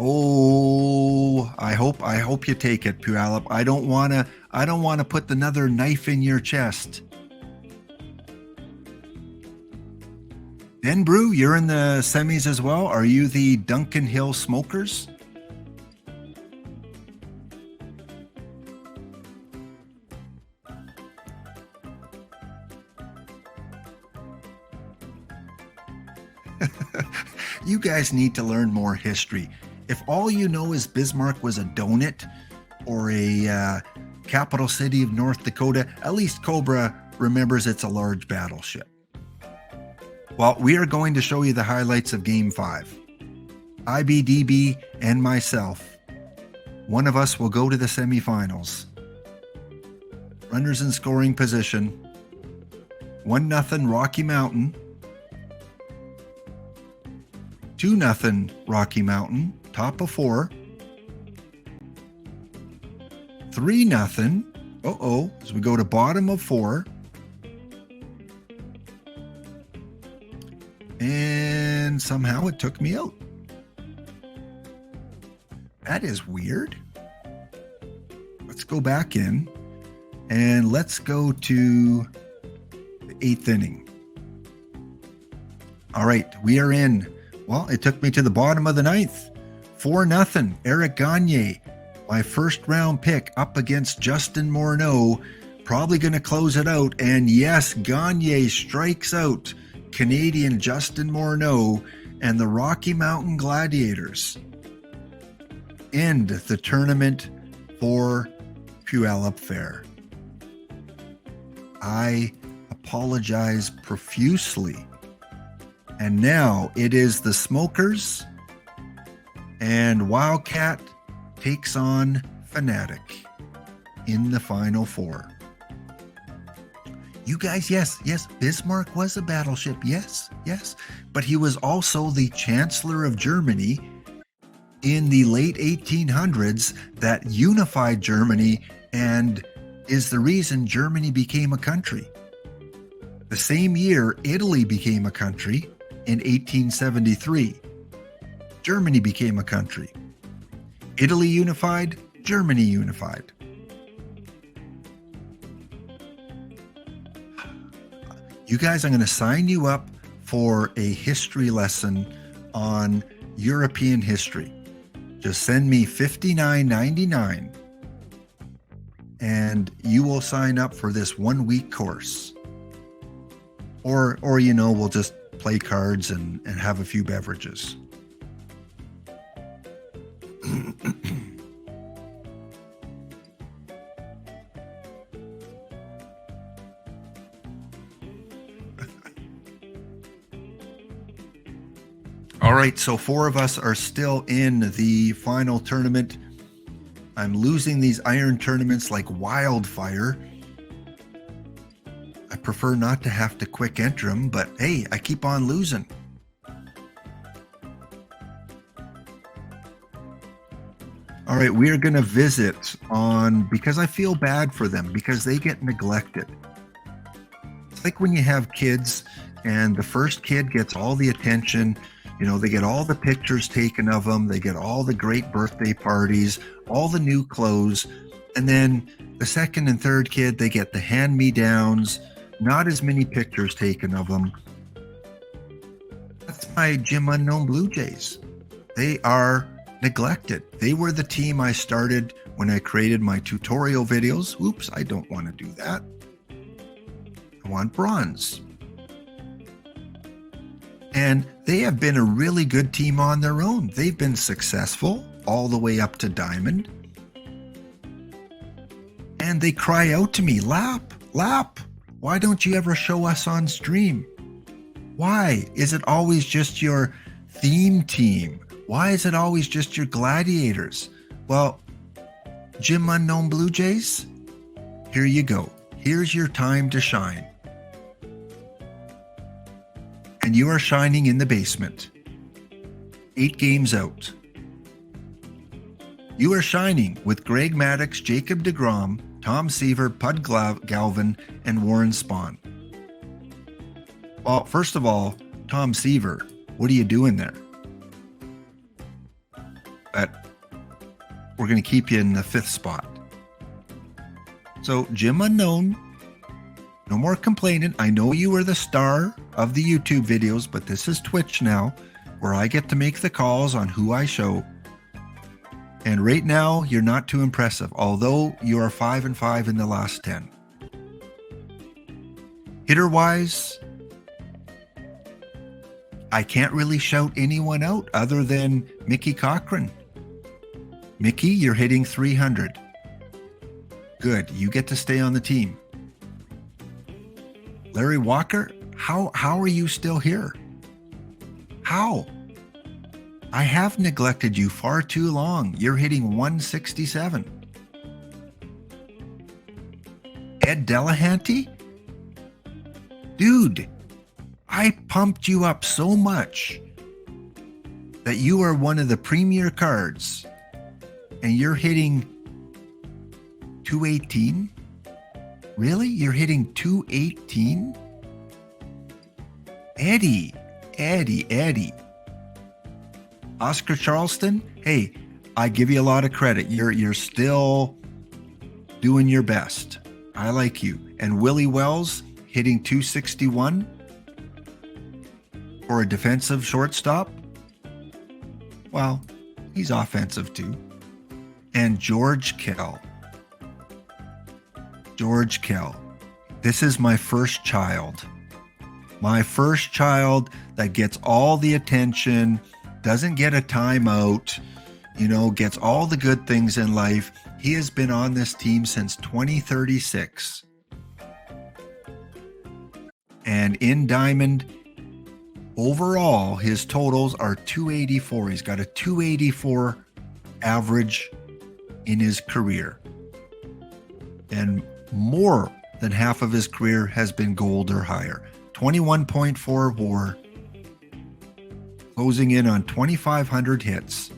S1: Oh, I hope you take it, Puyallup. I don't want to put another knife in your chest. Denbrew, you're in the semis as well. Are you the Duncan Hill Smokers? You guys need to learn more history. If all you know is Bismarck was a donut or a capital city of North Dakota, at least Cobra remembers it's a large battleship. Well, we are going to show you the highlights of Game 5. IBDB and myself. One of us will go to the semifinals. Runners in scoring position. 1-0 Rocky Mountain. 2-0 Rocky Mountain, top of 4. 3-0. As we go to bottom of 4. And somehow it took me out. That is weird. Let's go back in and let's go to the 8th inning. All right, we are in. Well, it took me to the bottom of the 9th. 4-0, Eric Gagne, my first round pick up against Justin Morneau, probably going to close it out. And yes, Gagne strikes out Canadian Justin Morneau, and the Rocky Mountain Gladiators end the tournament for Puyallup Fair. I apologize profusely. And now it is the Smokers, and Wildcat takes on Fanatic in the Final 4. You guys, yes, Bismarck was a battleship, yes, but he was also the Chancellor of Germany in the late 1800s that unified Germany and is the reason Germany became a country. The same year, Italy became a country in 1873. Germany became a country. Italy unified, Germany unified. You guys, I'm going to sign you up for a history lesson on European history. Just send me $59.99 and you will sign up for this 1-week course. Or we'll just play cards and have a few beverages. All right, so 4 of us are still in the final tournament. I'm losing these iron tournaments like wildfire. I prefer not to have to quick enter them, but hey, I keep on losing. All right, we are going to visit on, because I feel bad for them, because they get neglected. It's like when you have kids and the first kid gets all the attention. They get all the pictures taken of them. They get all the great birthday parties, all the new clothes. And then the second and third kid, they get the hand-me-downs, not as many pictures taken of them. That's my Jim Unknown Blue Jays. They are neglected. They were the team I started when I created my tutorial videos. Oops, I don't want to do that. I want bronze. And they have been a really good team on their own. They've been successful all the way up to diamond. And they cry out to me, Lap, why don't you ever show us on stream? Why is it always just your theme team? Why is it always just your Gladiators? Well, Jim Unknown Blue Jays, here you go. Here's your time to shine. And you are shining in the basement. 8 games out. You are shining with Greg Maddux, Jacob deGrom, Tom Seaver, Pud Galvin, and Warren Spahn. Well, first of all, Tom Seaver, what are you doing there? But we're going to keep you in the 5th spot. So, Jim Unknown, no more complaining. I know you were the star of the YouTube videos, but this is Twitch now, where I get to make the calls on who I show. And right now, you're not too impressive, although you are 5-5 in the last 10. Hitter-wise, I can't really shout anyone out other than Mickey Cochran. Mickey, you're hitting 300. Good, you get to stay on the team. Larry Walker, how are you still here? How? I have neglected you far too long. You're hitting 167. Ed Delahanty? Dude, I pumped you up so much that you are one of the premier cards and you're hitting 218? Really? You're hitting 218? Eddie. Oscar Charleston, hey, I give you a lot of credit. You're still doing your best. I like you. And Willie Wells hitting 261 for a defensive shortstop. Well, he's offensive too. And George Kell. This is my first child. My first child that gets all the attention, doesn't get a timeout, gets all the good things in life. He has been on this team since 2036. And in Diamond, overall, his totals are 284. He's got a 284 average in his career. And more than half of his career has been gold or higher. 21.4 WAR, closing in on 2,500 hits.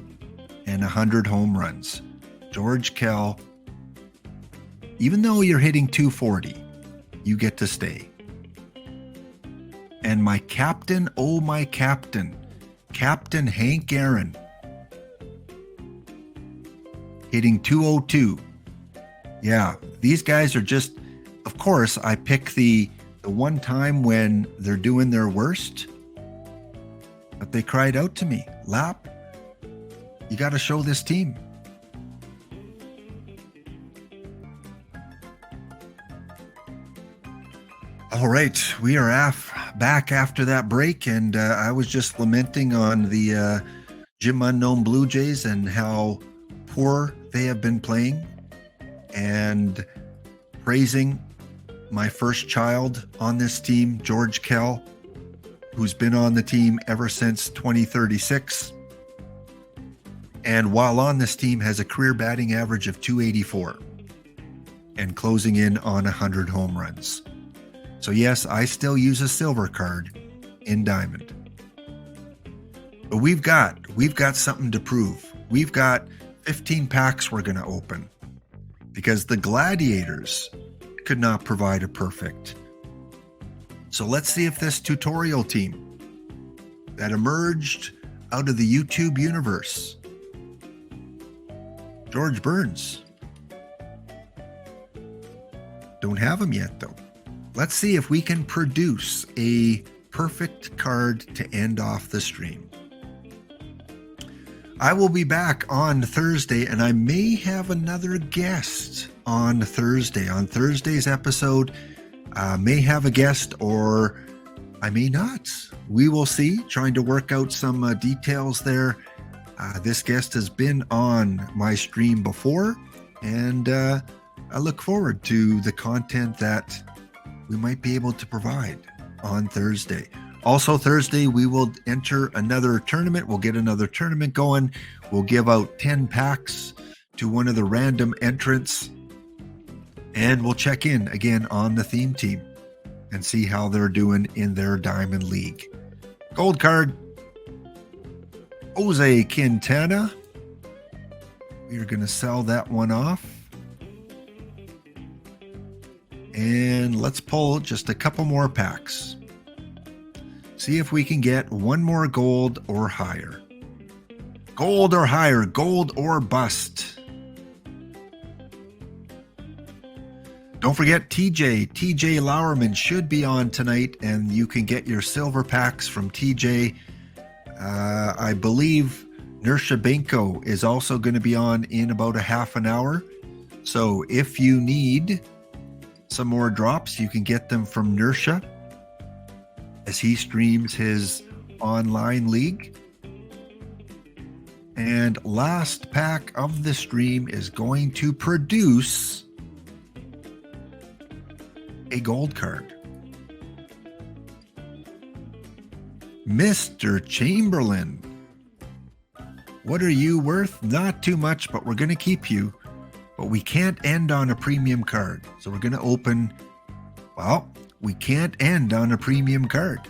S1: and 100 home runs. George Kell, even though you're hitting 240, you get to stay. And my captain, oh my captain, Captain Hank Aaron, hitting 202. Yeah, these guys are just, of course, I pick the one time when they're doing their worst, but they cried out to me, Lap, you got to show this team. All right, we are back after that break, and I was just lamenting on the Jim Unknown Blue Jays and how poor they have been playing, and praising my first child on this team, George Kell, who's been on the team ever since 2036, and while on this team has a career batting average of 284 and closing in on 100 home runs. So yes, I still use a silver card in Diamond. But we've got something to prove. We've got 15 packs we're going to open because the Gladiators could not provide a perfect. So let's see if this tutorial team that emerged out of the YouTube universe, George Burns, don't have him yet though. Let's see if we can produce a perfect card to end off the stream. I will be back on Thursday, and I may have another guest on Thursday. On Thursday's episode, I may have a guest or I may not. We will see. Trying to work out some details there. This guest has been on my stream before, and I look forward to the content that we might be able to provide on Thursday. Also Thursday, we will enter another tournament. We'll get another tournament going. We'll give out 10 packs to one of the random entrants. And we'll check in again on the theme team and see how they're doing in their Diamond League. Gold card, Jose Quintana. We are going to sell that one off. And let's pull just a couple more packs. See if we can get one more gold or higher. Gold or higher, gold or bust. Don't forget TJ Lowerman should be on tonight, and you can get your silver packs from TJ. I believe Nursha Benko is also going to be on in about a half an hour. So if you need some more drops, you can get them from Nursha as he streams his online league. And last pack of the stream is going to produce a gold card. Mr. Chamberlain, what are you worth? Not too much, but we're going to keep you. But we can't end on a premium card. So we're going to open, well, we can't end on a premium card.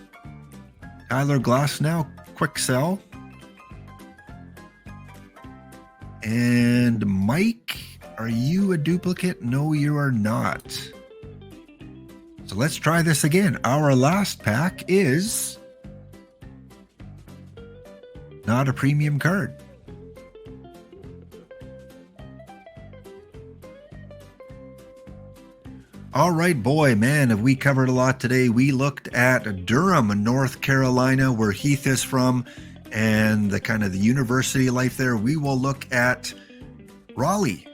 S1: Tyler Glasnow, quick sell. And Mike, are you a duplicate? No, you are not. So let's try this again. Our last pack is not a premium card. All right, boy, man, have we covered a lot today. We looked at Durham, North Carolina, where Heath is from, and the kind of the university life there. We will look at Raleigh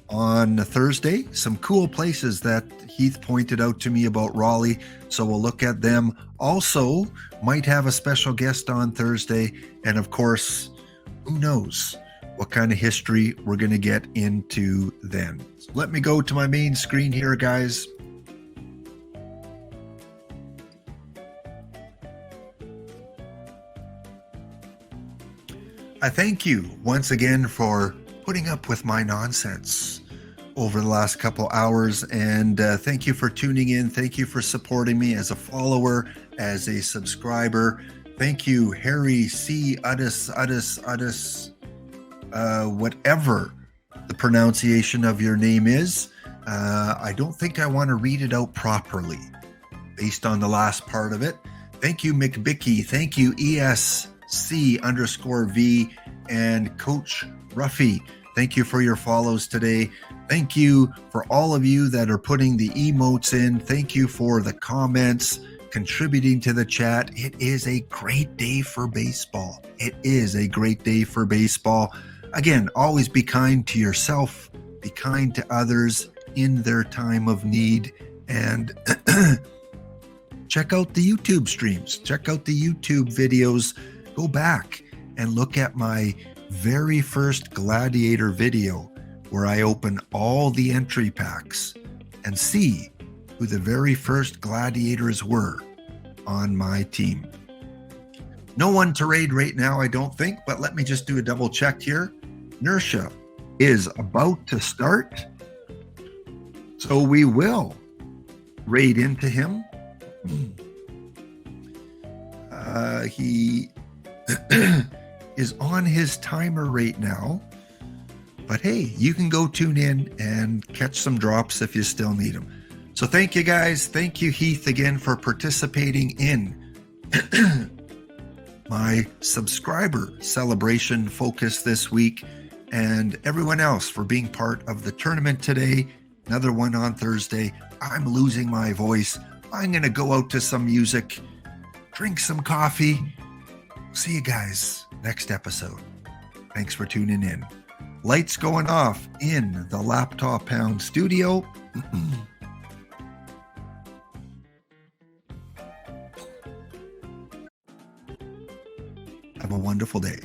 S1: on Thursday. Some cool places that Heath pointed out to me about Raleigh, so we'll look at them. Also, might have a special guest on Thursday, and of course, who knows what kind of history we're going to get into then. So let me go to my main screen here, guys. I thank you once again for putting up with my nonsense over the last couple hours, and thank you for tuning in. Thank you for supporting me as a follower, as a subscriber. Thank you, Harry C. Uddis. whatever the pronunciation of your name is. I don't think I want to read it out properly based on the last part of it. Thank you, McBicky. Thank you, ESC_V and Coach Ruffy. Thank you for your follows today. Thank you for all of you that are putting the emotes in. Thank you for the comments, contributing to the chat. It is a great day for baseball. It is a great day for baseball. Again, always be kind to yourself, be kind to others in their time of need, and check out the YouTube streams, check out the YouTube videos, go back and look at my very first Gladiator video where I open all the entry packs and see who the very first Gladiators were on my team. No one to raid right now, I don't think, but let me just do a double check here. Inertia is about to start, so we will raid into him. He is on his timer right now, but hey, you can go tune in and catch some drops if you still need them. So thank you guys. Thank you, Heath, again for participating in my subscriber celebration focus this week, and everyone else for being part of the tournament today. Another one on Thursday. I'm losing my voice. I'm going to go out to some music, drink some coffee. See you guys next episode. Thanks for tuning in. Lights going off in the Laptop Pound studio. Have a wonderful day.